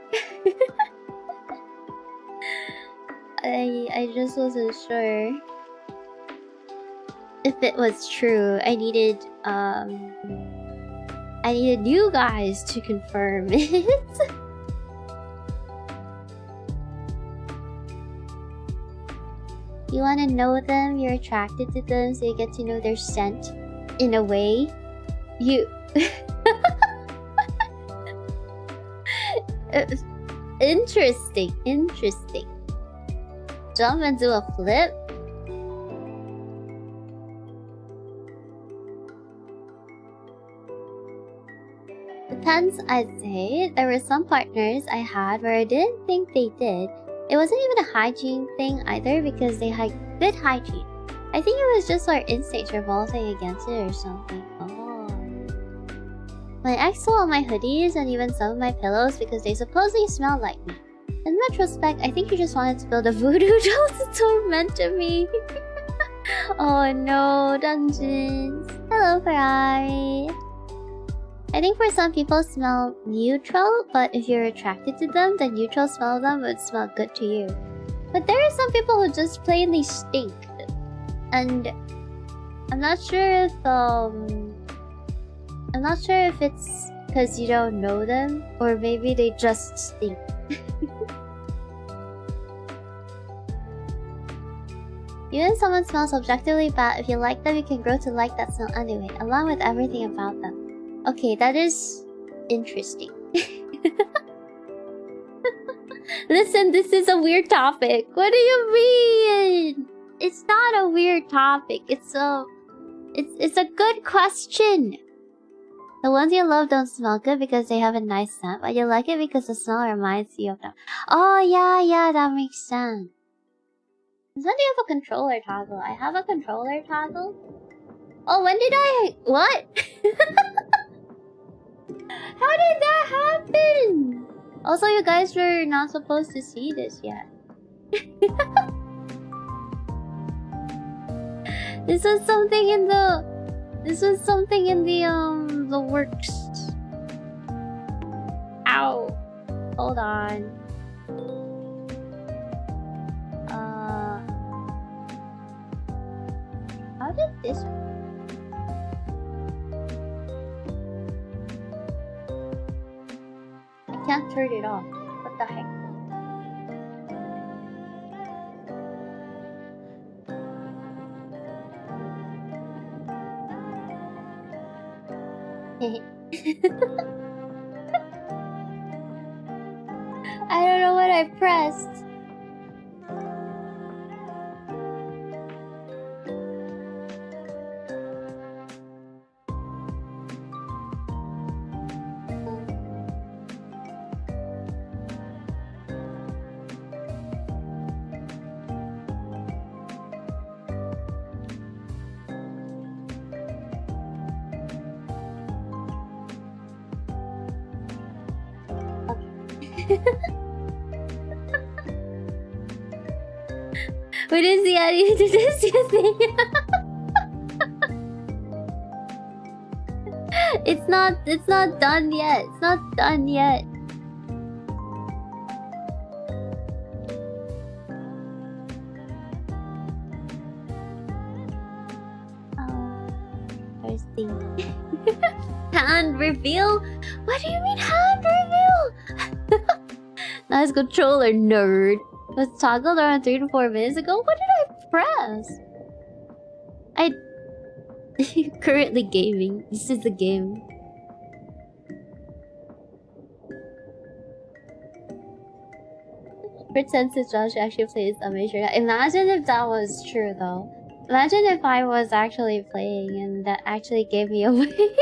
Speaker 1: I just wasn't sure if it was true. I needed you guys to confirm it. You want to know them, you're attracted to them, so you get to know their scent in a way. You interesting. Jump and do a flip. Depends, I'd say. There were some partners I had where I didn't think they did. It wasn't even a hygiene thing either, because they had good hygiene. I think it was just our instincts revolting against it or something. Oh. My ex stole all my hoodies and even some of my pillows because they supposedly smelled like me. In retrospect, I think he just wanted to build a voodoo doll to torment me. Oh no, dungeons. Hello, Ferrari. I think for some people smell neutral, but if you're attracted to them, the neutral smell of them would smell good to you. But there are some people who just plainly stink. And I'm not sure if it's because you don't know them, or maybe they just stink. Even someone smells objectively bad, if you like them, you can grow to like that smell anyway, along with everything about them. Okay, that is interesting. Listen, this is a weird topic. What do you mean? It's not a weird topic. It's a good question. The ones you love don't smell good because they have a nice scent, but you like it because the smell reminds you of them. Oh yeah, that makes sense. When do you have a controller toggle? I have a controller toggle? Oh, when did I... What? How did that happen? Also, you guys were not supposed to see this yet. This was something in the works. Ow. Hold on. How did this work? I can't turn it off. What the heck? I don't know what I pressed. We didn't see any thing. It's not done yet. It's not done yet. Thirsty. Hand reveal? What do you mean hand reveal? Nice controller, nerd. It was toggled around 3 to 4 minutes ago. What did I press? I currently gaming. This is the game. Pretend to Josh actually plays Amateur. Imagine if that was true though. Imagine if I was actually playing and that actually gave me away.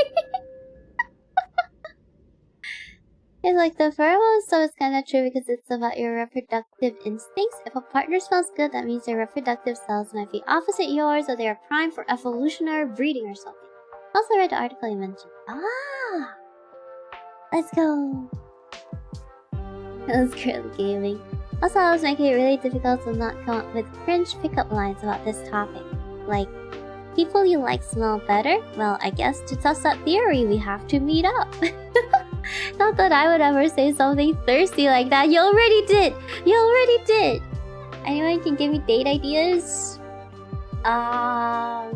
Speaker 1: It's like the pheromone, so it's kind of true because it's about your reproductive instincts. If a partner smells good, that means their reproductive cells might be opposite yours, or they are primed for evolutionary breeding or something. Also read the article you mentioned. Ah! Let's go! I was currently gaming. Also, I was making it really difficult to not come up with cringe pickup lines about this topic. Like, people you like smell better? Well, I guess to test that theory, we have to meet up. Not that I would ever say something thirsty like that. You already did! You already did! Anyone can give me date ideas? I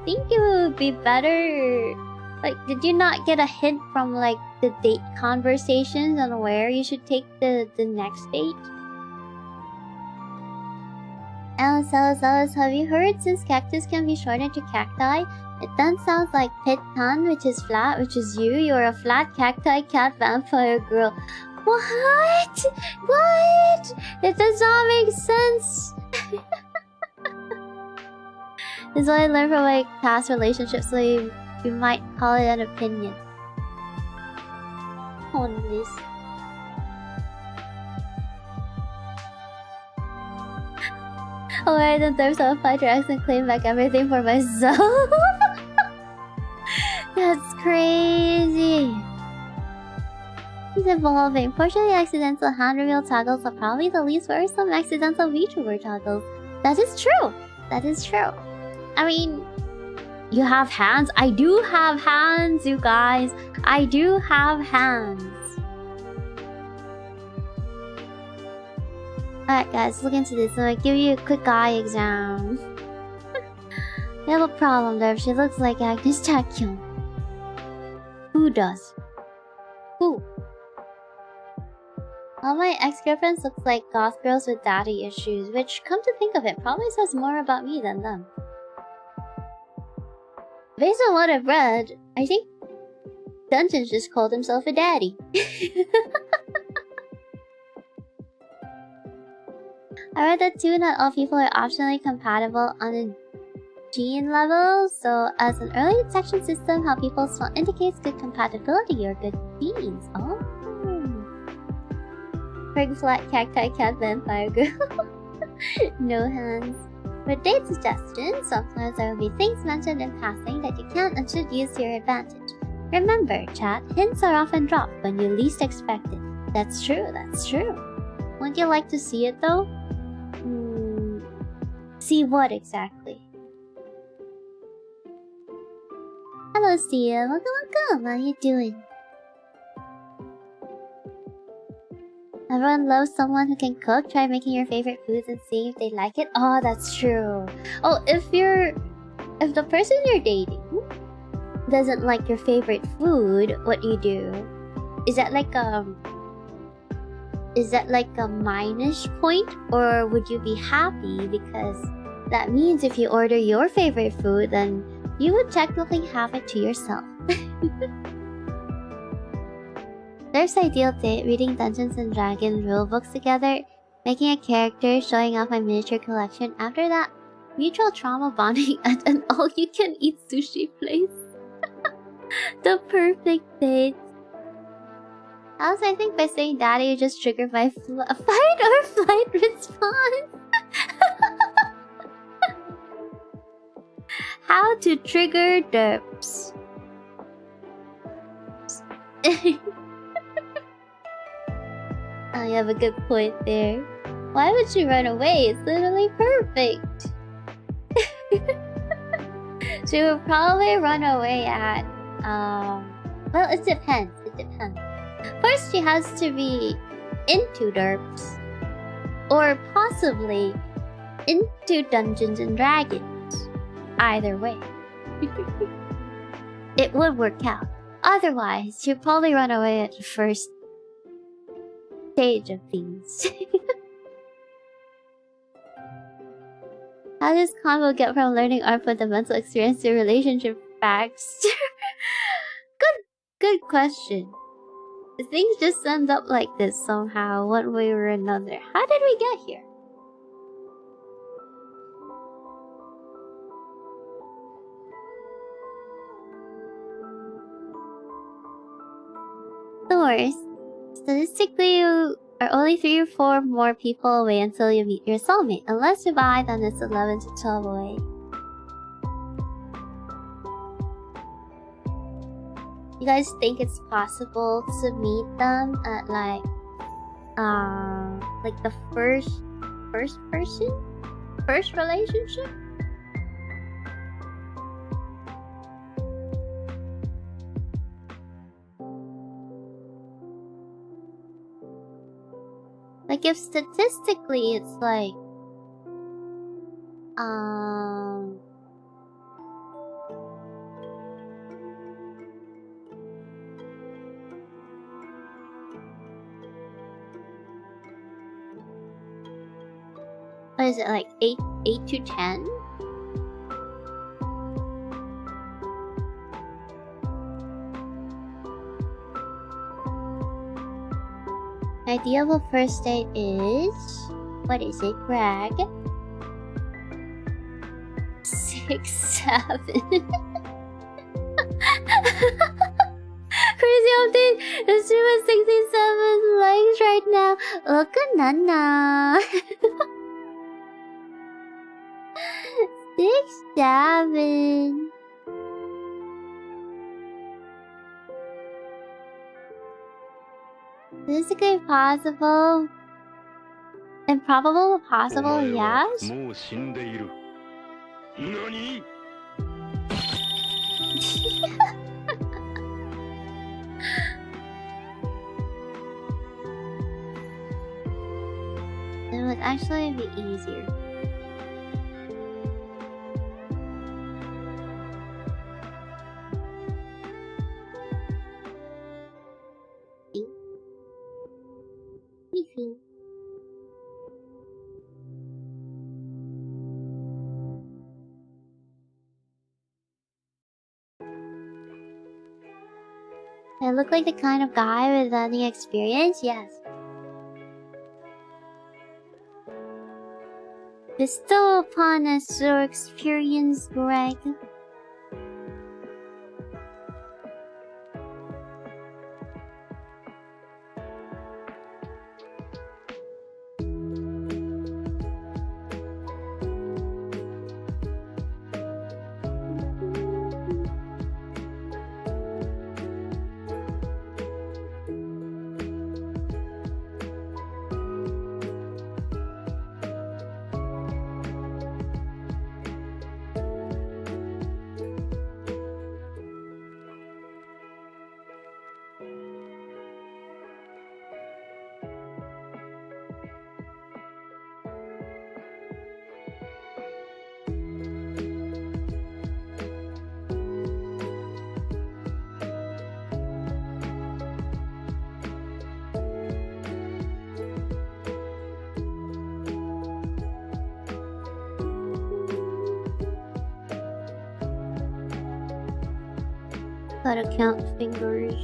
Speaker 1: think it would be better... Like, did you not get a hint from, like, the date conversations on where you should take the next date? Alice, have you heard since cactus can be shortened to cacti? It then sounds like Pittan, which is flat, which is you. You're a flat cacti cat vampire girl. What? What? It does not make sense. This is what I learned from my past relationships, so you might call it an opinion. Hold on, please. Alright, in terms of fight tracks and claim back everything for myself. That's crazy. It's evolving. Partially accidental hand reveal toggles are probably the least worrisome accidental VTuber toggles. That is true. That is true. I mean, you have hands. I do have hands, you guys. I do have hands. Alright guys, look into this. I'm gonna give you a quick eye exam. You have a problem there. She looks like Agnes Takyong. Who does? Who? All my ex-girlfriends look like goth girls with daddy issues, which, come to think of it, probably says more about me than them. Based on what I've read, I think Dungeons just called himself a daddy. I read that too, not all people are optionally compatible on a gene level, so as an early detection system, how people smell indicates good compatibility or good genes. Oh. Prig flat cacti cat vampire girl. No hands. For date suggestions, sometimes there will be things mentioned in passing that you can and should use to your advantage. Remember, chat, hints are often dropped when you least expect it. That's true, that's true. Wouldn't you like to see it though? See what exactly? Hello, Sia. Welcome. How you doing? Everyone loves someone who can cook. Try making your favorite foods and seeing if they like it. Oh, that's true. Oh, if the person you're dating doesn't like your favorite food, what do you do? Is that like a minus point, or would you be happy because that means if you order your favorite food, then you would technically have it to yourself. There's ideal date, reading Dungeons and Dragons rulebooks together, making a character, showing off my miniature collection. After that, mutual trauma bonding at an all-you-can-eat sushi place. The perfect date. Also, I think by saying daddy, you just trigger my fight or flight response. How to trigger derps. Oh, you have a good point there. Why would she run away? It's literally perfect. She would probably run away at, well, it depends. It depends. First, she has to be into derps. Or possibly into Dungeons and Dragons. Either way. It would work out. Otherwise, she'd probably run away at the first stage of things. How does Combo get from learning art fundamental experience to relationship facts? Good question. Things just end up like this somehow, one way or another. How did we get here? Doors. Statistically, you are only 3 or 4 more people away until you meet your soulmate. Unless you buy, then it's 11 to 12 away. You guys think it's possible to meet them at like the first person? First relationship? Like if statistically it's like what is it, like 8 to 10? Ideal first date is, what is it, Greg? 6, 7. Crazy update! The stream has 67 likes right now. Look at Nana. 6, 7. Physically possible. Improbable, possible, yes. It would actually be easier. I look like the kind of guy with any experience? Yes. Bestow upon us your experience, Greg. Gotta count fingers.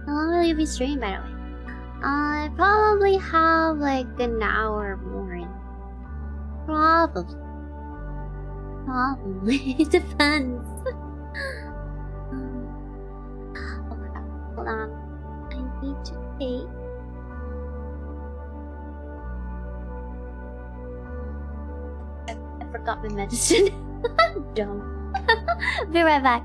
Speaker 1: How long will you be streaming, by the way? I probably have like an hour more in. Probably. It depends. Oh crap. Hold on. I need to take. I forgot my medicine. Dumb. Be right back.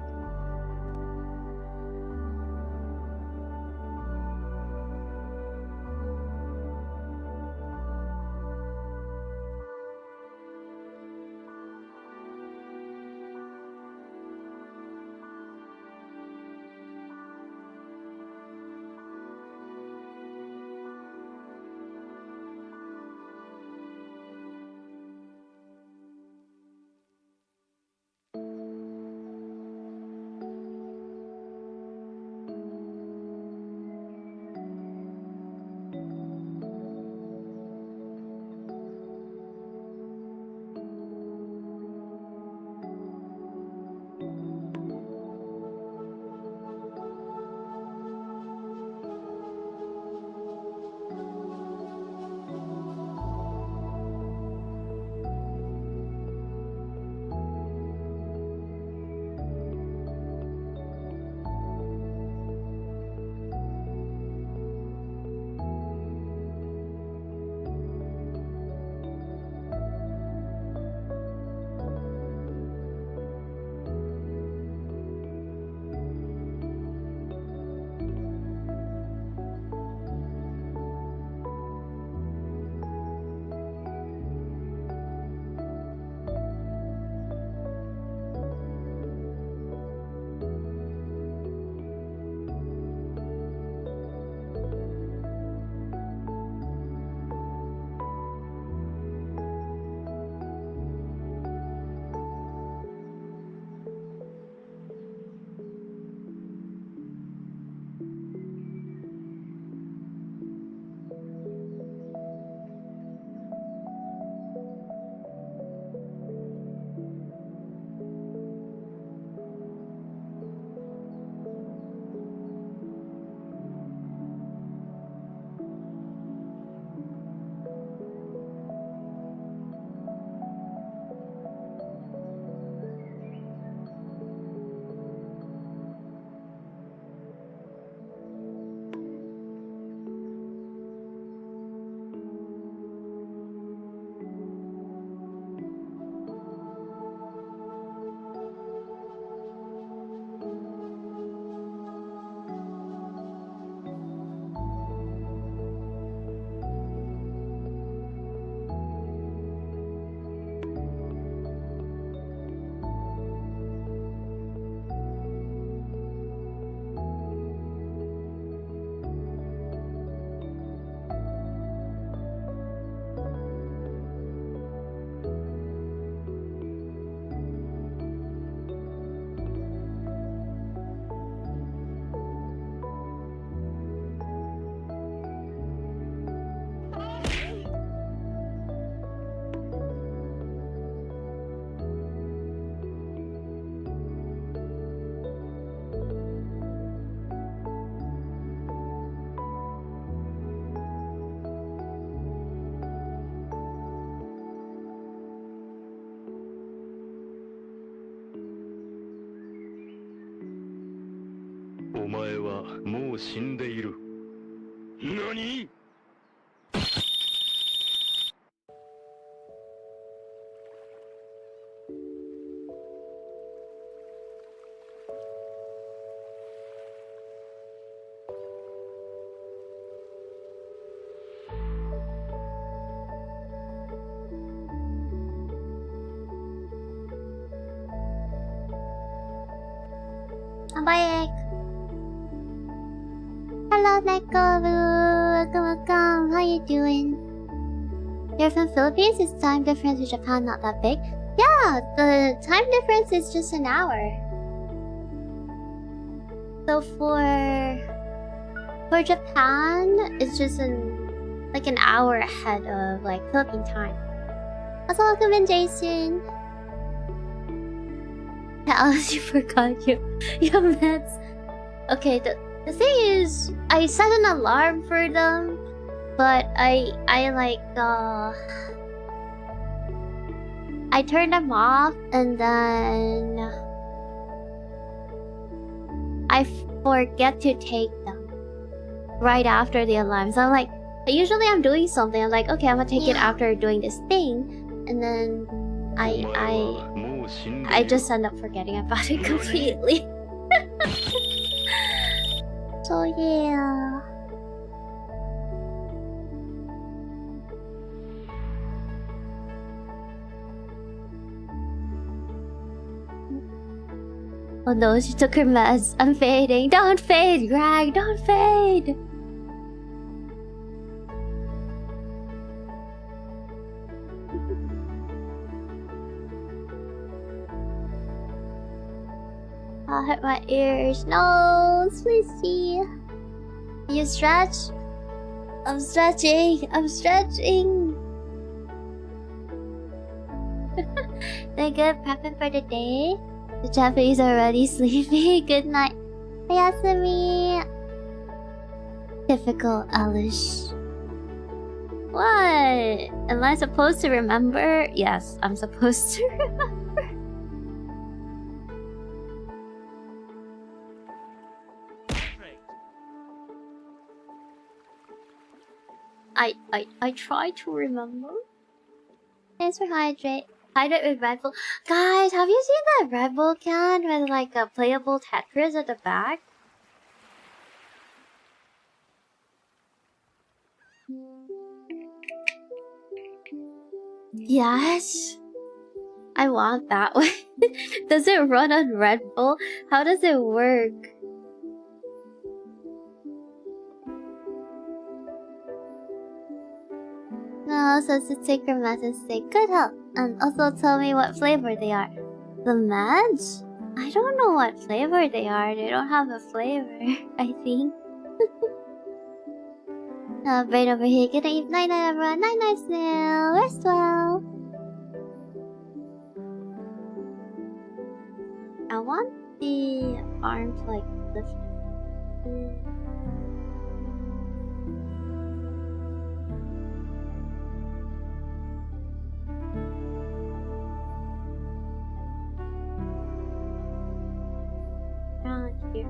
Speaker 3: お前はもう死んでいる。何？
Speaker 1: Bye. Hello, Neko. Welcome. How you doing? You're from Philippines? Is time difference with Japan not that big? Yeah, the time difference is just an hour. So for Japan, it's just like an hour ahead of like Philippine time. Also, welcome in, Jason. Yeah, Alyss, you forgot your meds. Okay, the thing is, I set an alarm for them, but I turned them off and then I forget to take them right after the alarm. So I'm like, usually I'm doing something. I'm like, okay, I'm gonna take it after doing this thing, and then I just end up forgetting about it completely. So yeah. Oh no, she took her meds. I'm fading. Don't fade, Greg. Don't fade. I'll hurt my ears. No, please see. Can you stretch? I'm stretching. I'm stretching. They're good prepping for the day. The Japanese are already sleepy. Good night. Yasumi. Typical Alyss. What? Am I supposed to remember? Yes, I'm supposed to remember. I try to remember. Thanks for hydrate with Red Bull. Guys, have you seen that Red Bull can with like a playable Tetris at the back? Yes. I want that one. Does it run on Red Bull? How does it work? No, so to take your meds and stay good health. And also tell me what flavor they are. The meds? I don't know what flavor they are. They don't have a flavor, I think. Brain over here. Good night, night, everyone. Night, night, Snail. Rest well. I want the arms like lifted. Around here.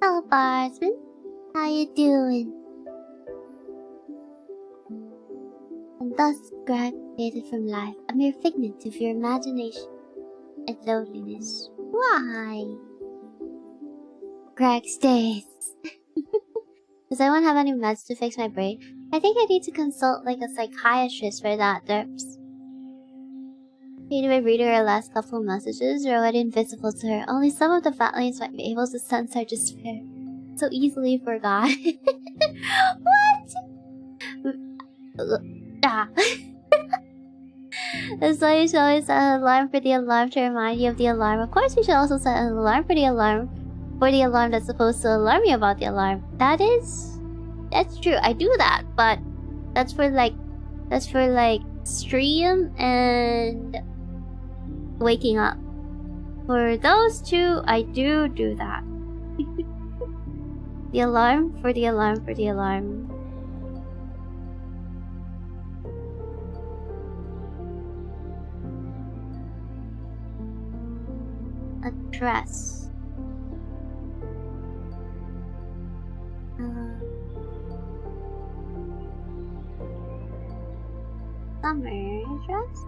Speaker 1: Hello, Barsman. How you doing? And thus, Greg created from life, a mere figment of your imagination and loneliness. Why? Greg stays. Does anyone have any meds to fix my brain? I think I need to consult like a psychiatrist for that, derps. Did I read her last couple of messages, or already invisible to her? Only some of the fat lanes might be able to sense our despair. So easily forgot. What? Ah. That's why you should always set an alarm for the alarm to remind you of the alarm. Of course, you should also set an alarm for the alarm. For the alarm that's supposed to alarm you about the alarm. That's true. I do that, but that's for like stream and waking up. For those two, I do that. The alarm for the alarm for the alarm. Address. Summer address?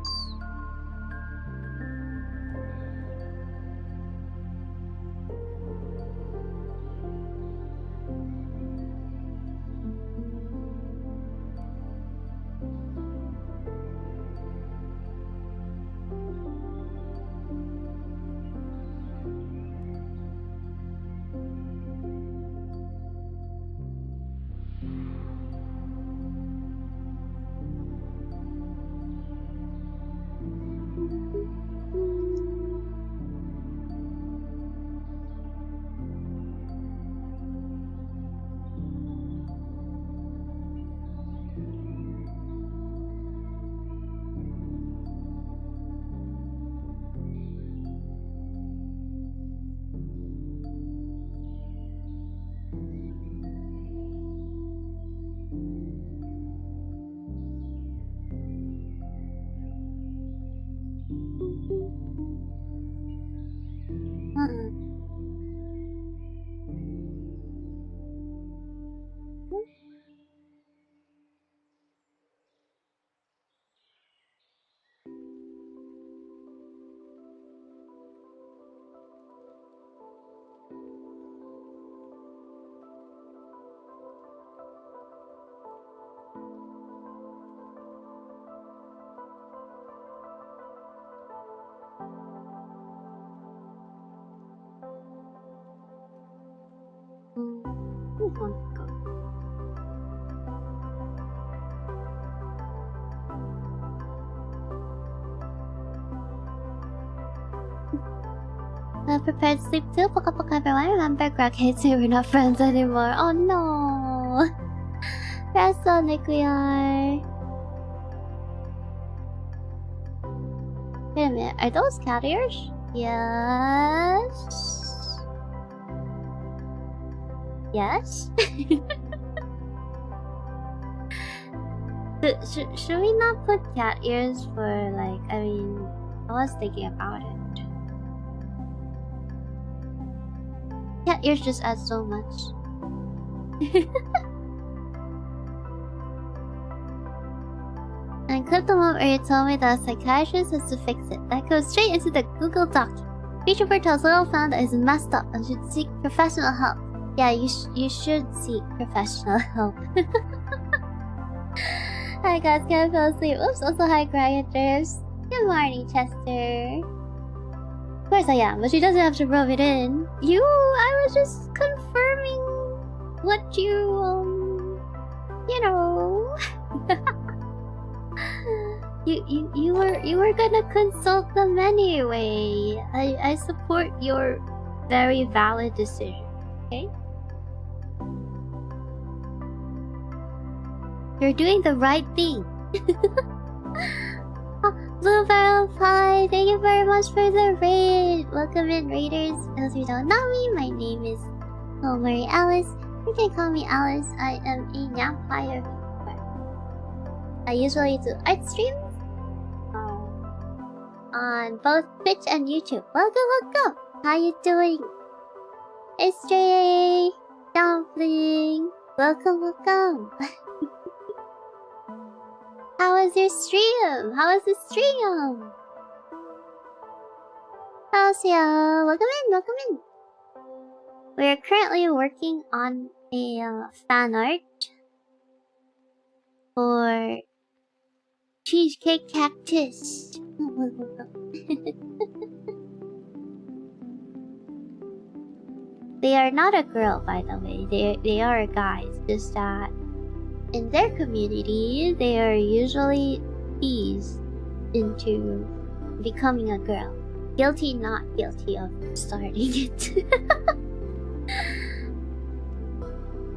Speaker 1: Prepared to sleep too. Poka poka everyone. Remember, Greg hates me. We're not friends anymore. Oh no. That's Sonic we are. Wait a minute. Are those cat ears? Yes. Yes. Should we not put cat ears for like? I mean, I was thinking about it. Cat ears just add so much. And clip the moment where you told me that a psychiatrist has to fix it. That goes straight into the Google Doc. VTuber tells Little Fan that he's messed up and should seek professional help. Yeah, you should seek professional help. Hi guys, can't fall asleep. Oops, also hi Greg Drifts. Good morning, Chester. Of course I am, but she doesn't have to rub it in. I was just confirming what you know. you were gonna consult them anyway. I support your very valid decision, okay? You're doing the right thing. Blue Barrel Pie, thank you very much for the raid. Welcome in, raiders. Those who don't know me, my name is Mary Alyss. You can call me Alyss. I am a vampire. I usually do art streams on both Twitch and YouTube. Welcome. How you doing? It's Stray Dumpling. Welcome. How was your stream? How was the stream? How's ya? Welcome in. We're currently working on a fan art for Cheesecake Cactus. They are not a girl, by the way. They are a guy. It's just that in their community, they are usually teased into becoming a girl. Guilty, not guilty of starting it.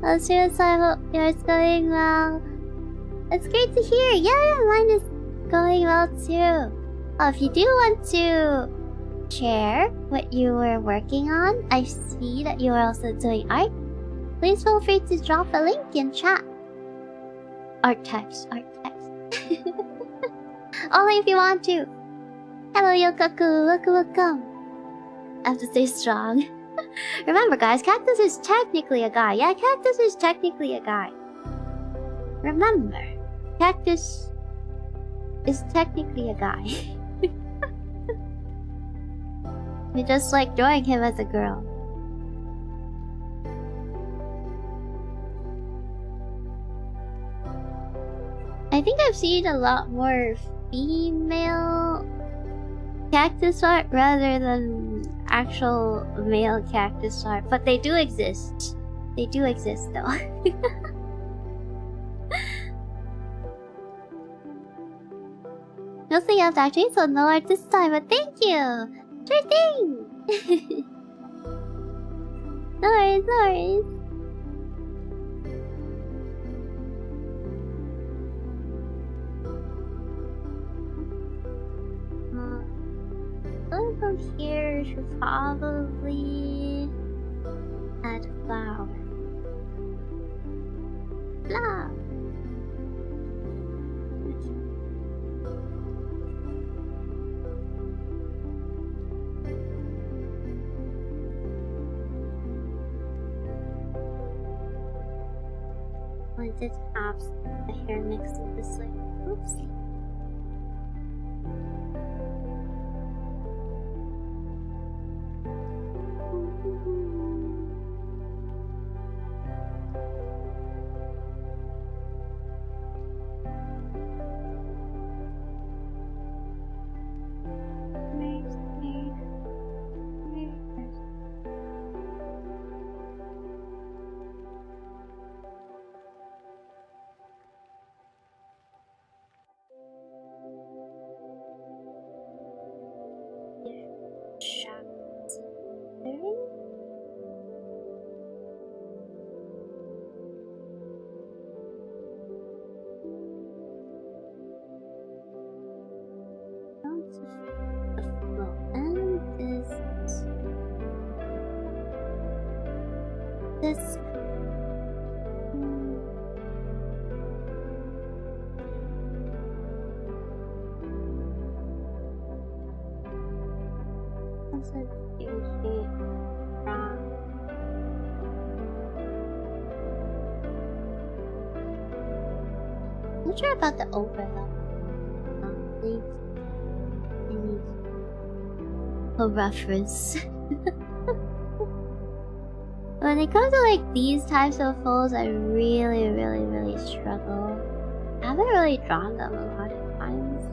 Speaker 1: Oh, seriously, I hope yours going well. It's great to hear. Yeah, mine is going well too. Oh, if you do want to share what you were working on, I see that you are also doing art. Please feel free to drop a link in chat. Art text. Only if you want to. Hello, Yokaku. Welcome. I have to stay strong. Remember, guys, Cactus is technically a guy. Yeah, Cactus is technically a guy. Remember, Cactus is technically a guy. We just like drawing him as a girl. I think I've seen a lot more female cactus art rather than actual male cactus art, but they do exist. They do exist though. Mostly out actually, so no art this time, but thank you! Sure thing! No worries, no worries. Going from here should probably add flower. Flower. I did have the hair mixed with this way. Oopsie. This I'm not sure about the overlap. Please. I need a reference. When it comes to like these types of photos, I really struggle. I haven't really drawn them a lot of times.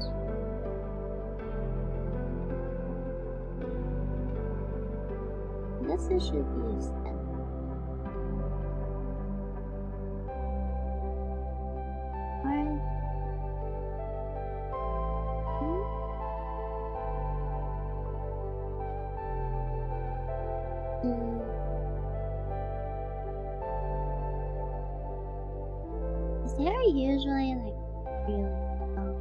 Speaker 1: I guess it should be a step. They're usually like really low.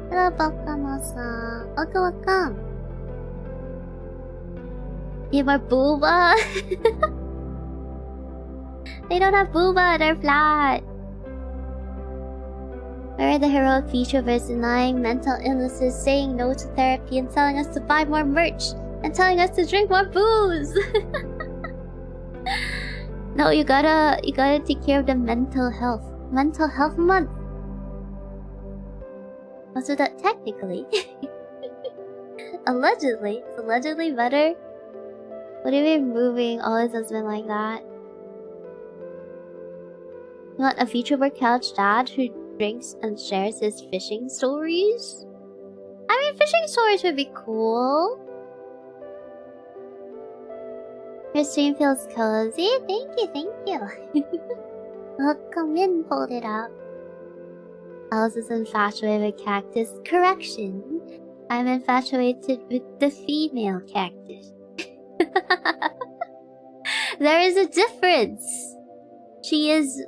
Speaker 1: Hello, Bakamo-san. Welcome. Give her booba. They don't have booba, they're flat. Where are the heroic VTubers denying mental illnesses, saying no to therapy, and telling us to buy more merch, and telling us to drink more booze? No, you gotta take care of the mental health. Mental health month. Also, that technically, allegedly, it's allegedly better. What if we're moving? Always has been like that. You want a VTuber couch dad who drinks and shares his fishing stories? I mean, fishing stories would be cool. Your stream feels cozy. Thank you. Welcome in, hold it up. Alice is infatuated with cactus. Correction. I'm infatuated with the female cactus. There is a difference. She is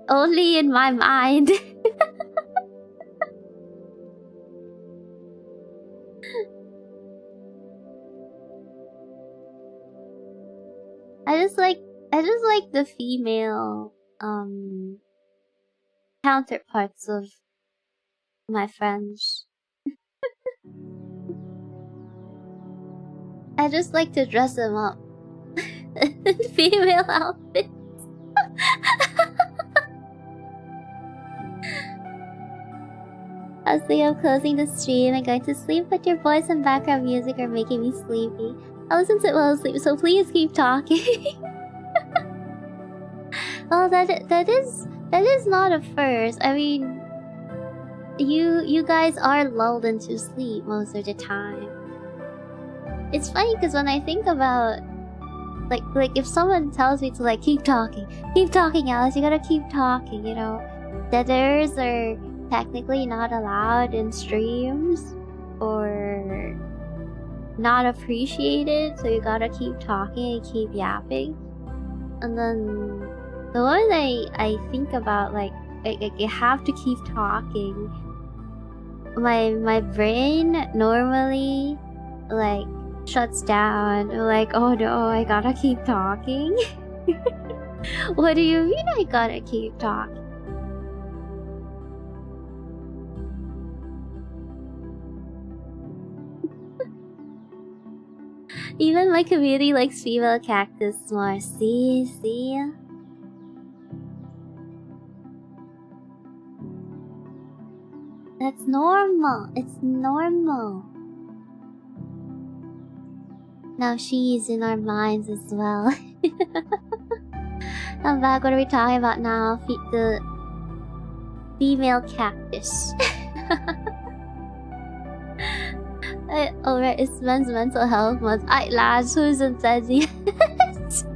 Speaker 1: only in my mind. I just like the female counterparts of my friends. I just like to dress them up in female outfits. I was thinking of closing the stream and going to sleep, but your voice and background music are making me sleepy. I listen to it while asleep, so please keep talking. Well, that is not a first. I mean, you guys are lulled into sleep most of the time. It's funny because when I think about like if someone tells me to like keep talking, Alice, you gotta keep talking. You know, deaders are technically not allowed in streams or not appreciated, so you gotta keep talking and keep yapping. And then the one I think about like you have to keep talking. My brain normally like shuts down. Like, oh no, I gotta keep talking. What do you mean I gotta keep talking? Even my community likes female cactus more. See? That's normal. It's normal. Now she's in our minds as well. I'm back. What are we talking about now? The female cactus. Alright, it's Men's Mental Health Month. Ay, lads, who's enthusiast?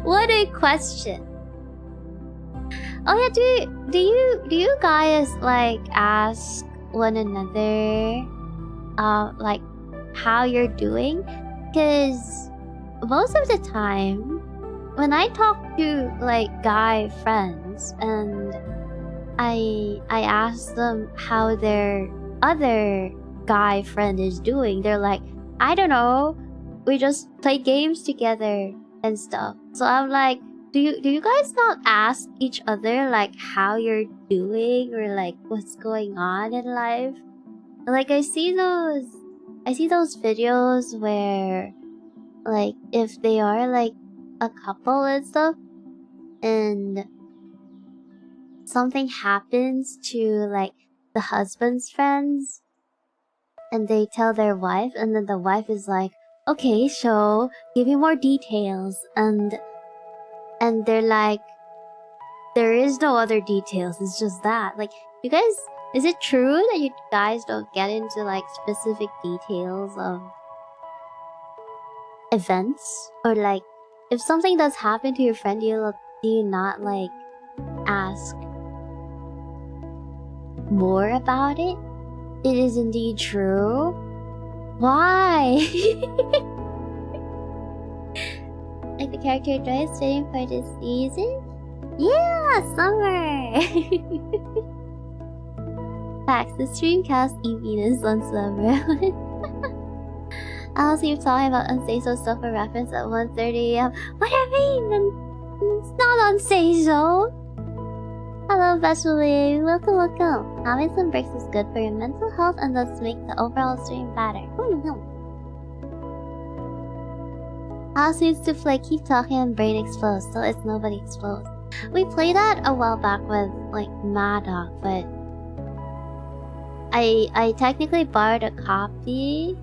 Speaker 1: What a question. Oh yeah, do you guys like ask one another like how you're doing? Because most of the time when I talk to like guy friends and I ask them how their other guy friend is doing, they're like, I don't know, we just play games together and stuff. So I'm like, do you guys not ask each other like how you're doing or like what's going on in life? Like I see those videos where like if they are like a couple and stuff and something happens to like the husband's friends and they tell their wife and then the wife is like, okay, so give me more details, and they're like, there is no other details, it's just that. Like, you guys, is it true that you guys don't get into like specific details of events? Or like if something does happen to your friend, do you not like ask more about it? It is indeed true. Why? Like the character enjoys studying for this season? Yeah, summer! Facts, the streamcast eviness on summer. I'll see you talking about Unsay-So stuff for reference at 1:30 AM. What do you mean? It's not Unsay-So! Hello, Vaseline. Welcome, welcome. Having some breaks is good for your mental health and thus make the overall stream better. House needs to play Keep Talking and Brain Explodes, so it's Nobody Explodes. We played that a while back with, like, Maddox, but I technically borrowed a copy,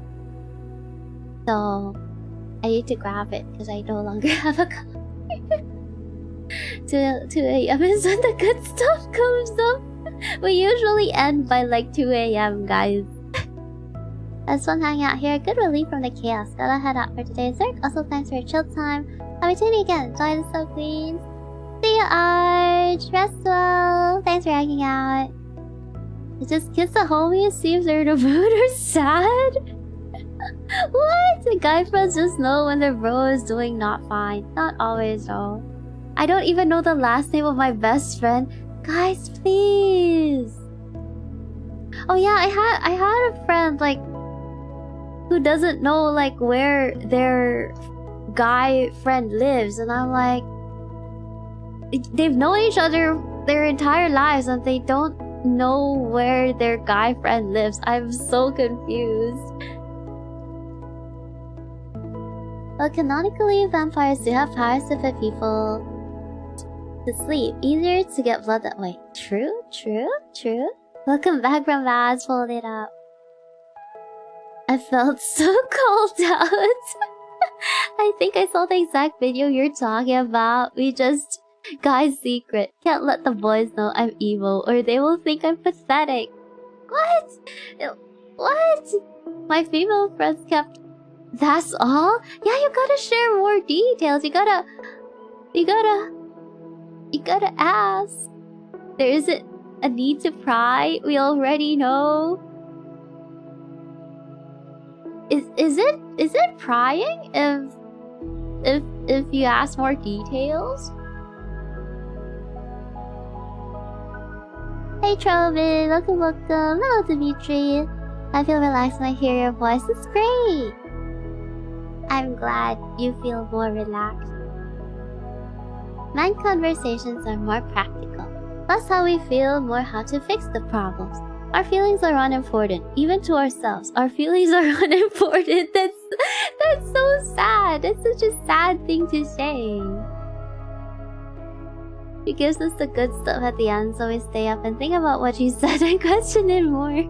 Speaker 1: so I need to grab it because I no longer have a copy. 2 a.m. is when the good stuff comes up. We usually end by like 2 a.m. guys. That's fun hanging out here. Good relief from the chaos. Gotta head out for today's work. Also thanks for your chill time. Happy tuning again. Enjoy the show, queens. See ya, Arch. Rest well. Thanks for hanging out. Just kiss the homie and see if they're in a mood or sad. What? The guy friends just know when their bro is doing not fine. Not always though. I don't even know the last name of my best friend. Guys, please. Oh yeah, I had a friend like who doesn't know like where their guy friend lives, and I'm like, they've known each other their entire lives and they don't know where their guy friend lives. I'm so confused. Well, canonically, vampires do have powers to put people to sleep. Easier to get blood that way. True, true, true. Welcome back from Vaz. Fold it up. I felt so called out. I think I saw the exact video you're talking about. We just... Guy's secret. Can't let the boys know I'm evil or they will think I'm pathetic. What? What? My female friends kept... That's all? Yeah, you gotta share more details. You gotta ask. There isn't a need to pry. We already know. Is it prying if you ask more details? Hey Trovin, welcome. Hello Dimitri. I feel relaxed when I hear your voice. It's great. I'm glad you feel more relaxed. Man conversations are more practical. Less how we feel, more how to fix the problems. Our feelings are unimportant, even to ourselves. Our feelings are unimportant. That's so sad. That's such a sad thing to say. She gives us the good stuff at the end, so we stay up and think about what she said and question it more.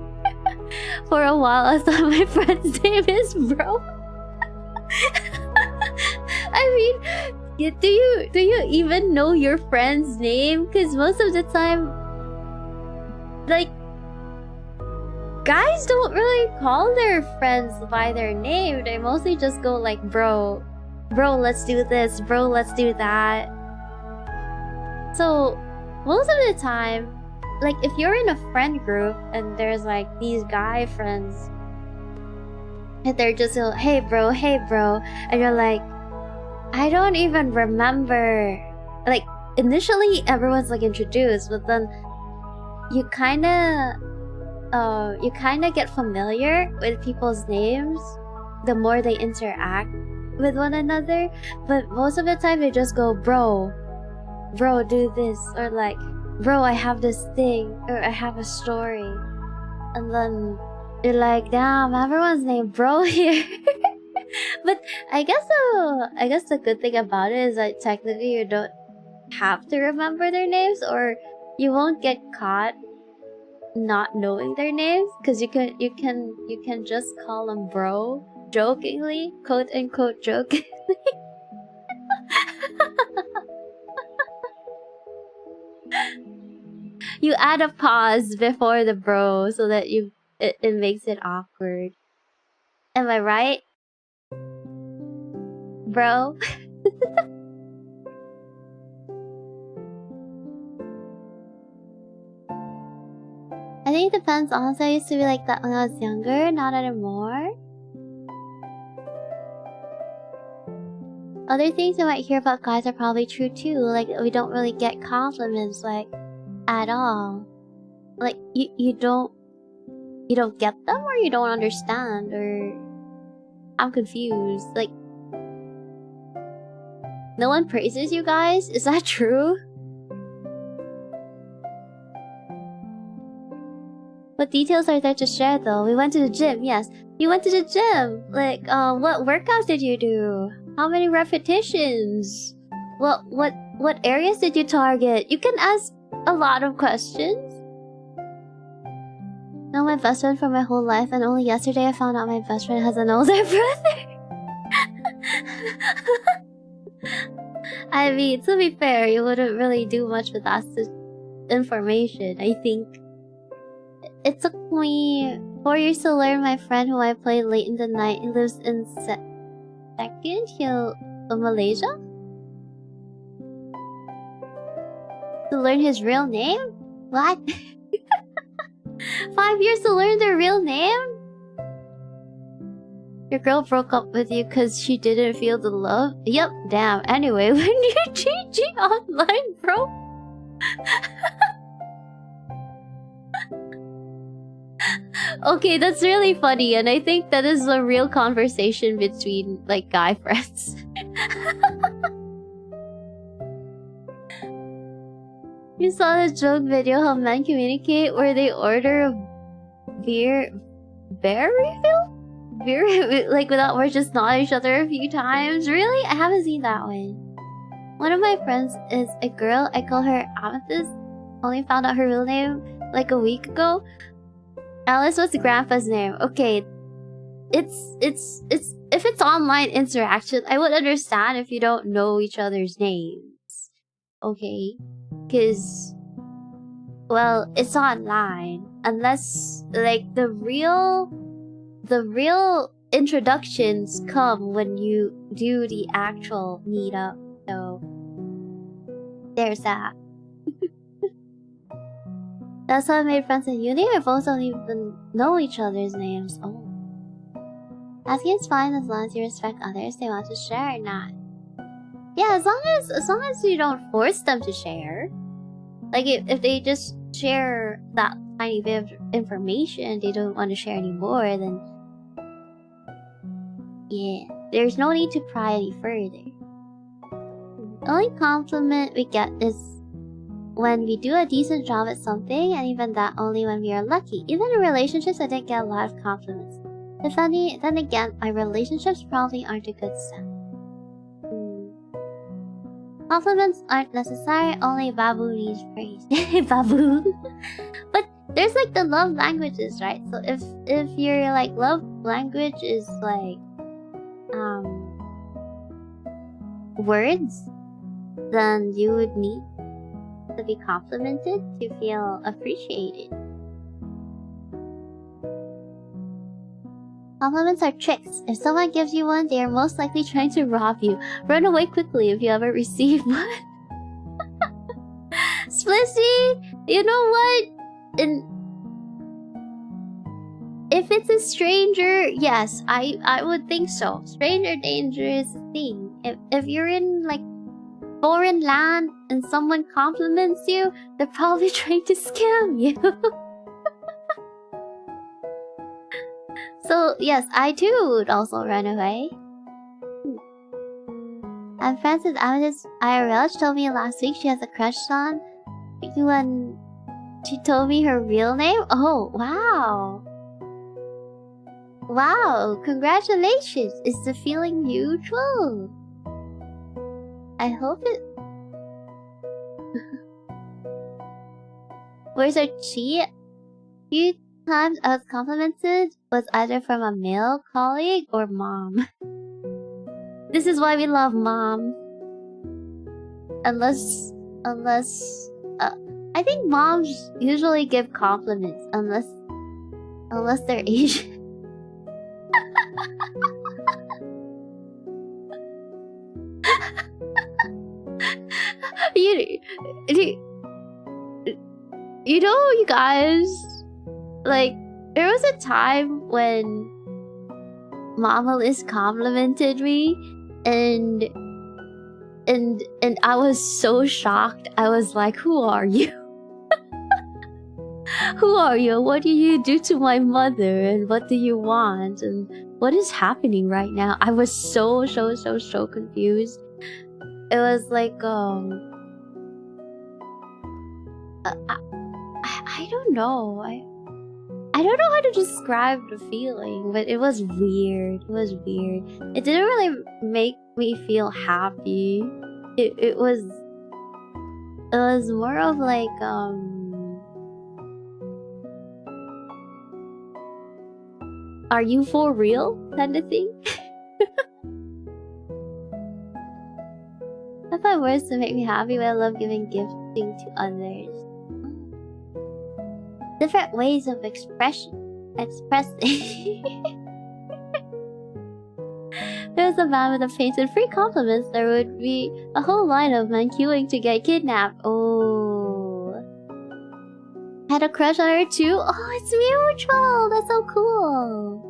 Speaker 1: For a while, I thought my friend's name is Bro. I mean, do you even know your friend's name? Because most of the time, like, guys don't really call their friends by their name. They mostly just go like, bro, let's do this, bro, let's do that. So most of the time, like, if you're in a friend group and there's like these guy friends and they're just like, hey bro, and you're like, I don't even remember. Like, initially everyone's like introduced, but then you kind of get familiar with people's names the more they interact with one another. But most of the time they just go, bro, do this, or like, bro, I have this thing, or I have a story. And then you're like, damn, everyone's named Bro here. But I guess the good thing about it is that technically you don't have to remember their names, or you won't get caught not knowing their names, because you can just call them Bro jokingly, quote unquote jokingly. You add a pause before the bro so that it makes it awkward. Am I right? Bro? I think it depends. Honestly, I used to be like that when I was younger, not anymore. Other things you might hear about guys are probably true too. Like, we don't really get compliments, like, at all. Like, you don't get them, or you don't understand, or I'm confused. Like, no one praises you guys? Is that true? What details are there to share though? We went to the gym, yes. You went to the gym! Like, what workouts did you do? How many repetitions? What areas did you target? You can ask a lot of questions. Know my best friend for my whole life, and only yesterday I found out my best friend has an older brother. I mean, to be fair, you wouldn't really do much with that information, I think. It took me 4 years to learn my friend who I played late in the night. He lives in Second Hill, Malaysia? To learn his real name? What? 5 years to learn their real name? Your girl broke up with you because she didn't feel the love? Yep, damn. Anyway, when you GG online, bro? Okay, that's really funny, and I think that is a real conversation between, like, guy friends. You saw the joke video how men communicate where they order a beer refill? Beer, like, without words, just nod at each other a few times? Really? I haven't seen that one. One of my friends is a girl. I call her Amethyst. Only found out her real name like a week ago. Alyss was grandpa's name. Okay. It's if it's online interaction, I would understand if you don't know each other's names. Okay? Cause, well, it's online. Unless, like, the real introductions come when you do the actual meetup. So there's that. That's how I made friends in uni. We both don't even know each other's names. Oh. Asking is fine as long as you respect others. They want to share or not. Yeah, as long as you don't force them to share. Like if they just share that tiny bit of information, they don't want to share anymore, then yeah, there's no need to pry any further. The only compliment we get is when we do a decent job at something, and even that only when we are lucky. Even in relationships, I didn't get a lot of compliments. If any, then again, my relationships probably aren't a good sign. Compliments aren't necessary, only Babu needs praise. Babu. But there's like the love languages, right? So if your like love language is like words, then you would need to be complimented to feel appreciated. Compliments are tricks. If someone gives you one, they are most likely trying to rob you. Run away quickly if you ever receive one. Splissy, you know what? If it's a stranger, yes, I would think so. Stranger danger is a thing. If you're in like foreign land and someone compliments you, they're probably trying to scam you. So yes, I too would also run away. I'm friends with Amethyst IRL. She told me last week she has a crush on me when she told me her real name. Oh, wow. Wow, congratulations. Is the feeling mutual? I hope it... Where's our cheat? Few times I was complimented was either from a male colleague or mom. This is why we love mom. Unless I think moms usually give compliments unless they're Asian. You know, you guys, like, there was a time when Mama Liz complimented me, and I was so shocked. I was like, who are you? Who are you? What do you do to my mother? And what do you want? And what is happening right now? I was so confused. It was like, I don't know. I don't know how to describe the feeling, but it was weird. It was weird. It didn't really make me feel happy. It was more of like are you for real kind of thing. I find words to make me happy, but I love giving gifting to others. Different ways of expressing. There's a man with a painted free compliments. There would be a whole line of men queuing to get kidnapped. Oh. Had a crush on her too? Oh, it's mutual! That's so cool!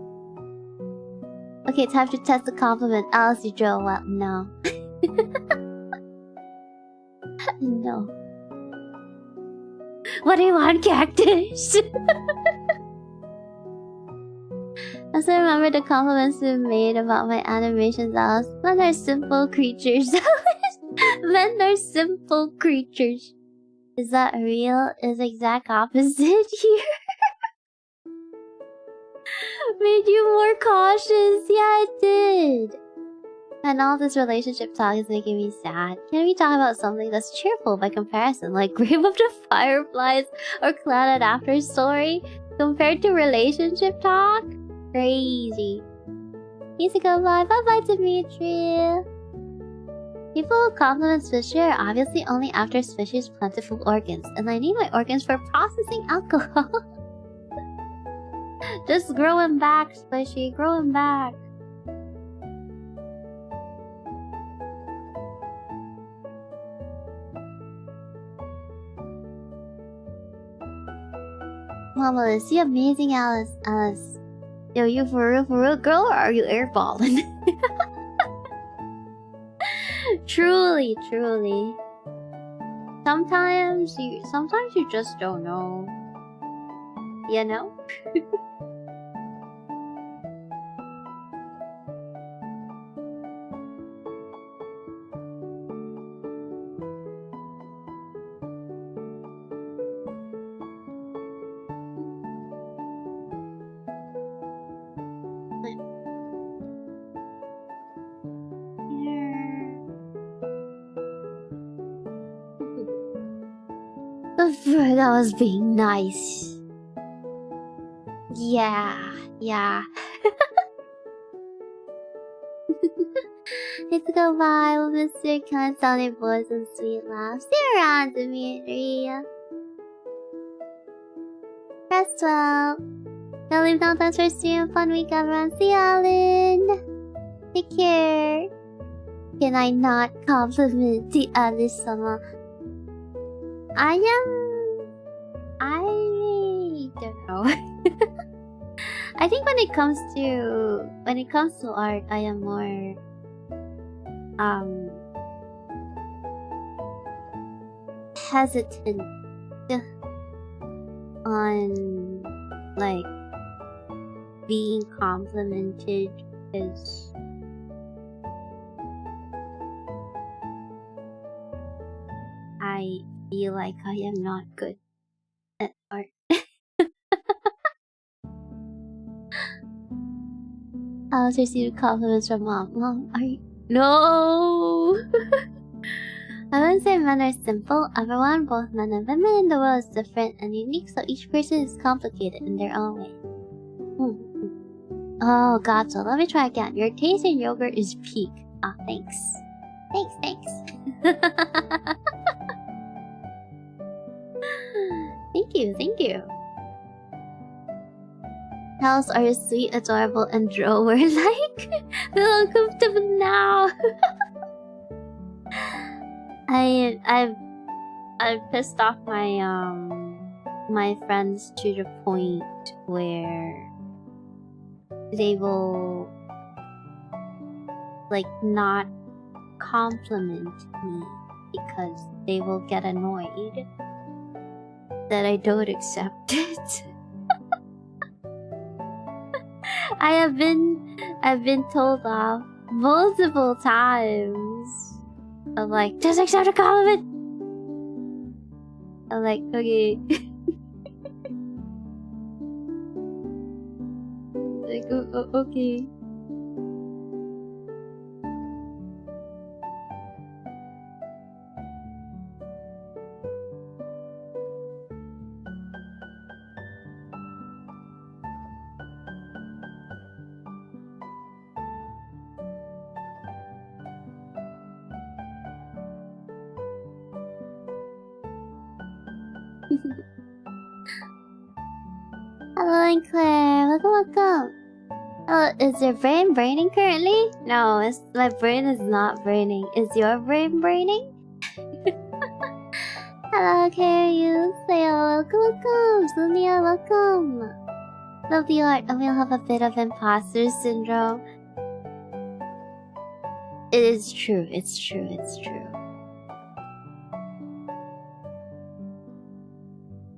Speaker 1: Okay, time to test the compliment. Alyss, you draw well. No. No. What do you want, cactus? As I remember the compliments you made about my animations, Alyss. Men are simple creatures. Men are simple creatures. Is that real? Is exact opposite here? Made you more cautious. Yeah, it did. And all this relationship talk is making me sad. Can we talk about something that's cheerful by comparison, like Grave of the Fireflies or Clouded After Story, compared to relationship talk? Crazy. Easy go bye. Bye bye, Dimitri. People who compliment Swishy are obviously only after Swishy's plentiful organs, and I need my organs for processing alcohol. Just grow him back, Swishy. Grow him back. Mama, is you amazing, Alyss? Alyss. Yo, you for real, girl, or are you airballing? Truly, truly. Sometimes you just don't know. You know? That was being nice. Yeah. It's goodbye with Mr. Kind, sunny voice and sweet laughs. See you around, Dimitri. Press 12. Don't leave no thanks for stream. Fun week, everyone. See you, Alan. Take care. Can I not compliment the Alyss-sama? I don't know. I think when it comes to art, I am more hesitant on like being complimented because I feel like I am not good at art. I also received compliments from mom. Mom, are you... No! I wouldn't say men are simple. Everyone, both men and women in the world, is different and unique, so each person is complicated in their own way. Oh, gotcha. Let me try again. Your taste in yogurt is peak. Ah, thanks. Thanks. Thank you. House are sweet, adorable, and drawer-like. Feel uncomfortable now. I've pissed off my friends to the point where they will like not compliment me because they will get annoyed that I don't accept it. I've been told off multiple times. I'm like, just accept a compliment. I'm like, okay. Like, okay. Hello, and Claire. Welcome. Oh, is your brain braining currently? No, my brain is not braining. Is your brain braining? Hello, Carrie. Sayo, welcome. Sonia, welcome. Love the art. I will have a bit of imposter syndrome. It is true. It's true. It's true.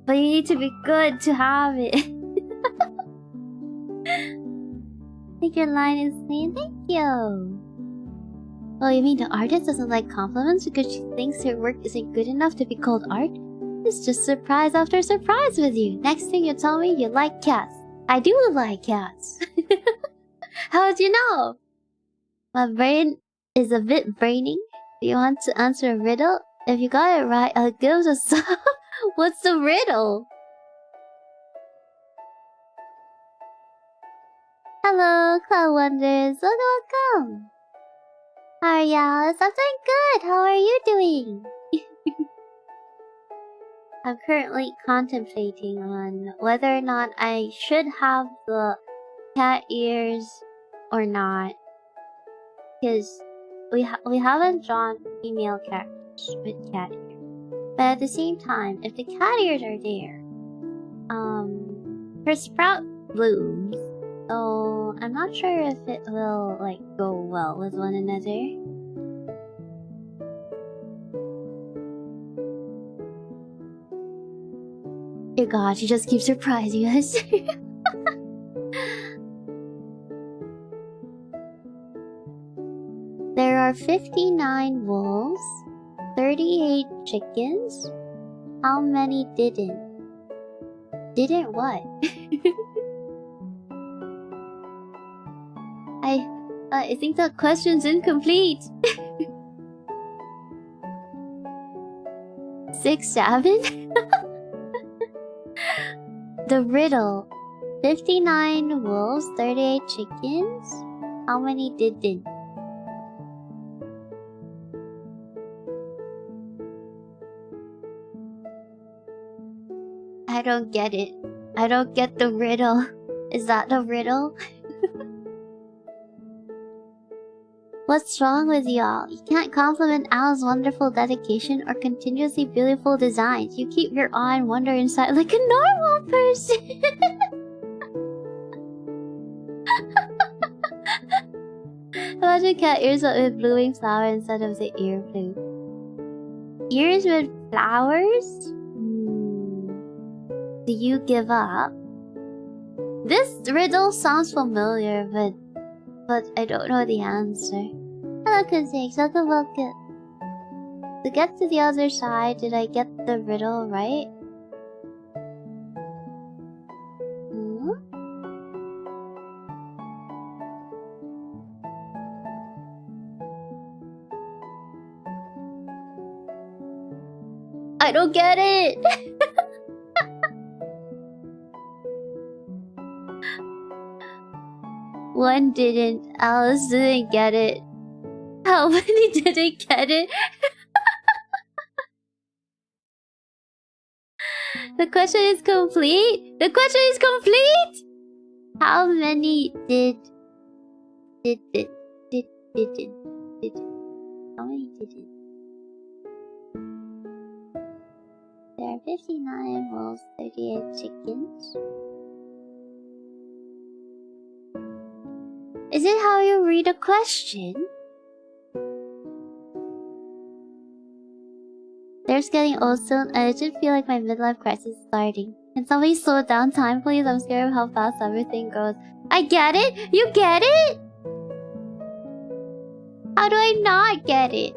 Speaker 1: But you need to be good to have it. I think your line is saying thank you. Oh, you mean the artist doesn't like compliments because she thinks her work isn't good enough to be called art? It's just surprise after surprise with you. Next thing you tell me you like cats. I do like cats. How'd you know? My brain is a bit braining. Do you want to answer a riddle? If you got it right, I'll give a sub. What's the riddle? Hello, Cloud Wonders. Welcome. How are y'all? I'm doing good. How are you doing? I'm currently contemplating on whether or not I should have the cat ears or not. Because we haven't drawn female characters with cat ears. But at the same time, if the cat ears are there, her sprout blooms. So I'm not sure if it will like go well with one another. Dear God, she just keeps surprising us. There are 59 wolves, 38 chickens. How many didn't? Didn't what? I think that question's incomplete. 6, 7? The riddle. 59 wolves, 38 chickens. How many didn't? I don't get it. I don't get the riddle. Is that the riddle? What's wrong with y'all? You can't compliment Al's wonderful dedication or continuously beautiful designs. You keep your awe and wonder inside like a normal person. Imagine cat ears with blooming flower instead of the ear blue. Ears with flowers? Do you give up? This riddle sounds familiar, but I don't know the answer. Hello, Kazix. Welcome. To get to the other side, did I get the riddle right? I don't get it! One didn't. Alyss didn't get it. How many didn't get it? The question is complete? The question is complete? How many didn't? How many didn't? There are 59 wolves, 38 chickens. Is it how you read a question? There's getting old soon, and I just feel like my midlife crisis is starting. Can somebody slow down time, please? I'm scared of how fast everything goes. I get it! You get it? How do I not get it?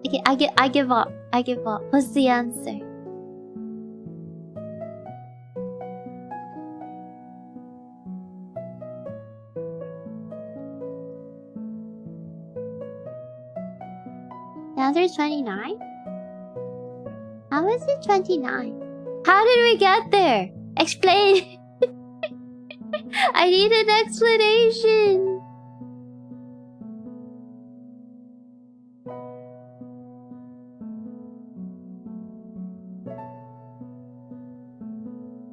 Speaker 1: Okay, I give up. I give up. What's the answer? answer is 29? How is it 29? How did we get there? Explain! I need an explanation!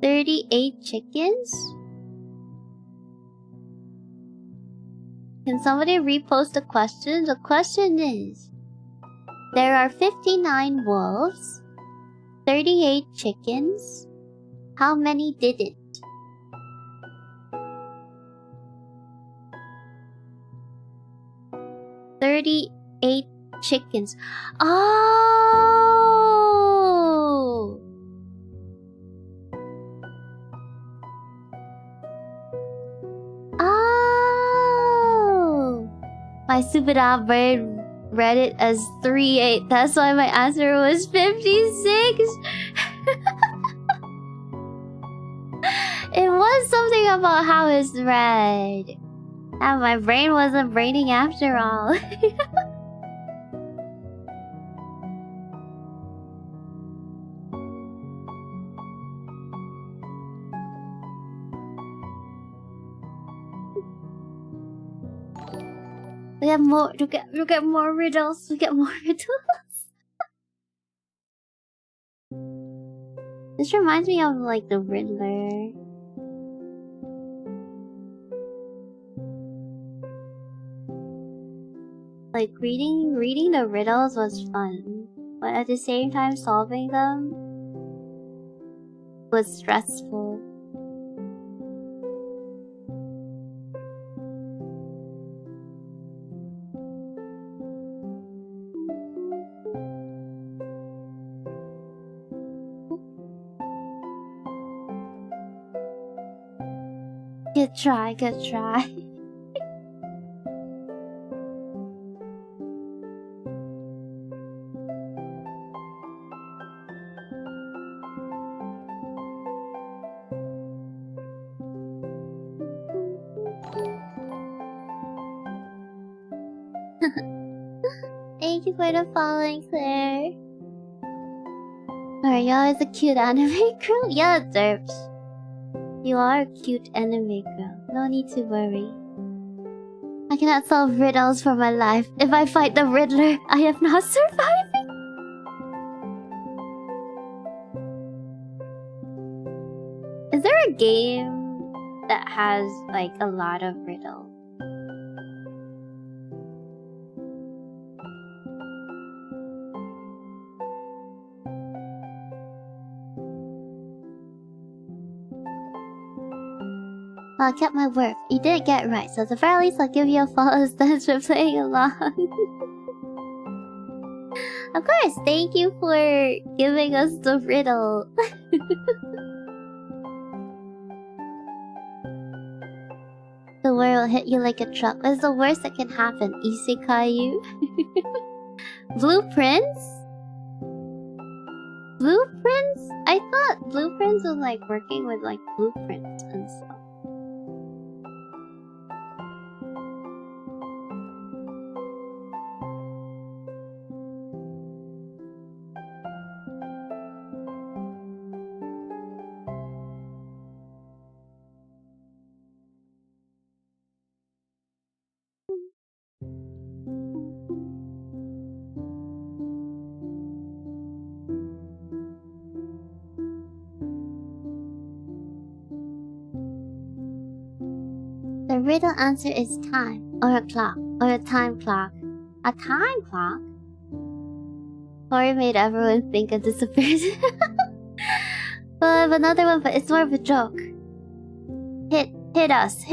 Speaker 1: $38 chickens? Can somebody repost the question? The question is, there are 59 wolves, 38 chickens. How many didn't? $38 chickens. Oh! Oh! My stupid ass brain read it as 38. That's why my answer was 56. It was something about how it's read. And my brain wasn't braining after all. We get more. We get more riddles. We get more riddles. This reminds me of like the Riddler. Like reading the riddles was fun, but at the same time solving them was stressful. Good try, good try. Thank you for the following, Claire. Are y'all a cute anime girl? Yeah, Derps. You are a cute anime girl. No need to worry. I cannot solve riddles for my life. If I fight the Riddler, I am not surviving. Is there a game that has like a lot of riddles? I kept my word. You didn't get it right, so at the very least I'll give you a follow thanks for playing along. Of course, thank you for giving us the riddle. The world will hit you like a truck. What's the worst that can happen? Isekai. Blueprints? Blueprints? I thought blueprints was like working with like blueprints and stuff. The riddle answer is time, or a clock, or a time clock. A time clock? Corey made everyone think it disappeared. Well, I have another one, but it's more of a joke. Hit us.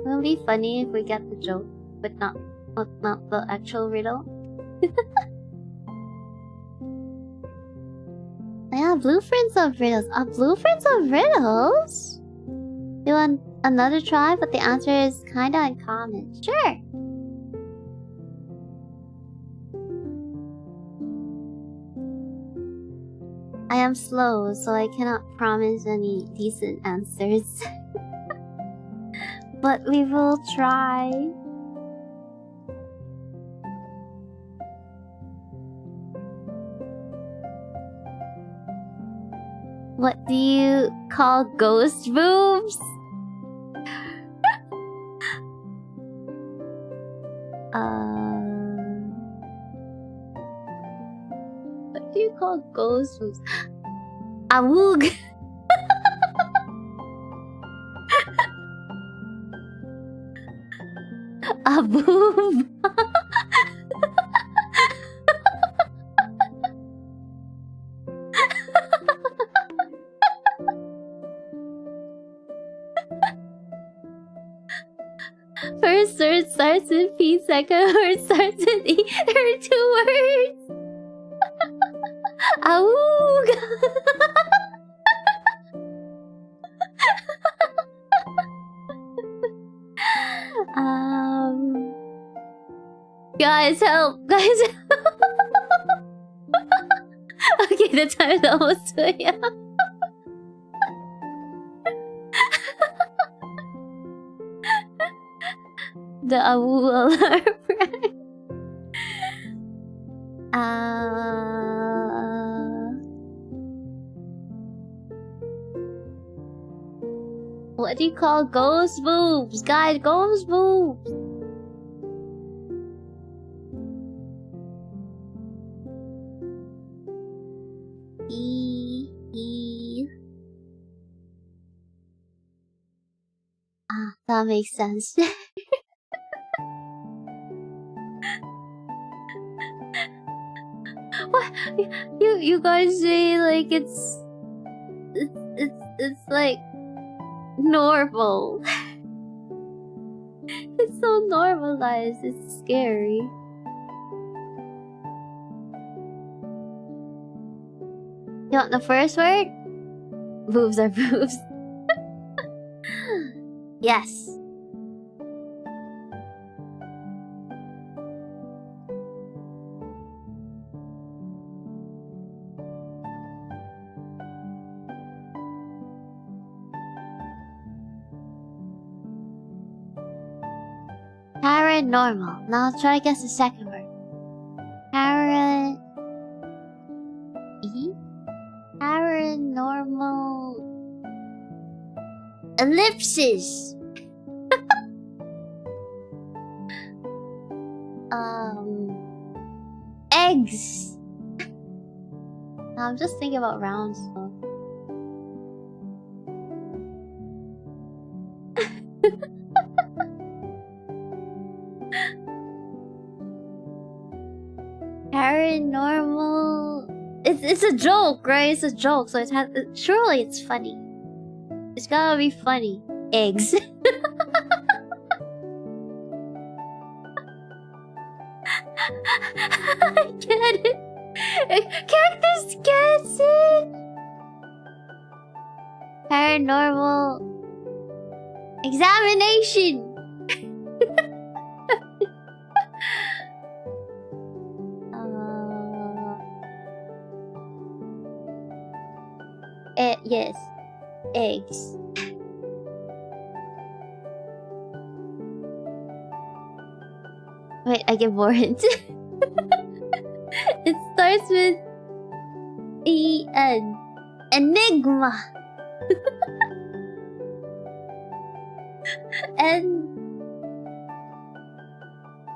Speaker 1: It'll be funny if we get the joke, but not the actual riddle. Yeah, blueprints of riddles. Blueprints of riddles? You want another try, but the answer is kinda uncommon. Sure. I am slow, so I cannot promise any decent answers. but we will try. What do you call ghost boobs? What do you call ghost boobs? Awoog. A boob. First word starts with P, second word starts with E. There are 2 words. Awoog. Guys, help! Guys, help! Okay, the time's almost 2 a.m. The awoo alarm. What do you call ghost boobs? Guys, ghost boobs. That makes sense. What? You guys say like it's like normal. It's so normalized. It's scary. You want the first word? Boobs are boobs. Yes. Paranormal. Now I'll try to guess the second word. Paranormal. Ellipses. Eggs. I'm just thinking about round stuff. Paranormal. It's a joke, right? It's a joke, so surely it's funny. It's gotta be funny. Eggs. I get it. Cactus gets it. Paranormal examination. Yes, eggs. Wait, I get more hints. It starts with E-N. Enigma. And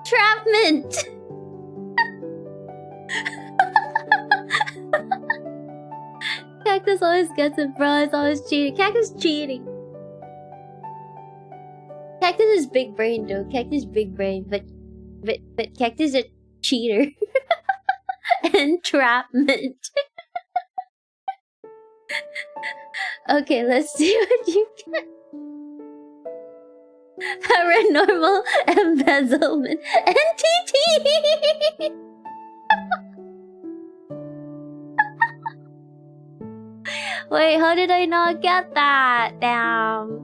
Speaker 1: trapment. Cactus always gets it, bro. It's always cheating. Cactus cheating. Cactus is big brain though. Cactus big brain, but Cactus a cheater. Entrapment. Okay, let's see what you get. Paranormal embezzlement. NTT. Wait, how did I not get that? Damn.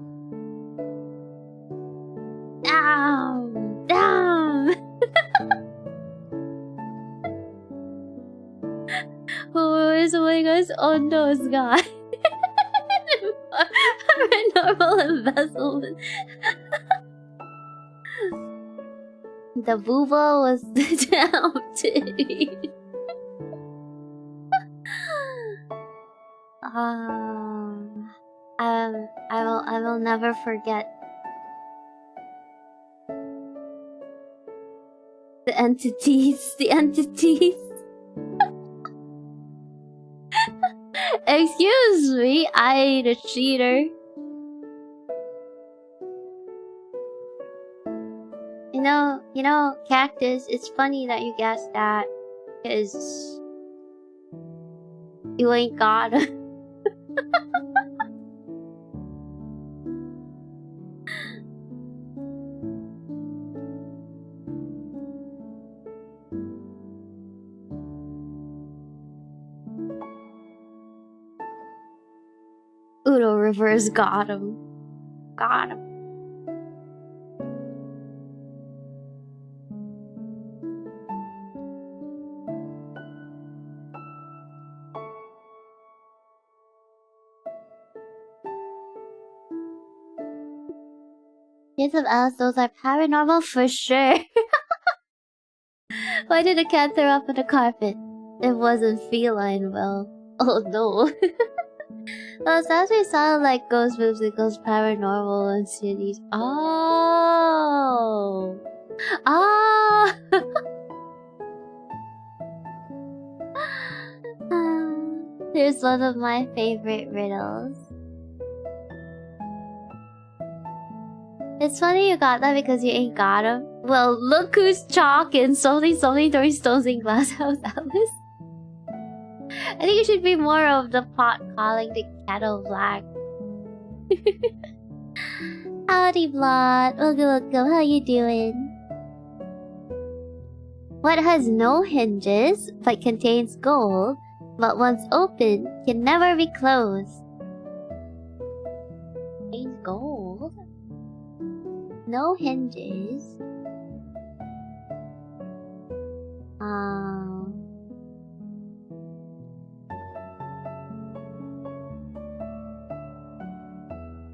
Speaker 1: Who is among us unknows guy? Paranormal embezzlement. The booba was down titty. I will never forget the entities. Excuse me, I ain't a cheater. You know, Cactus, it's funny that you guessed that, cause you ain't got it. Uno reverse got him. Got him. Kids of Alice, those are paranormal for sure. Why did a cat throw up on the carpet? It wasn't feline, well. Oh no. Those actually sound like ghost moves and ghost paranormal and cities. Oh! Ah! Here's one of my favorite riddles. It's funny you got that because you ain't got him. Well, look who's chalking something throwing stones in glass house, Alice. I think you should be more of the pot calling the kettle black. Howdy, Blood. Welcome. How you doing? What has no hinges but contains gold, but once open can never be closed? Contains gold? No hinges.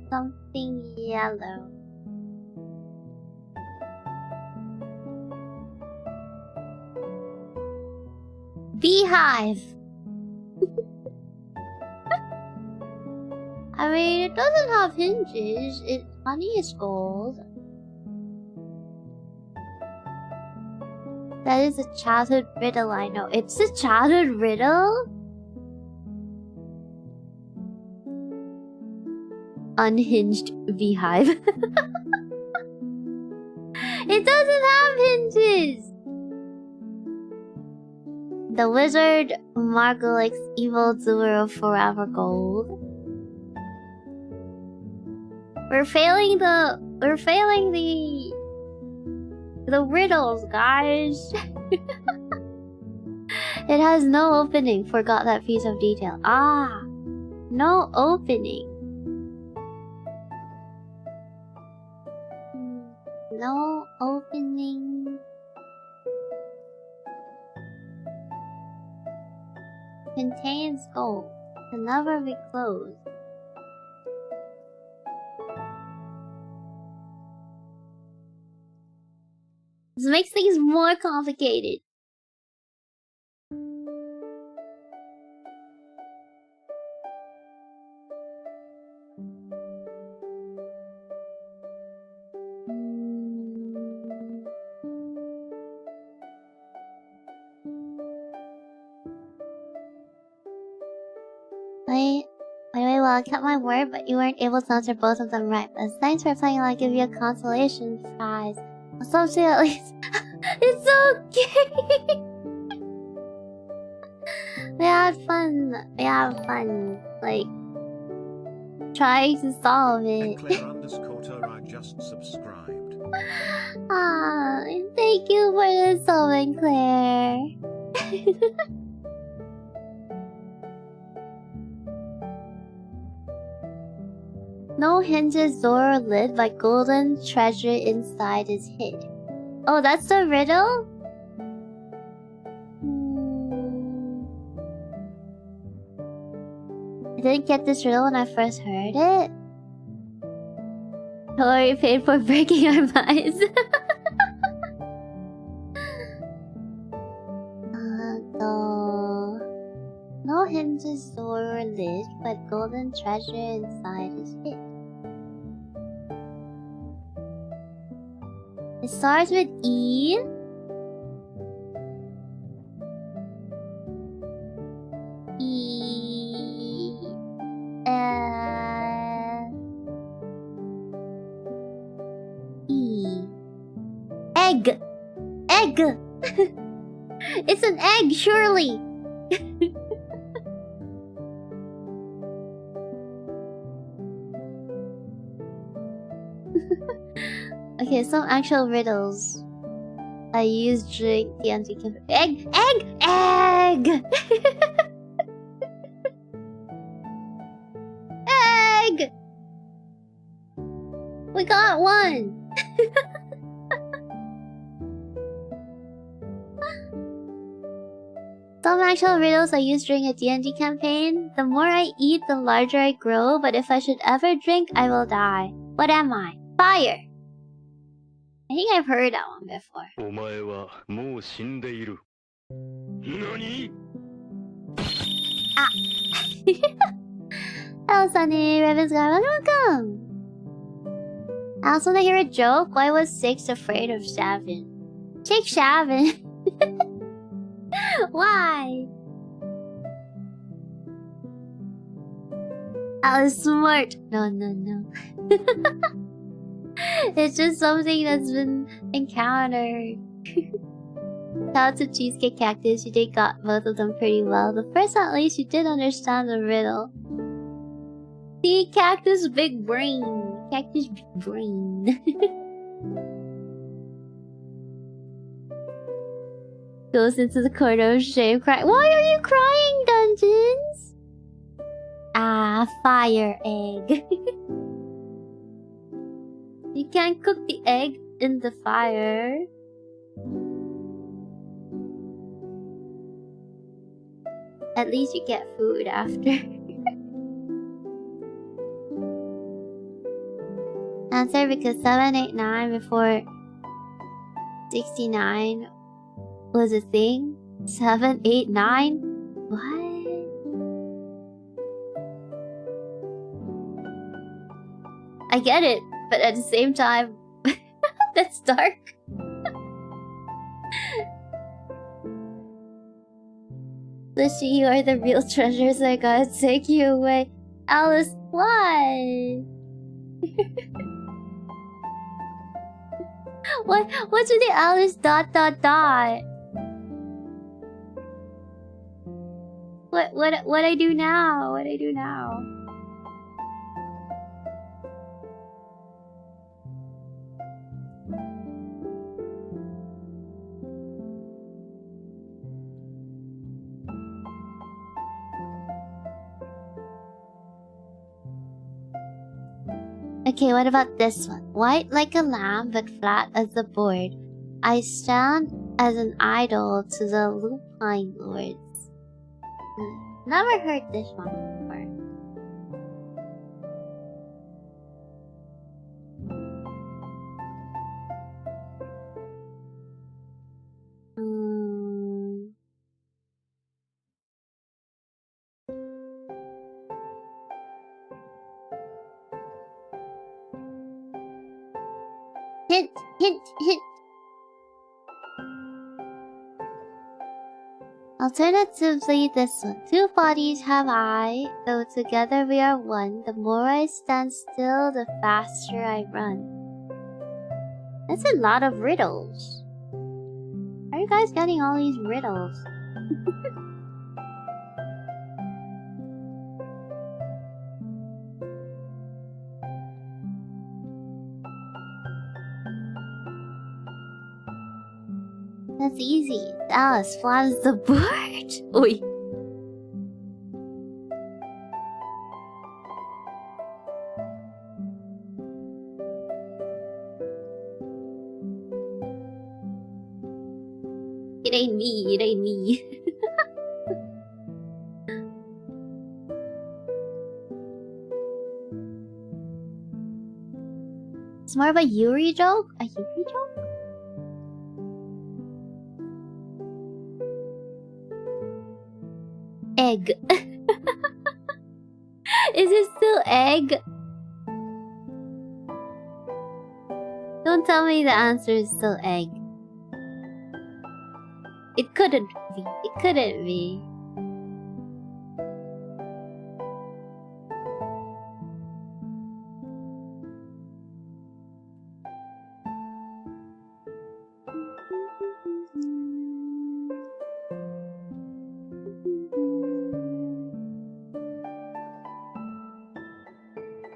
Speaker 1: Something yellow. Beehive. I mean, it doesn't have hinges. Honey is gold. That is a childhood riddle, I know. It's a childhood riddle? Unhinged beehive. It doesn't have hinges! The wizard Margolix evil doer of forever gold. We're failing the riddles, guys. It has no opening. Forgot that piece of detail. Ah, no opening. No opening. Contains gold. Can never be closed. This makes things more complicated. Well, I kept my word, but you weren't able to answer both of them right. But thanks for playing, I'll give you a consolation prize. Something at least. It's okay. We had fun. Like, trying to solve it.
Speaker 2: Claire_Tora just subscribed.
Speaker 1: Ah, thank you for the solving, Claire. No hinges, door, or lid, but golden treasure inside is hid. Oh, that's the riddle? I didn't get this riddle when I first heard it. Hillary paid for breaking our minds. hinges door were lit, but golden treasure inside is hid. It starts with E. E. E. Egg! Egg! It's an egg, surely! Okay, some actual riddles I use during the anti-campaign. Egg! Egg! Egg! Egg! We got one! Some actual riddles I use during a D&D campaign. The more I eat, the larger I grow, but if I should ever drink, I will die. What am I? Fire! I think I've heard that one before.
Speaker 3: お前はもう死んでいる。何？
Speaker 1: Hello, Sunny. Raven's got welcome. I also want to hear a joke. Why was Six afraid of Shavin? Shake Shavin. Why? I was smart. No. It's just something that's been encountered. Shout out to Cheesecake Cactus. You did got both of them pretty well. The first one, at least, you did understand the riddle. See, Cactus big brain. Cactus big brain. Goes into the corner of shame crying. Why are you crying, Dungeons? Ah, fire egg. You can't cook the egg in the fire. At least you get food after. Answer because 789 before 69 was a thing? 789? What? I get it, but at the same time, that's dark. Lishy, you are the real treasures. I gotta take you away. Alyss, why? What's with the Alyss ... What I do now? What I do now? Okay, what about this one? White like a lamb, but flat as a board. I stand as an idol to the lupine lords. Never heard this one before. Hint. Alternatively, this one. Two bodies have I, though together we are one. The more I stand still, the faster I run. That's a lot of riddles. How are you guys getting all these riddles? That's easy. Alyss, flat as the board. Oi. It ain't me. It's more of a Yuri joke? A Yuri joke? Egg. Is it still egg? Don't tell me the answer is still egg. It couldn't be. It couldn't be.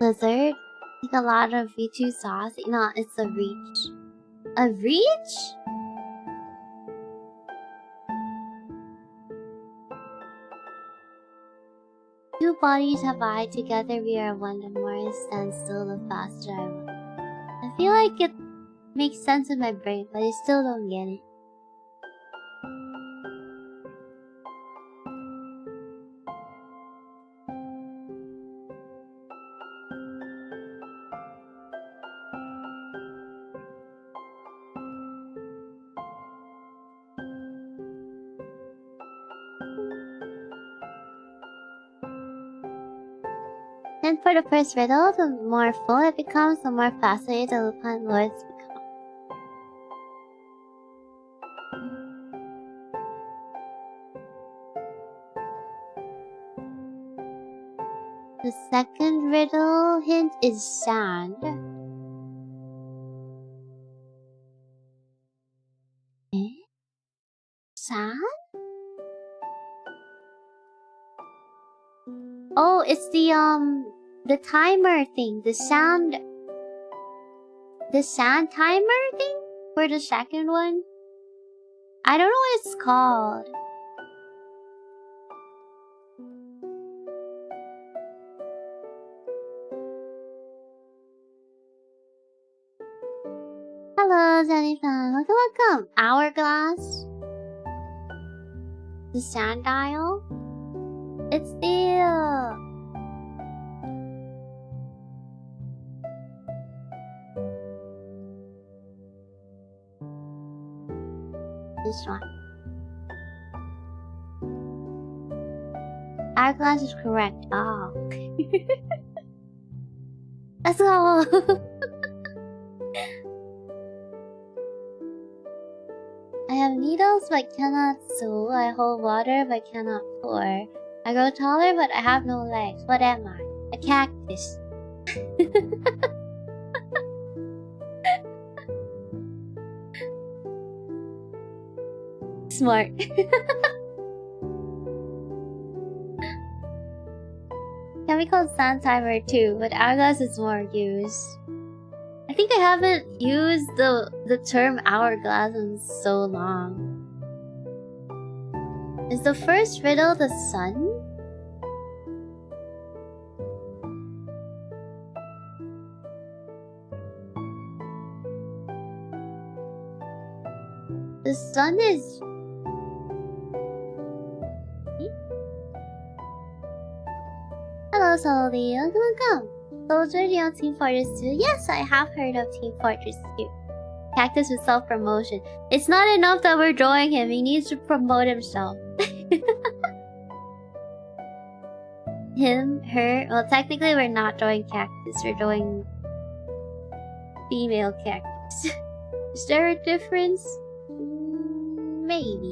Speaker 1: Lizard? Like a lot of V2 sauce? No, it's a reach. A reach? Two bodies have I, together we are one. The more I stand still, the faster I run. I feel like it makes sense in my brain, but I still don't get it. And for the first riddle, the more full it becomes, the more fascinated the Lupin Lords become. The second riddle hint is sand. Eh? Sand? Oh, it's the timer thing. The sound timer thing for the second one. I don't know what it's called. Hello, Jenny-fan. Welcome, welcome. Hourglass. The sand dial. It's still. This one. Hourglass is correct. Oh. Let's go. I have needles but cannot sew. I hold water but cannot pour. I grow taller but I have no legs. What am I? A cactus. Smart. Can be called sand timer too, but hourglass is more used. I think I haven't used the term hourglass in so long. Is the first riddle the sun? The sun is... Hello, Solly. Welcome. Soldier, do you know Team Fortress 2? Yes, I have heard of Team Fortress 2. Cactus with self-promotion. It's not enough that we're drawing him. He needs to promote himself. Him, her. Well, technically we're not drawing cactus. We're drawing female cactus. Is there a difference? Maybe.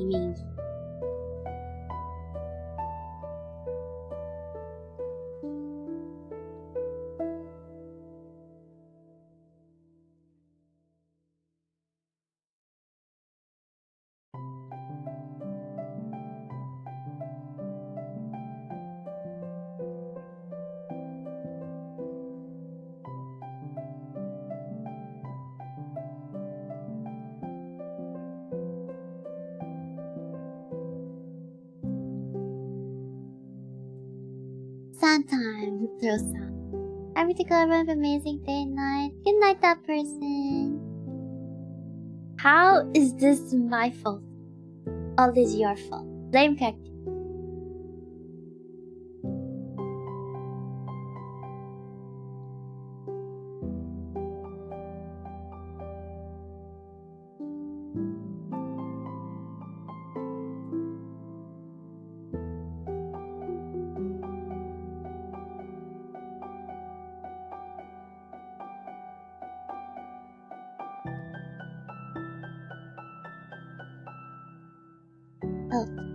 Speaker 1: Sand time. Throw sand. Everything go around amazing day and night. Good night, that person. How is this my fault? All is your fault. Blame cactus.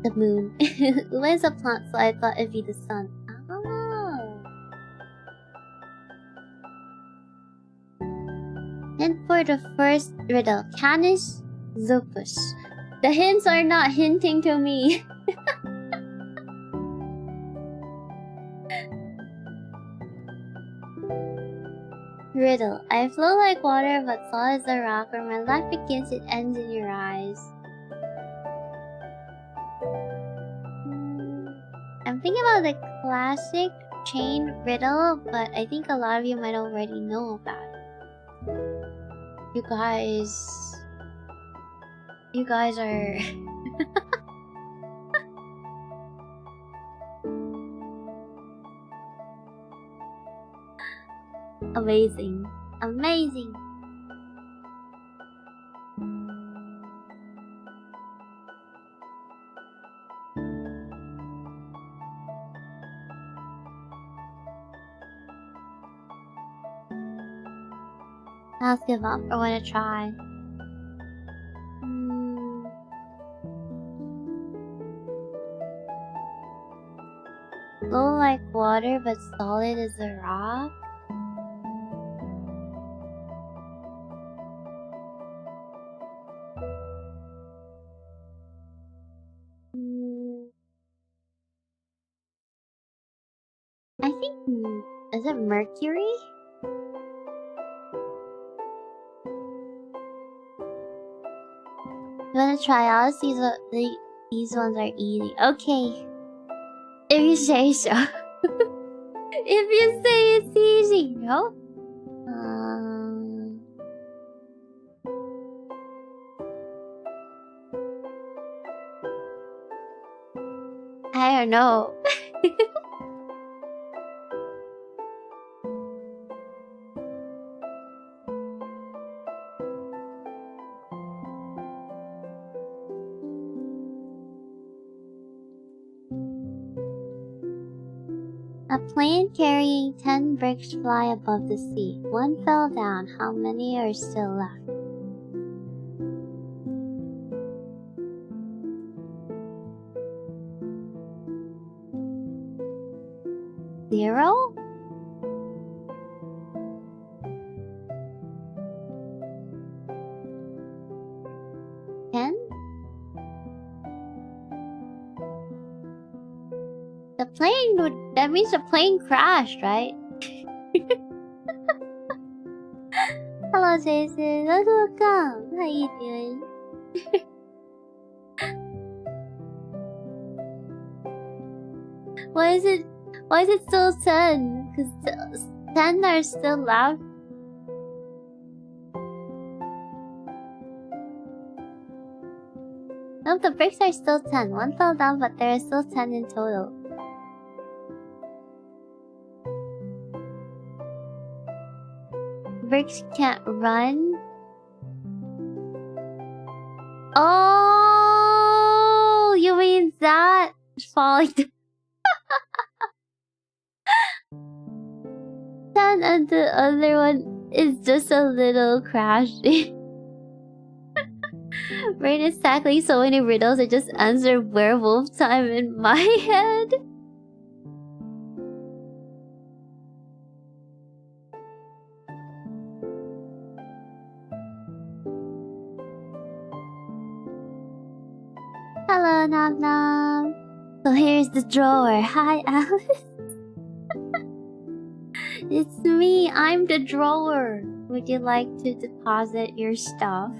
Speaker 1: The moon. Where's a plant, so I thought it'd be the sun. Oh. And for the first riddle, Canis lupus. The hints are not hinting to me. Riddle. I flow like water but solid as a rock. Where my life begins, it ends in your eyes. I'm thinking about the classic chain riddle, but I think a lot of you might already know about it. You guys are... Amazing. Amazing. I'll give up. I wanna try. Flow like water but solid as a rock? I think... is it Mercury? You wanna try out? These ones are easy. Okay. If you say so. If you say it's easy, no? I don't know. A plane carrying 10 bricks fly above the sea. One fell down. How many are still left? Zero? Ten? The plane would... that means the plane crashed, right? Hello, Jason. Welcome. How you doing? Why is it still 10? Because 10 are still left. No, the bricks are still 10. One fell down, but there are still 10 in total. Bricks can't run. Oh, you mean that? Falling down. 10 and the other one is just a little crashing. Brain is tackling so many riddles, I just answered werewolf time in my head. Hello, Nom Nom. So here's the drawer. Hi, Alyss. It's me. I'm the drawer. Would you like to deposit your stuff?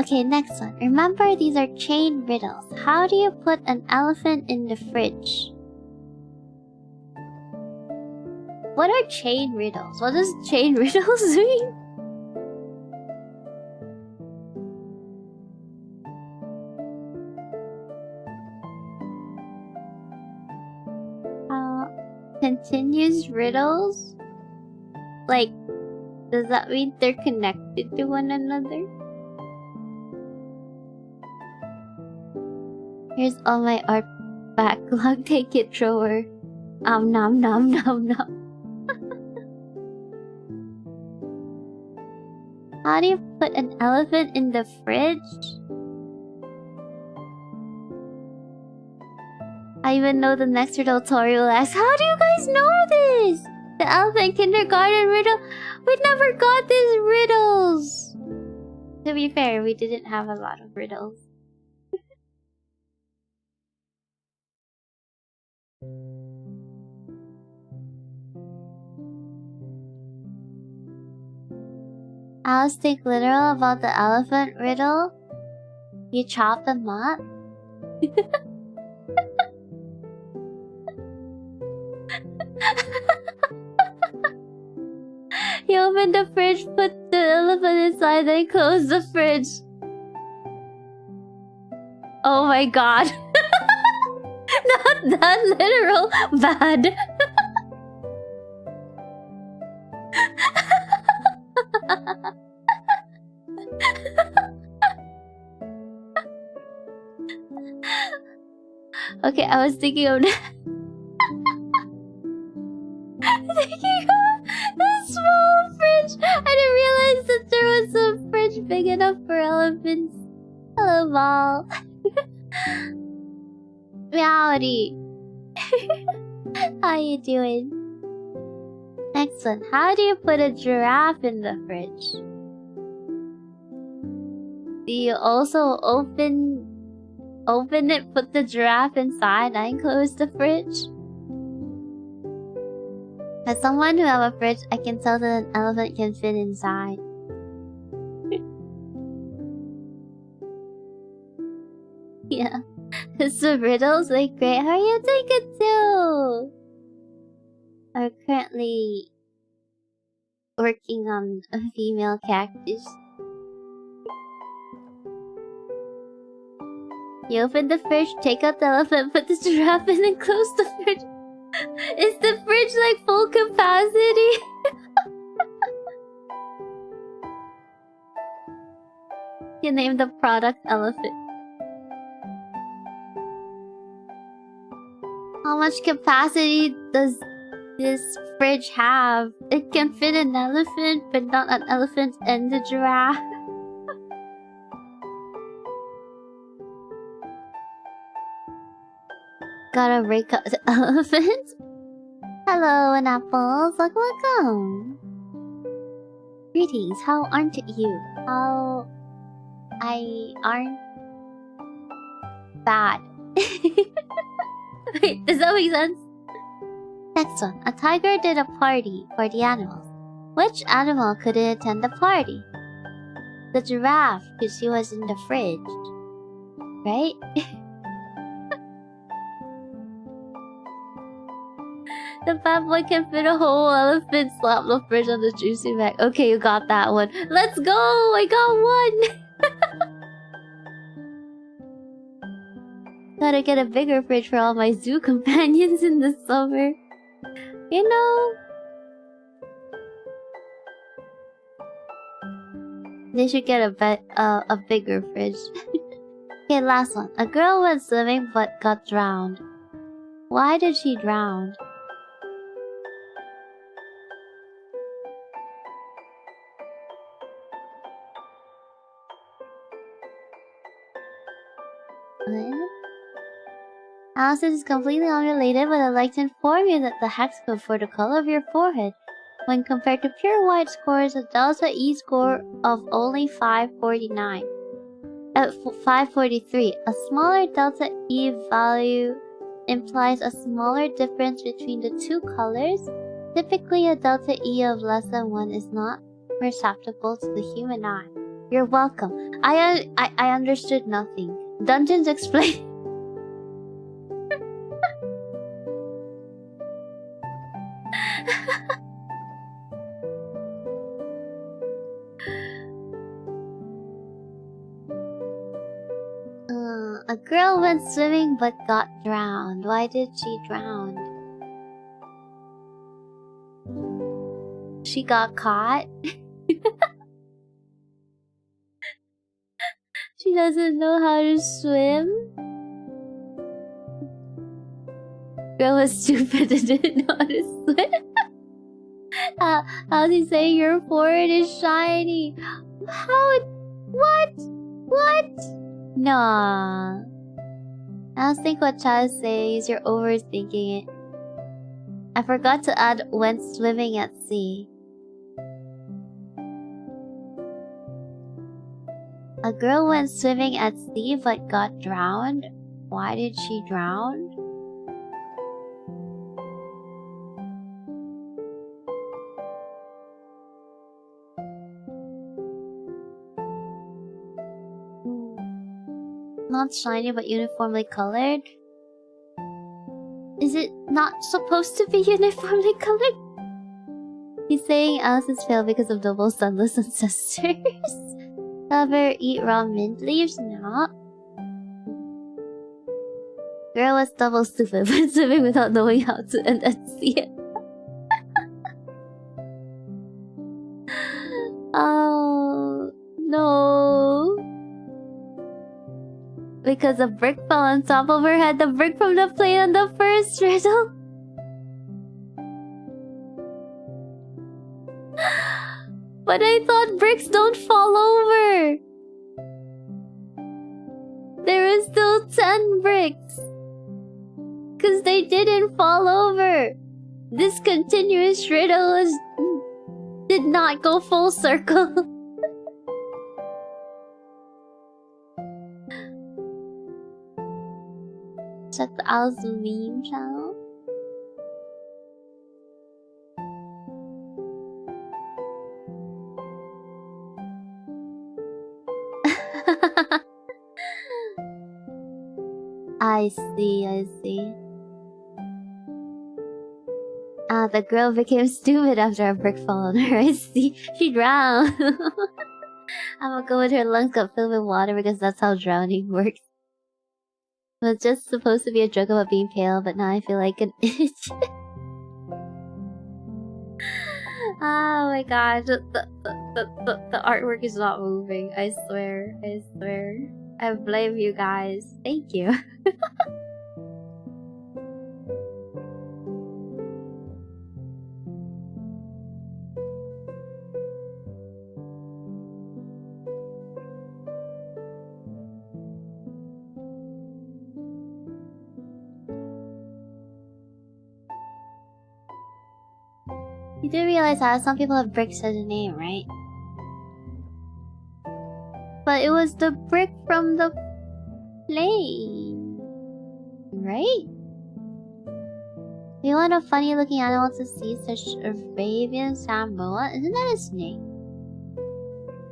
Speaker 1: Okay, next one. Remember, these are chain riddles. How do you put an elephant in the fridge? What are chain riddles? What does chain riddles mean? Continuous riddles? Like, does that mean they're connected to one another? Here's all my art backlog. Take it, drawer. Nom nom nom nom. How do you put an elephant in the fridge? I even know the next tutorial asks, how do you guys know this? The elephant kindergarten riddle? We never got these riddles! To be fair, we didn't have a lot of riddles. Alyss, take literal about the elephant riddle. You chop them up. You open the fridge, put the elephant inside, then close the fridge. Oh my god. Not that literal. Bad. Okay, I was thinking of thinking of the small fridge. I didn't realize that there was a fridge big enough for elephants. Hello, Val. Reality. How you doing? Next one. How do you put a giraffe in the fridge? Do you also open it, put the giraffe inside, and close the fridge? As someone who have a fridge, I can tell that an elephant can fit inside. Yeah. So riddles like great. How are you doing it too? I'm currently working on a female cactus. You open the fridge, take out the elephant, put the giraffe in, and close the fridge. Is the fridge like full capacity? You name the product elephant. How much capacity does this fridge have? It can fit an elephant, but not an elephant and a giraffe. Gotta break up the elephant. Hello, and apples. Welcome. Greetings. How aren't you? How I aren't bad. Wait, does that make sense? Next one. A tiger did a party for the animals. Which animal couldn't attend the party? The giraffe, because she was in the fridge. Right? The bad boy can fit a whole elephant, slap the fridge on the juicy bag. Okay, you got that one. Let's go! I got one! Gotta get a bigger fridge for all my zoo companions in the summer. You know... They should get a bigger fridge. Okay, last one. A girl went swimming but got drowned. Why did she drown? Alyss, this is completely unrelated, but I'd like to inform you that the hex code for the color of your forehead, when compared to pure white, scores a delta E score of only 549. 543. A smaller delta E value implies a smaller difference between the two colors. Typically, a delta E of less than 1 is not perceptible to the human eye. You're welcome. I understood nothing. Dungeons explain. A girl went swimming but got drowned. Why did she drown? She got caught? She doesn't know how to swim? Girl was stupid and didn't know how to swim. How's he say your forehead is shiny? How it... What? What? Nah. I don't think what Chad's saying is you're overthinking it. I forgot to add when swimming at sea. A girl went swimming at sea but got drowned. Why did she drown? Not shiny but uniformly colored? Is it not supposed to be uniformly colored? He's saying Alyss is pale because of double sunless ancestors. Ever eat raw mint leaves? No. Girl was double stupid when swimming without knowing how to and then see it. Oh no. Because a brick fell on top of her head, the brick from the plane on the first riddle. But I thought bricks don't fall over. There are still 10 bricks. Cause they didn't fall over. This continuous riddle did not go full circle. Check the Alyss meme channel. I see. Ah, the girl became stupid after a brick fell on her. I see. She drowned. I'm gonna go with her lungs got filled with water because that's how drowning works. It was just supposed to be a joke about being pale, but now I feel like an itch. Oh my god, the artwork is not moving. I swear. I blame you guys. Thank you. You do realize that some people have bricks as a name, right? But it was the brick from the plane, right? You want a funny looking animal to see, such a Arabian Samoa? Isn't that a snake?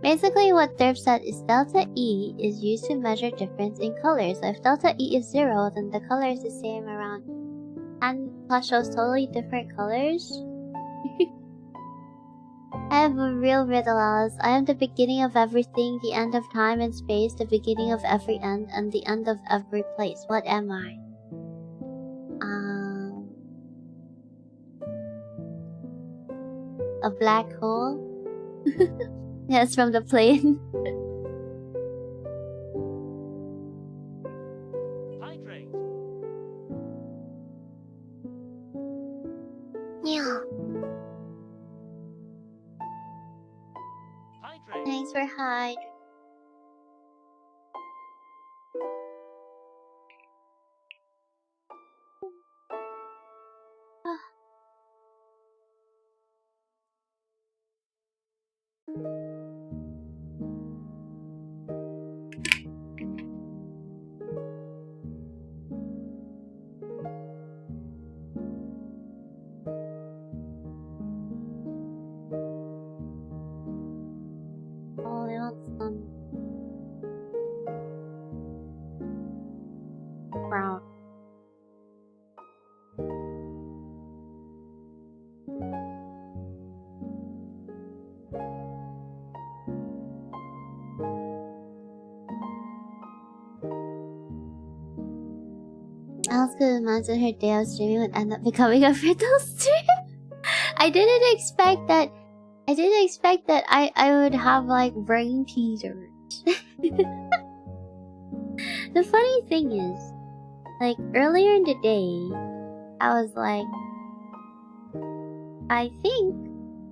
Speaker 1: Basically what Derp said is delta E is used to measure difference in colors. So if delta E is 0, then the color is the same around. And plus shows totally different colors. I have a real riddle, Alyss. I am the beginning of everything, the end of time and space, the beginning of every end, and the end of every place. What am I? A black hole? Yes, from the plane.
Speaker 4: Hydrate.
Speaker 1: Yeah.
Speaker 4: Hydrate.
Speaker 1: Thanks for hide. Oh, they want some brown. Alice could imagine her day of streaming would end up becoming a riddle stream. I didn't expect that I would have like brain teasers. The funny thing is, like earlier in the day, I was like, I think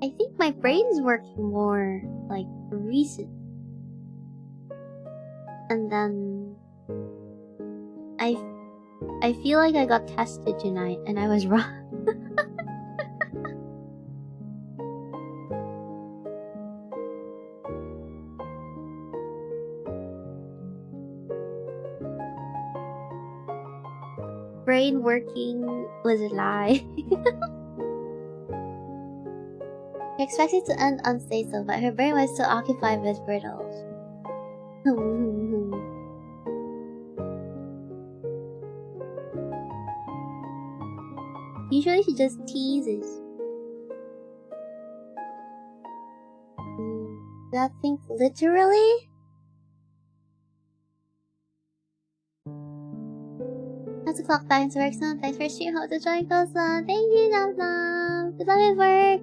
Speaker 1: I think my brain's working more like recent. And then I feel like I got tested tonight and I was wrong. Brain working was a lie. I expected to end unstable, but her brain was still occupied with riddles. Usually she just teases. That think literally? Has the clock back into work soon? Thanks for stream. Hope the join goes on. Thank you, Nam Nam. Good luck at work.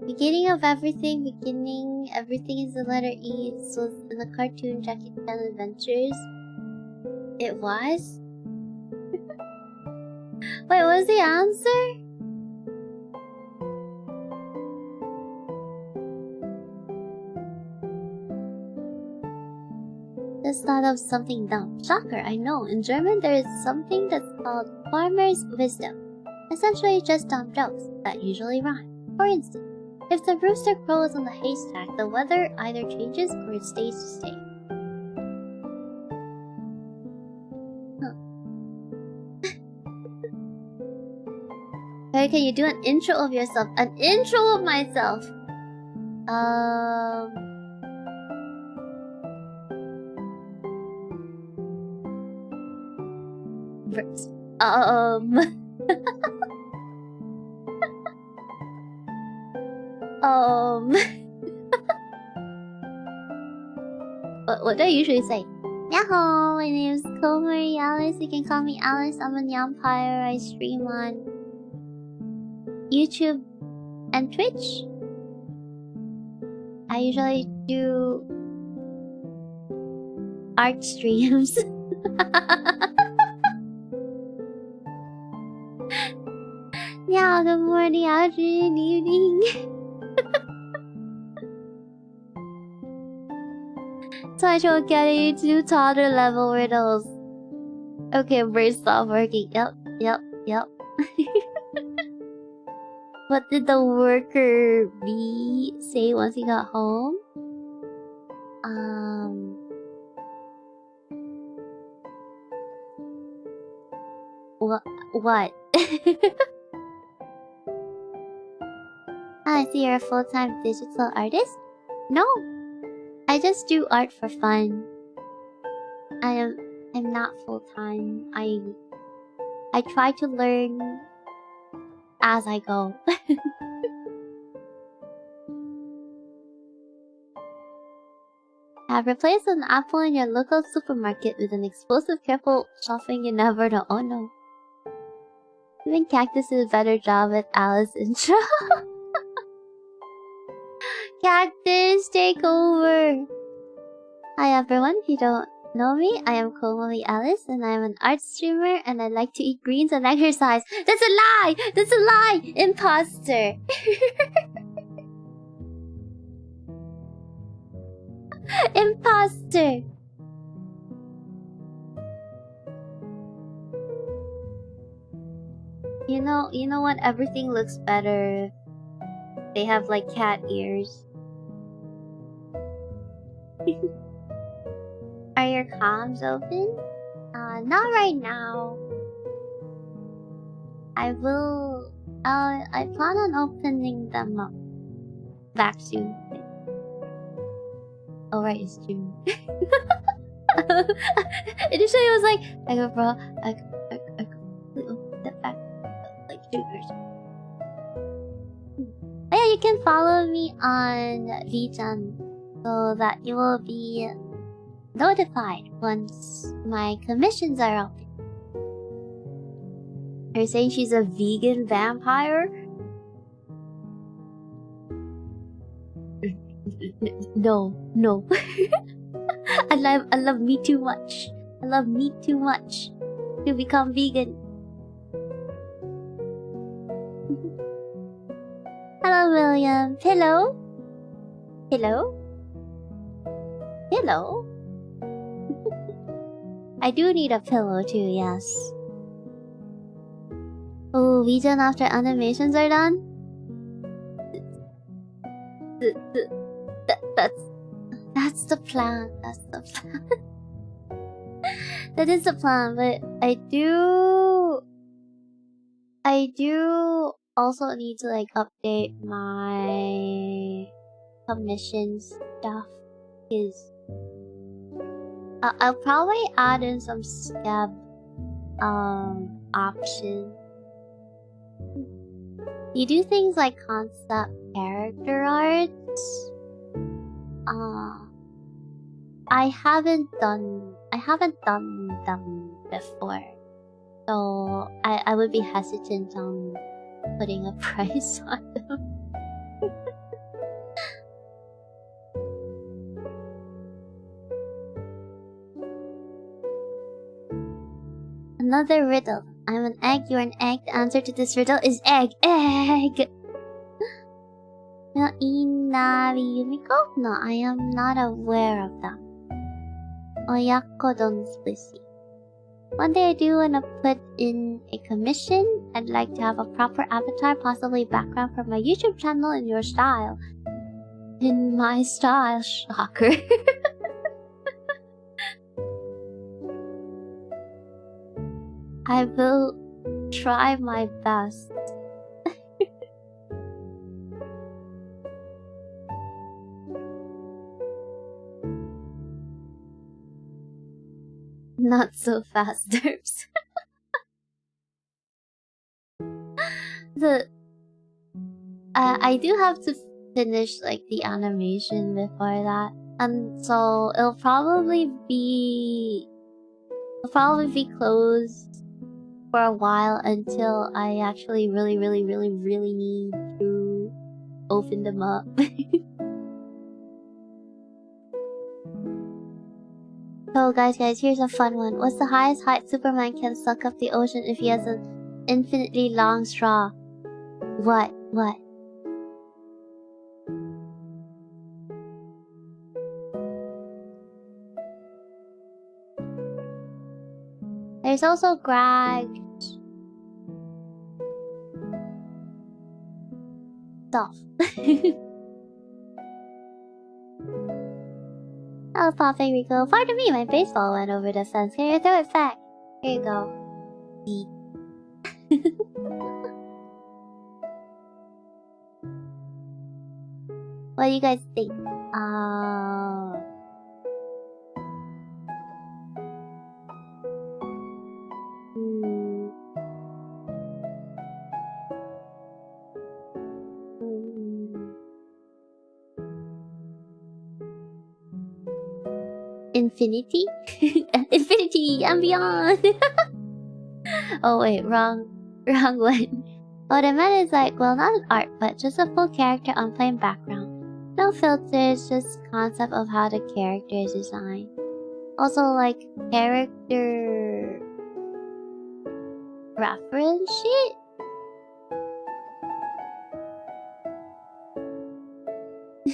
Speaker 1: Beginning of everything. Beginning. Everything is the letter E. So in the cartoon Jackie Chan Adventures. It was? Wait, what was the answer? Just thought of something dumb. Shocker, I know. In German, there is something that's called farmer's wisdom. Essentially, just dumb jokes that usually rhyme. For instance, if the rooster crows on the haystack, the weather either changes or it stays to stay. Hey, can you do an intro of yourself? An intro of myself? What do I usually say? Yahoo! My name is Alyss. You can call me Alyss. I'm an Yampire. I stream on YouTube and Twitch. I usually do art streams. Yeah, good morning, afternoon, evening. So I should get you to toddler level riddles. Okay, brain stop working. Yep. What did the worker bee say once he got home? What? I see you're a full-time digital artist? No, I just do art for fun. I'm not full-time. I try to learn as I go. Have replaced an apple in your local supermarket with an explosive careful shuffling you never know. Oh no. Even Cactus did a better job at Alice intro. Cactus, take over! Hi everyone, if you don't know me, I am Komali Alyss and I'm an art streamer and I like to eat greens and exercise. That's a lie! That's a lie! Imposter! Imposter! You know what? Everything looks better if they have like cat ears. Are your comms open? Not right now. I plan on opening them up back soon. Oh right, it's June. Initially it was like, I go bro, I completely open that back like 2 years. Oh yeah, you can follow me on VTuber so that you will be notified once my commissions are open. Are you saying she's a vegan vampire? No. I love meat too much. I love meat too much to become vegan. Hello, William. Pillow? Pillow? Pillow? I do need a pillow too, yes. Oh, we done after animations are done? That's the plan. That's the plan. That is the plan, but I do also need to like update my commission stuff, because I'll probably add in some scab options. You do things like concept character arts. I haven't done them before, so I would be hesitant on putting a price on them. Another riddle. I'm an egg, you're an egg. The answer to this riddle is egg. Egg! No, Inari Yumiko? No, I am not aware of them. Oyakodon Splissy. One day I do want to put in a commission. I'd like to have a proper avatar, possibly background for my YouTube channel in your style. In my style, shocker. I will try my best. Not so fast, derps. I do have to finish like the animation before that, and so it'll probably be closed for a while until I actually really need to open them up. So guys, here's a fun one. What's the highest height Superman can suck up the ocean if he has an infinitely long straw? What? There's also Greg stuff. Oh, Papa Rico. Pardon me, my baseball went over the fence. Can you throw it back? Here you go. What do you guys think? Infinity? Infinity and beyond! Oh wait, wrong one. Oh, the man is like, well, not an art, but just a full character on plain background. No filters, just concept of how the character is designed. Also, like, character reference shit?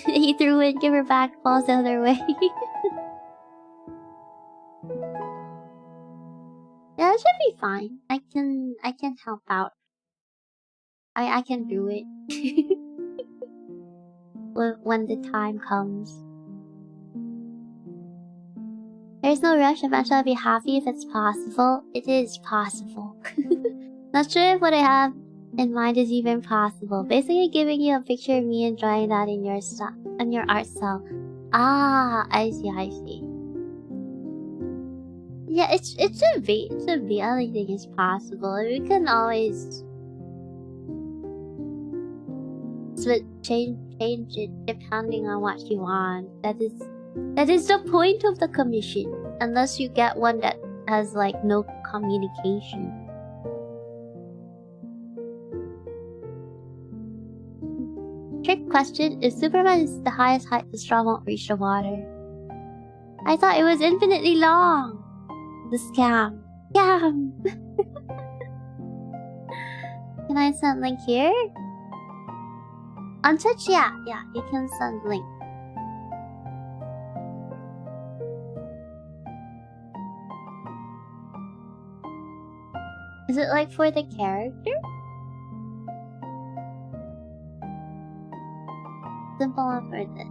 Speaker 1: He threw it, give her back, falls the other way. Yeah, it should be fine. I can help out. I can do it. when the time comes. There's no rush, eventually I'll be happy if it's possible. It is possible. Not sure if what I have in mind is even possible. Basically giving you a picture of me and drawing that in your art cell. Ah, I see. Yeah, it should be. It should be. Anything is possible. We can always change it depending on what you want. That is the point of the commission. Unless you get one that has like no communication. Trick question: if Superman is the highest height, the straw won't reach the water. I thought it was infinitely long. The scam. Scam! Can I send link here? On Twitch, yeah, you can send link. Is it like for the character? Simple one for this.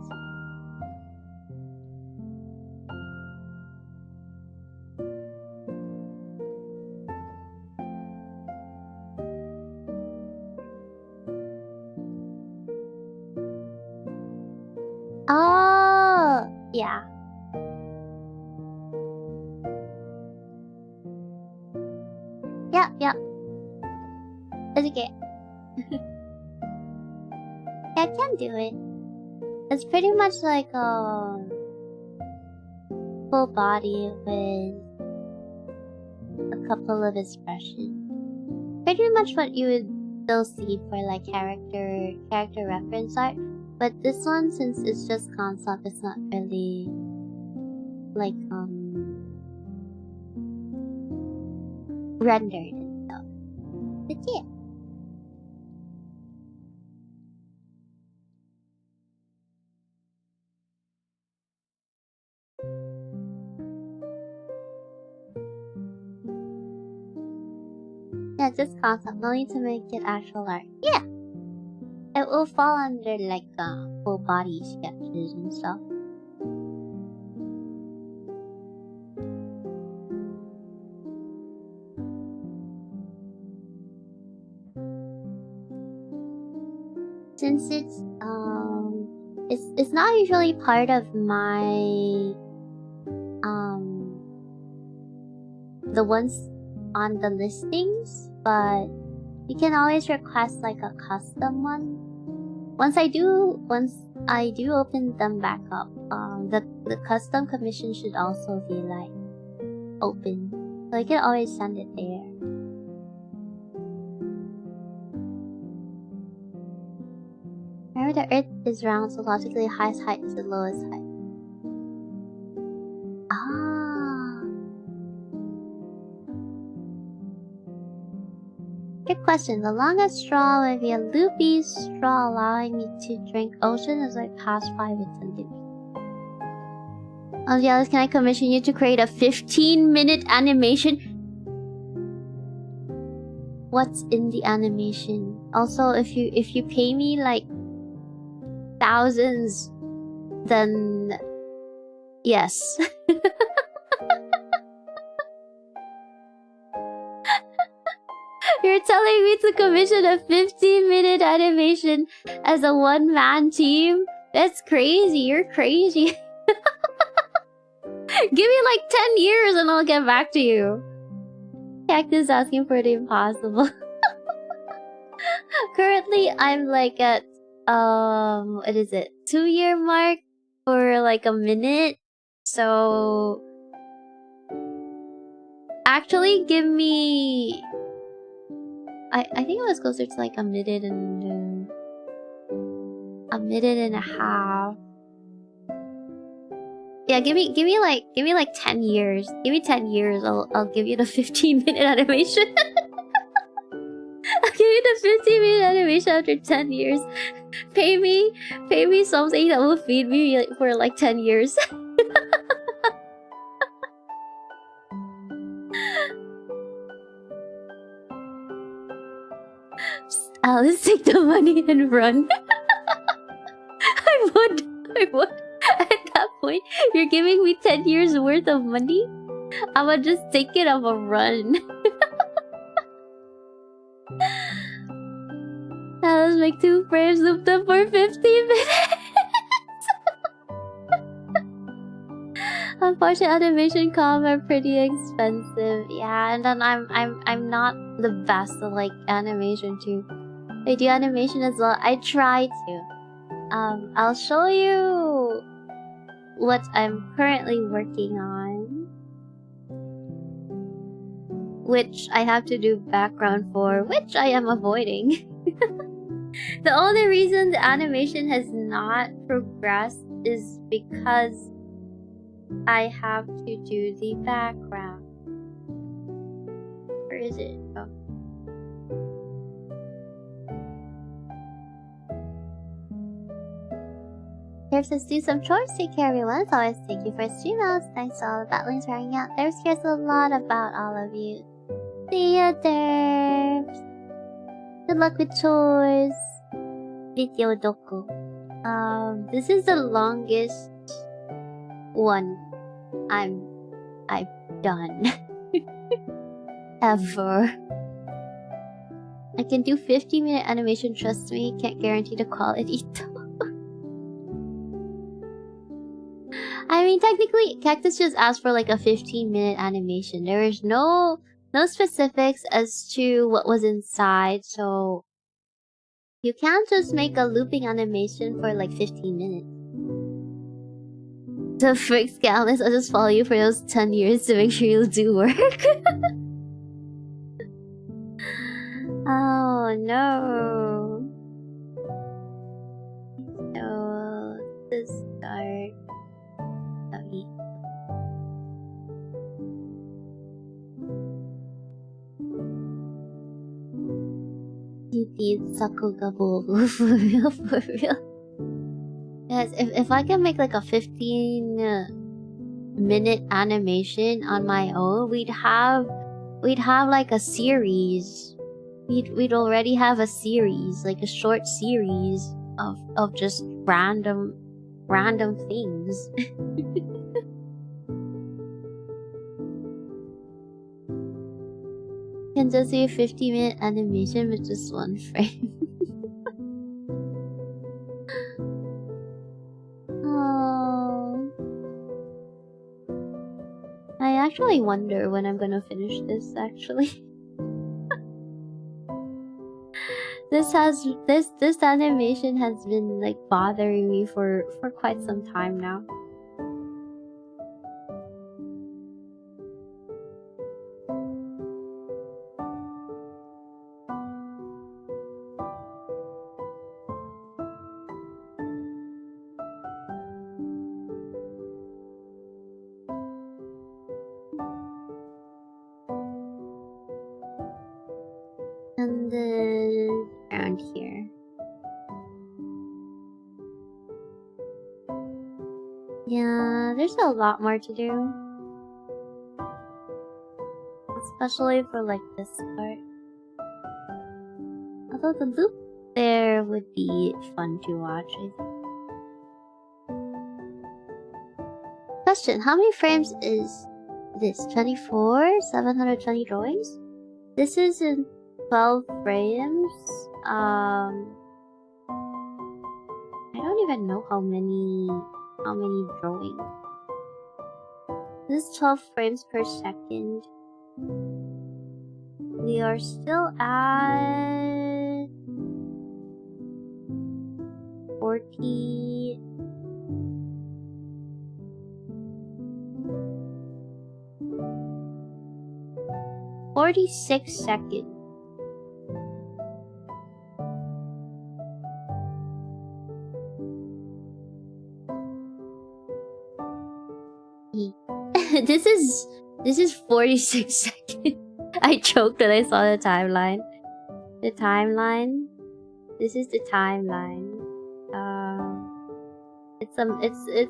Speaker 1: Oh, yeah. Yeah. It's okay. Yeah, I can do it. It's pretty much like full body with a couple of expressions. Pretty much what you would still see for like character reference art. But this one, since it's just concept, it's not really like rendered and stuff. But yeah. Yeah, just concept. No need to make it actual art. Yeah! It will fall under like full body sketches and stuff. Since it's not usually part of my the ones on the listings, but you can always request like a custom one. Once I do open them back up, the custom commission should also be like open, so I can always send it there. Remember, the Earth is round, so logically the highest height is the lowest height. Good question. The longest straw would be a loopy straw allowing me to drink ocean as I pass by with the loop. Oh yeah, can I commission you to create a 15-minute animation? What's in the animation? Also, if you pay me like thousands, then yes. You're telling me to commission a 15-minute animation as a one-man team? That's crazy. You're crazy. Give me like 10 years and I'll get back to you. Cactus asking for the impossible. Currently, I'm like at what is it? 2-year mark for like a minute. So actually, give me. I think it was closer to like a minute and a half. Yeah, give me like 10 years. Give me 10 years. I'll give you the 15-minute animation. I'll give you the 15-minute animation after 10 years. Pay me something that will feed me for like 10 years. Alyss, take the money and run. I would. At that point, you're giving me 10 years worth of money? I would just take it on a run. Let's make 2 frames looped up for 15 minutes. Unfortunately, animation comp are pretty expensive. Yeah, and then I'm not the best at like animation too. I do animation as well. I try to. I'll show you what I'm currently working on, which I have to do background for, which I am avoiding. The only reason the animation has not progressed is because I have to do the background. Where is it? Oh. Here says do some chores, take care everyone. As always, thank you for stream outs. Thanks to all the batlings for hanging out. There's cares a lot about all of you. See ya, Derbs. Good luck with chores. Video doku. This is the longest one I've done ever. I can do 50-minute animation, trust me. Can't guarantee the quality though. I mean, technically, Cactus just asked for like a 15-minute animation. There is no specifics as to what was inside, so you can't just make a looping animation for like 15 minutes. The frick, Alyss, I'll just follow you for those 10 years to make sure you do work. Oh no. So, let's start. Sorry. You did Sakuga Bobu for real, for real. Yes, if I can make like a 15-minute animation on my own, we'd have like a series. We'd already have a series, like a short series of just random things. Can just do a 50-minute animation with just one frame. Oh, I actually wonder when I'm gonna finish this. Actually, this animation has been like bothering me for quite some time now. And then around here. Yeah, there's a lot more to do. Especially for like this part. Although the loop there would be fun to watch, I think. Question, how many frames is this? 24? 720 drawings? This is in 12 frames. I don't even know how many drawings. This is 12 frames per second. We are still at 40. "46 seconds. This is 46 seconds. I choked when I saw the timeline. The timeline. This is the timeline. It's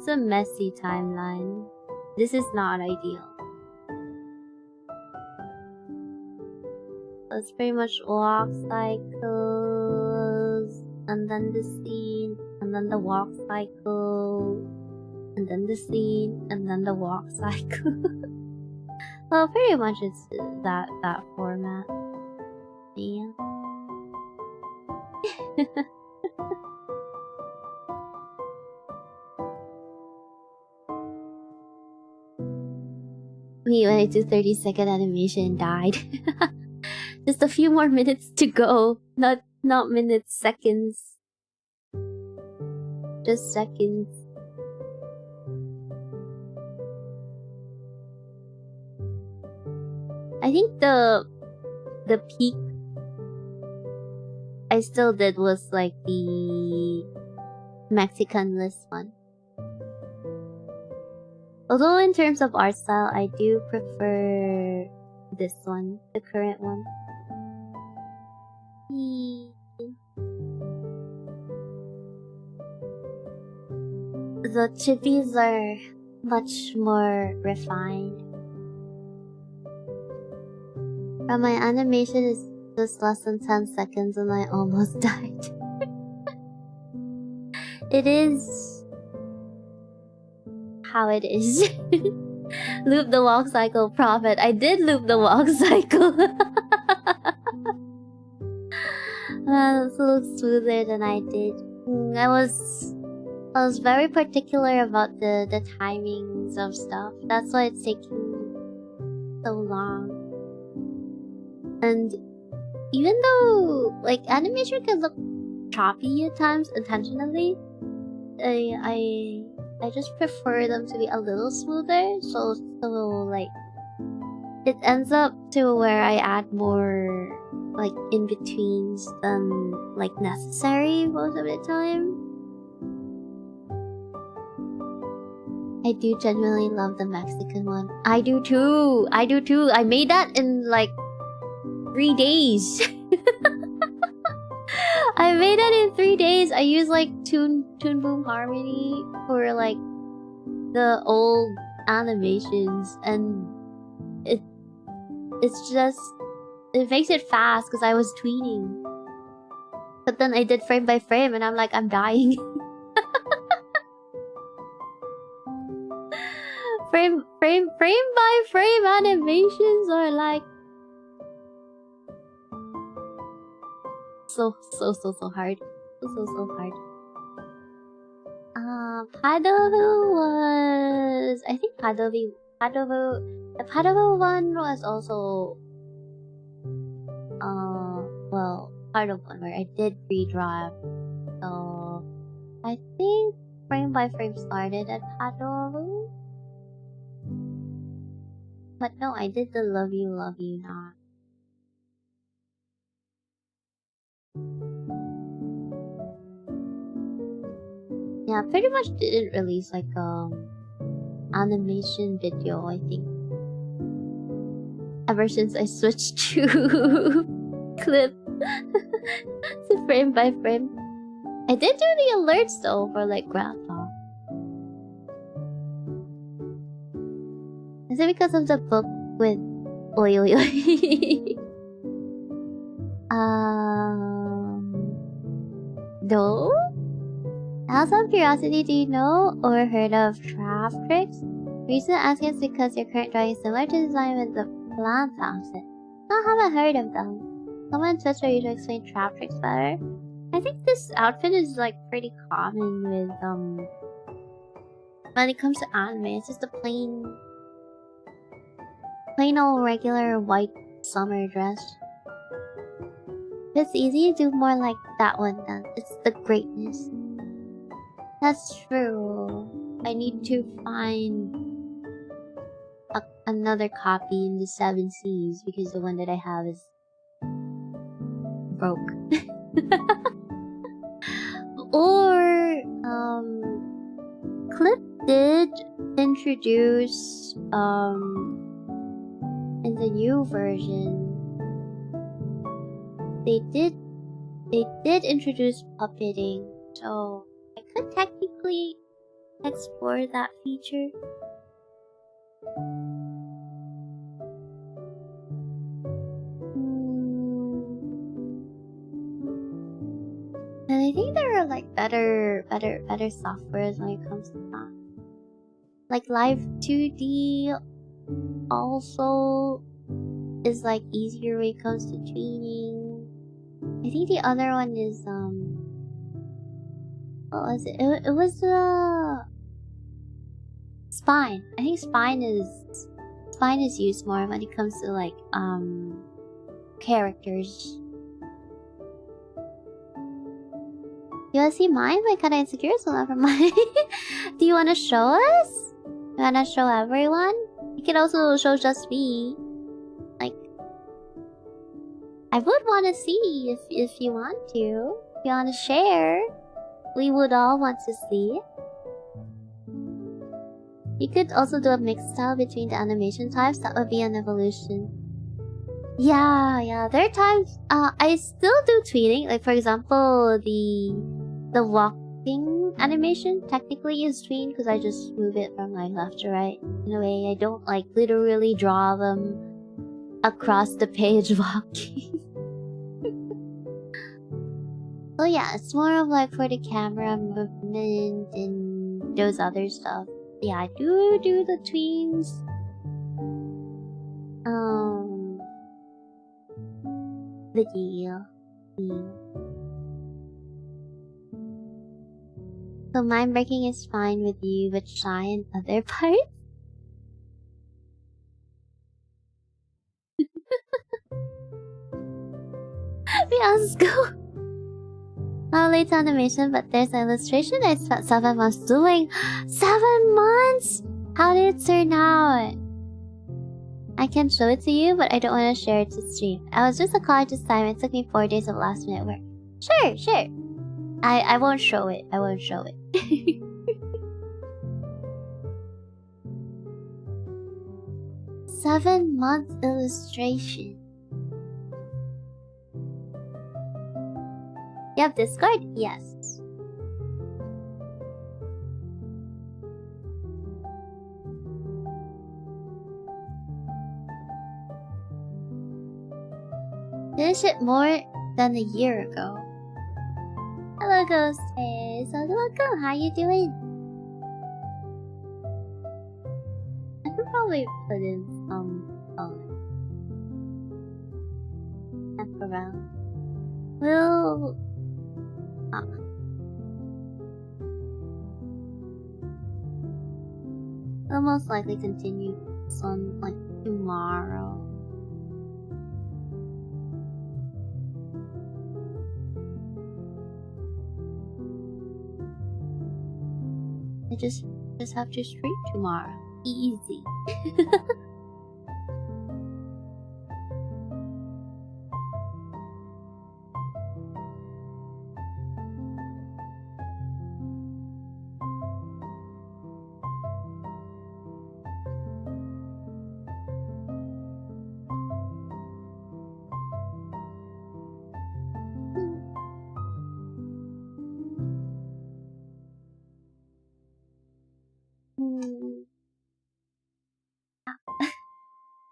Speaker 1: a messy timeline. This is not ideal. It's pretty much walk cycles, and then the scene, and then the walk cycle, and then the scene, and then the walk cycle. Well, pretty much it's that format. Yeah. Me when I do 30-second animation died. Just a few more minutes to go. Not minutes, seconds. Just seconds. I think the peak I still did was like the Mexican list one. Although in terms of art style, I do prefer this one, the current one. the chippies are much more refined. But my animation is just less than 10 seconds and I almost died. It is how it is. Loop the walk cycle, Prophet. I did loop the walk cycle. This looks smoother than I did. I was very particular about the timings of stuff. That's why it's taking so long. And even though like animation can look choppy at times intentionally, I just prefer them to be a little smoother. So like it ends up to where I add more like in betweens than like necessary most of the time. I do genuinely love the Mexican one. I do too. I made that in like 3 days. I made it in 3 days. I used like Toon Boom Harmony for like the old animations, and it's just it makes it fast because I was tweeting. But then I did frame by frame, and I'm like, I'm dying. frame by frame animations are like so hard. So hard. Padovu was... I think the Padovu one was also... well, part of one where I did redraw. So... I think frame by frame started at Padovu. But no, I did the love you not. Yeah, pretty much didn't release like animation video, I think. Ever since I switched to clip to frame by frame. I did do the alerts though for like Grandpa. Is it because of the book with Oi Oi Oi? No? Out of curiosity, do you know or heard of trap tricks? The reason I ask is because your current drawing is similar to the design with the plant outfit. No, I haven't heard of them. Someone on Twitch you to explain trap tricks better. I think this outfit is like pretty common with when it comes to anime. It's just a plain old regular white summer dress. If it's easy to do more like that one then. It's the greatness. That's true. I need to find another copy in the 7 Seas because the one that I have is broke. Or Clip did introduce in the new version they did introduce puppeting, so I could technically explore that feature. And I think there are like better softwares when it comes to that. Like Live 2D also is like easier when it comes to tuning. I think the other one is what was it? It was Spine. I think Spine is used more when it comes to like characters. You wanna see mine? I'm kinda insecure, so never mind. Do you wanna show us? You wanna show everyone? You can also show just me. Like, I would wanna see if you want to. If you wanna share, we would all want to see. You could also do a mixed style between the animation types. That would be an evolution. Yeah. There are times I still do tweeting. Like for example, the acting animation technically is tween because I just move it from like left to right. In a way, I don't like literally draw them across the page walking. Oh yeah, it's more of like for the camera movement and those other stuff. Yeah, I do the tweens. Video. So mind breaking is fine with you, but shy in other parts? Fiasco! Not late to animation, but there's an illustration I spent 7 months doing. 7 months?! How did it turn out? I can show it to you, but I don't want to share it to stream. I was just a college assignment. It took me 4 days of last minute work. Sure. I won't show it. I won't show it. 7 month illustration. You have Discord? Yes. Finished it more than a year ago. Hello, Ghostface. Welcome. How you doing? I could probably put in some F around. We'll most likely continue this one like tomorrow. I just have to stream tomorrow. Easy.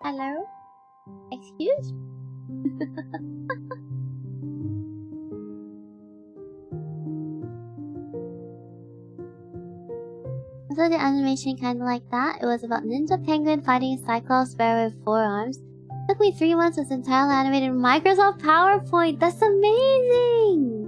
Speaker 1: Hello? Excuse? So the animation kinda like that. It was about Ninja Penguin fighting a Cyclops bear with 4 arms. Took me 3 months. It was entirely animated in Microsoft PowerPoint. That's amazing!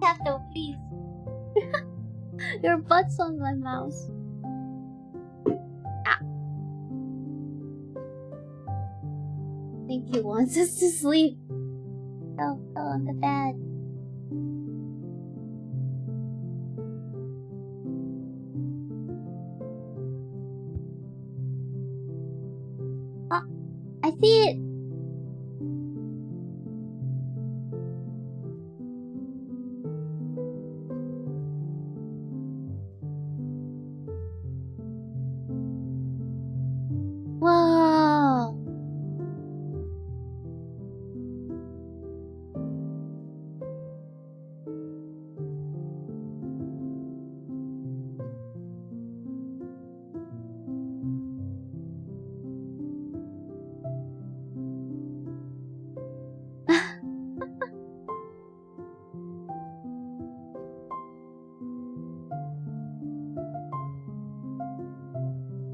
Speaker 1: Cato, please. Your butt's on my mouse. Ah. I think he wants us to sleep. Go on the bed. Ah, I see it. Whoa!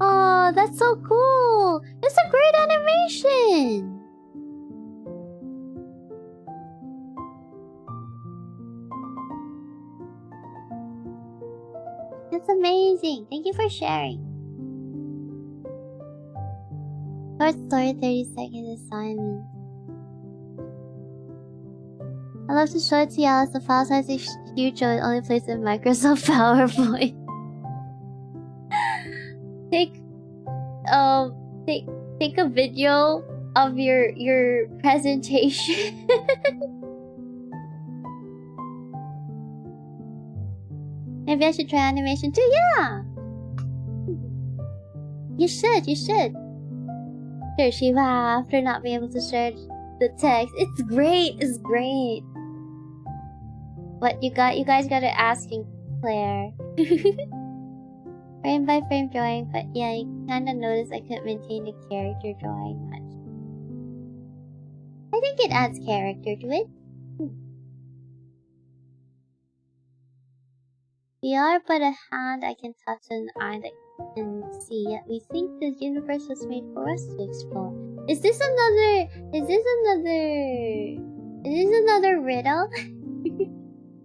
Speaker 1: Oh, that's so cool! It's a great animation! That's amazing! Thank you for sharing. Short story, 30-second assignment. I love to show it to you, Alyss. The file size is huge, so it only plays in Microsoft PowerPoint. take take a video of your presentation. Maybe I should try animation too. Yeah, you should. Sure, Shiva, after not being able to share the text, it's great. But you guys gotta ask Claire. Frame by frame drawing, but yeah, you kinda noticed I couldn't maintain the character drawing much. I think it adds character to it. We are but a hand I can touch and an eye that can see, yet we think the universe was made for us to explore. Is this another riddle?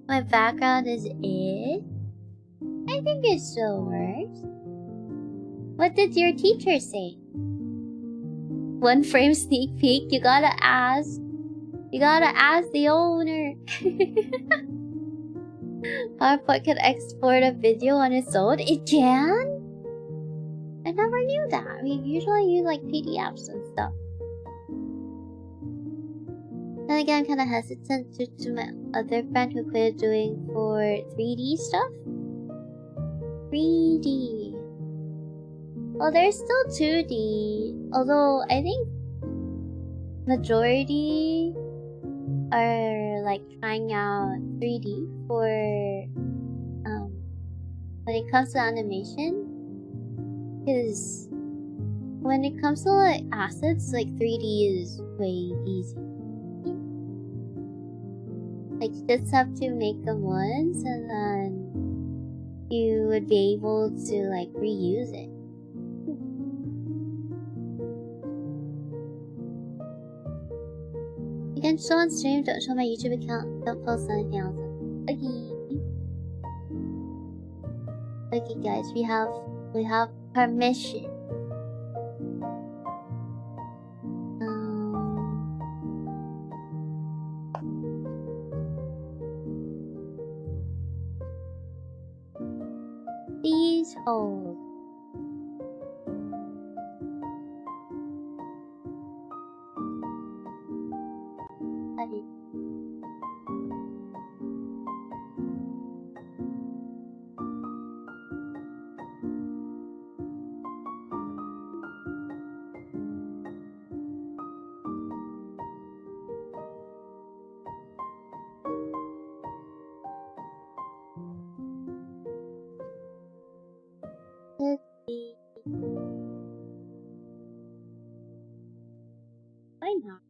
Speaker 1: My background is it? I think it still works. What did your teacher say? 1 frame sneak peek? You gotta ask the owner. PowerPoint can export a video on its own? It can? I never knew that. We usually use like PDFs and stuff. Then again, I'm kinda hesitant due to my other friend who quit doing for 3D stuff. 3D. Well, there's still 2D. Although, I think majority are like trying out 3D for when it comes to animation. Because when it comes to like assets, like 3D is way easy. Like you just have to make them once and then you would be able to like reuse it. You can show on stream, don't show my YouTube account, don't post anything else. Okay guys, we have permission. Please hold. Why not?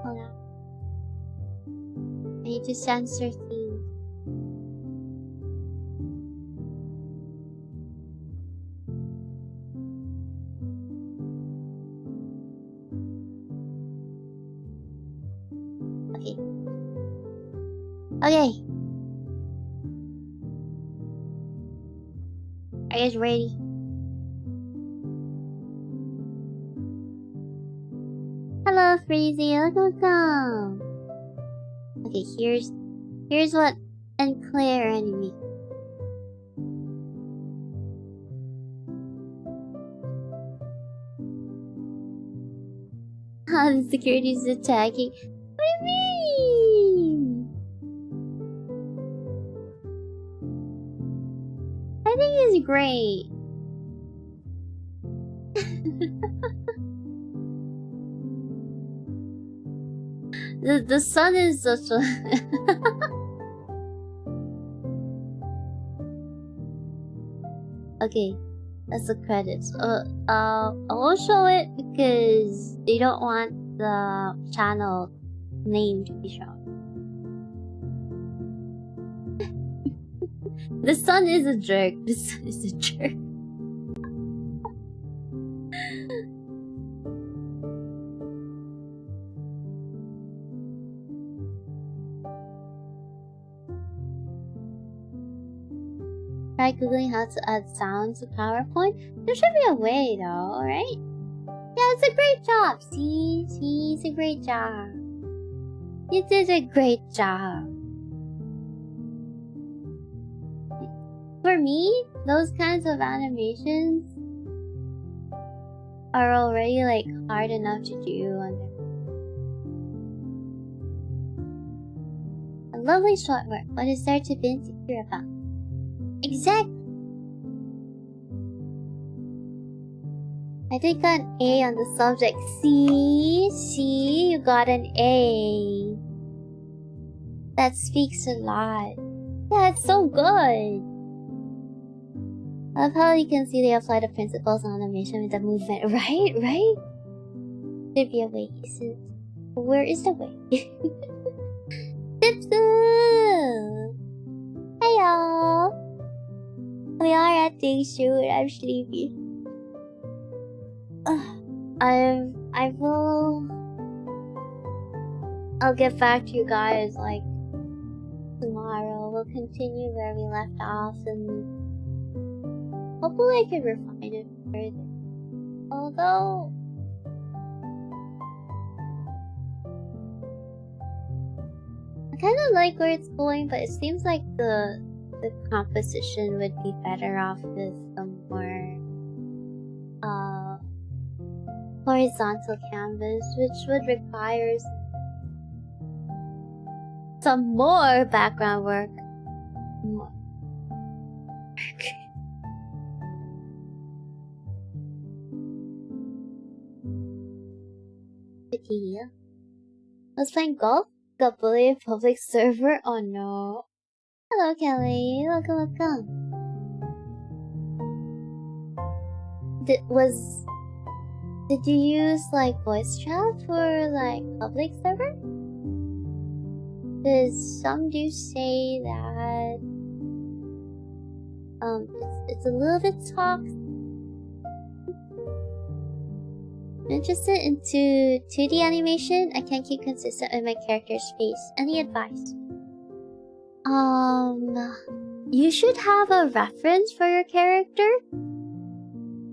Speaker 1: Hold on. I need to censor things. Okay. Okay. Are you guys ready? Hello, Freezy. Welcome. Okay, here's what unclear enemy. The security is attacking. What do you mean? I think it's great. The sun is such a okay, that's the credits. I won't show it because they don't want the channel name to be shown. The sun is a jerk. The sun is a jerk. try googling how to add sound to PowerPoint. There should be a way though, right? Yeah, it's a great job. See, it's a great job. You did a great job. For me, those kinds of animations are already like hard enough to do on their a lovely short work. What is there to be insecure about? Exactly. I did got an A on the subject. See, you got an A. That speaks a lot. Yeah, it's so good. I love how you can see they apply the principles on animation with the movement. Right? There'd be a way, isn't? Where is the way? Tipsu! Hey y'all! We are at day shoot. I'm sleepy. I'll get back to you guys like tomorrow. We'll continue where we left off and hopefully I can refine it further. Although I kinda like where it's going, but it seems like the composition would be better off with some more horizontal canvas, which would require some more background work. I was playing golf, got bullied in public server. Oh no. Hello Kelly, welcome. Did you use like voice chat for like public server? Cause some do say that it's a little bit toxic. I'm interested into 2D animation. I can't keep consistent with my character's face. Any advice? You should have a reference for your character,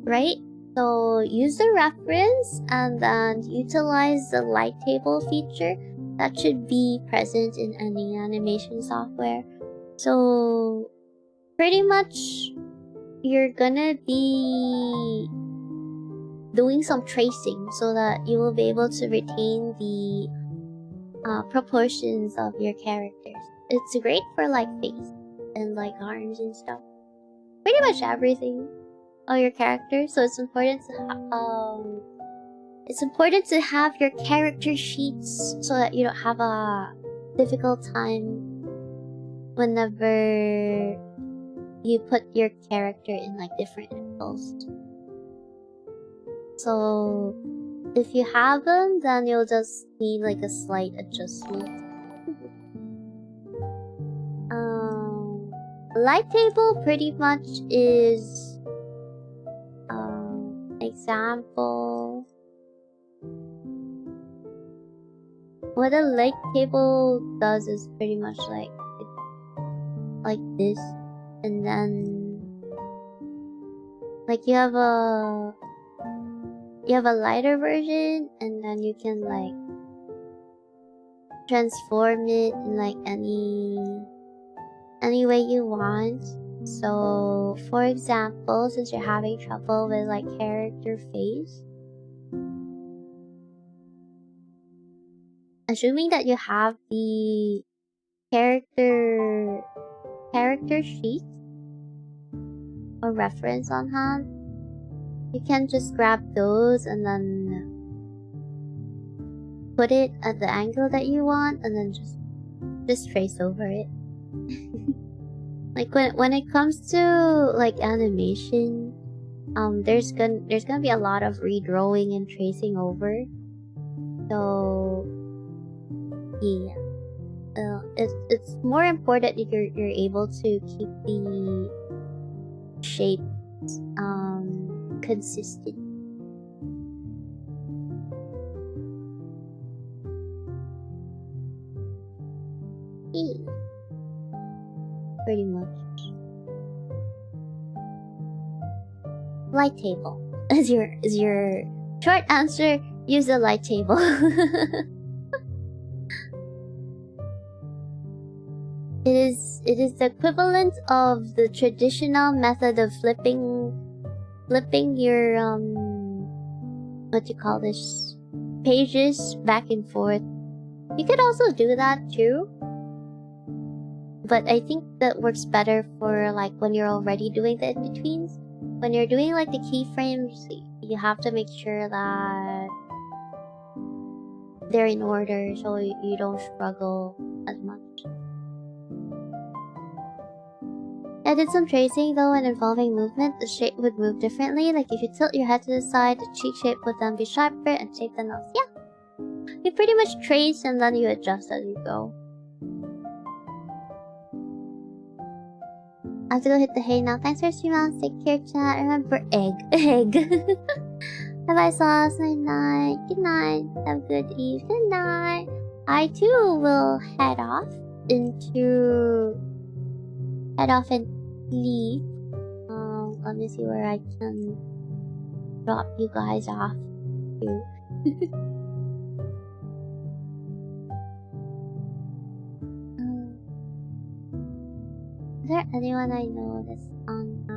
Speaker 1: right? So use the reference and then utilize the light table feature that should be present in any animation software. So pretty much you're gonna be doing some tracing so that you will be able to retain the proportions of your characters. It's great for like face and like arms and stuff. Pretty much everything of your character. So it's important to have your character sheets so that you don't have a difficult time whenever you put your character in like different angles. So if you have them, then you'll just need like a slight adjustment. Light table pretty much is example. What a light table does is pretty much like this, and then like you have a lighter version, and then you can like transform it in like any way you want. So for example, since you're having trouble with like character face, assuming that you have the character sheet or reference on hand, you can just grab those and then put it at the angle that you want, and then just trace over it. Like when it comes to like animation, there's gonna be a lot of redrawing and tracing over. So yeah, it's more important that you're able to keep the shape consistent. Yeah. Pretty much. light table. Is your short answer? Use the light table. It is the equivalent of the traditional method of flipping your what do you call this, pages back and forth. You could also do that too, but I think that works better for like when you're already doing the in-betweens. When you're doing like the keyframes, you have to make sure that they're in order so you don't struggle as much. I did some tracing though, and involving movement, the shape would move differently. Like if you tilt your head to the side, the cheek shape would then be sharper, and shape the nose. Yeah, you pretty much trace and then you adjust as you go. I have to go hit the hay now. Thanks for streaming. Take care, chat. Remember, egg. Bye-bye, sauce. Night night. Good night. Have a good eve. Good night. I too will head off and leave. Let me see where I can drop you guys off to. Is there anyone I know that's online?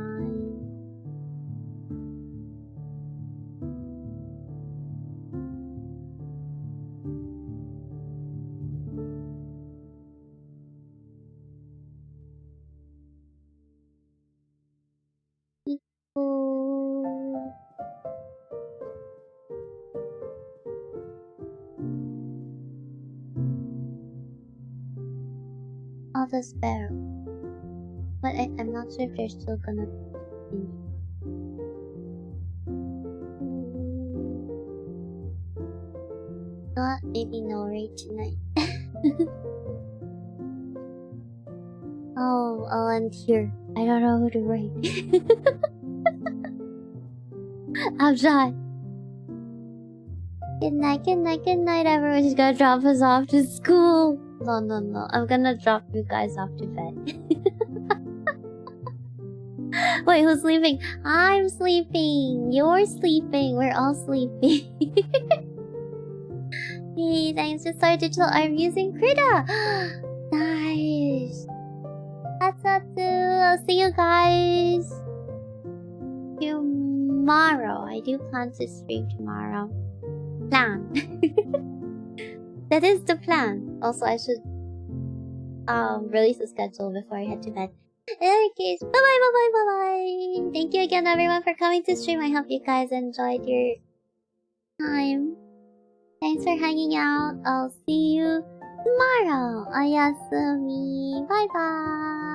Speaker 1: Oh, the sparrow. But I'm not sure if they're still gonna be. Not maybe no raid tonight. Oh, I'll end here. I don't know who to raid. I'm shy. Good night, everyone. She's gonna drop us off to school. No. I'm gonna drop you guys off to bed. Wait, who's sleeping? I'm sleeping. You're sleeping. We're all sleeping. Hey, thanks for Star Digital. I'm using Krita. Nice. That's up to. I'll see you guys tomorrow. I do plan to stream tomorrow. Plan. That is the plan. Also, I should release a schedule before I head to bed. In any case, bye. Thank you again, everyone, for coming to stream. I hope you guys enjoyed your time. Thanks for hanging out. I'll see you tomorrow. Oyasumi. Bye.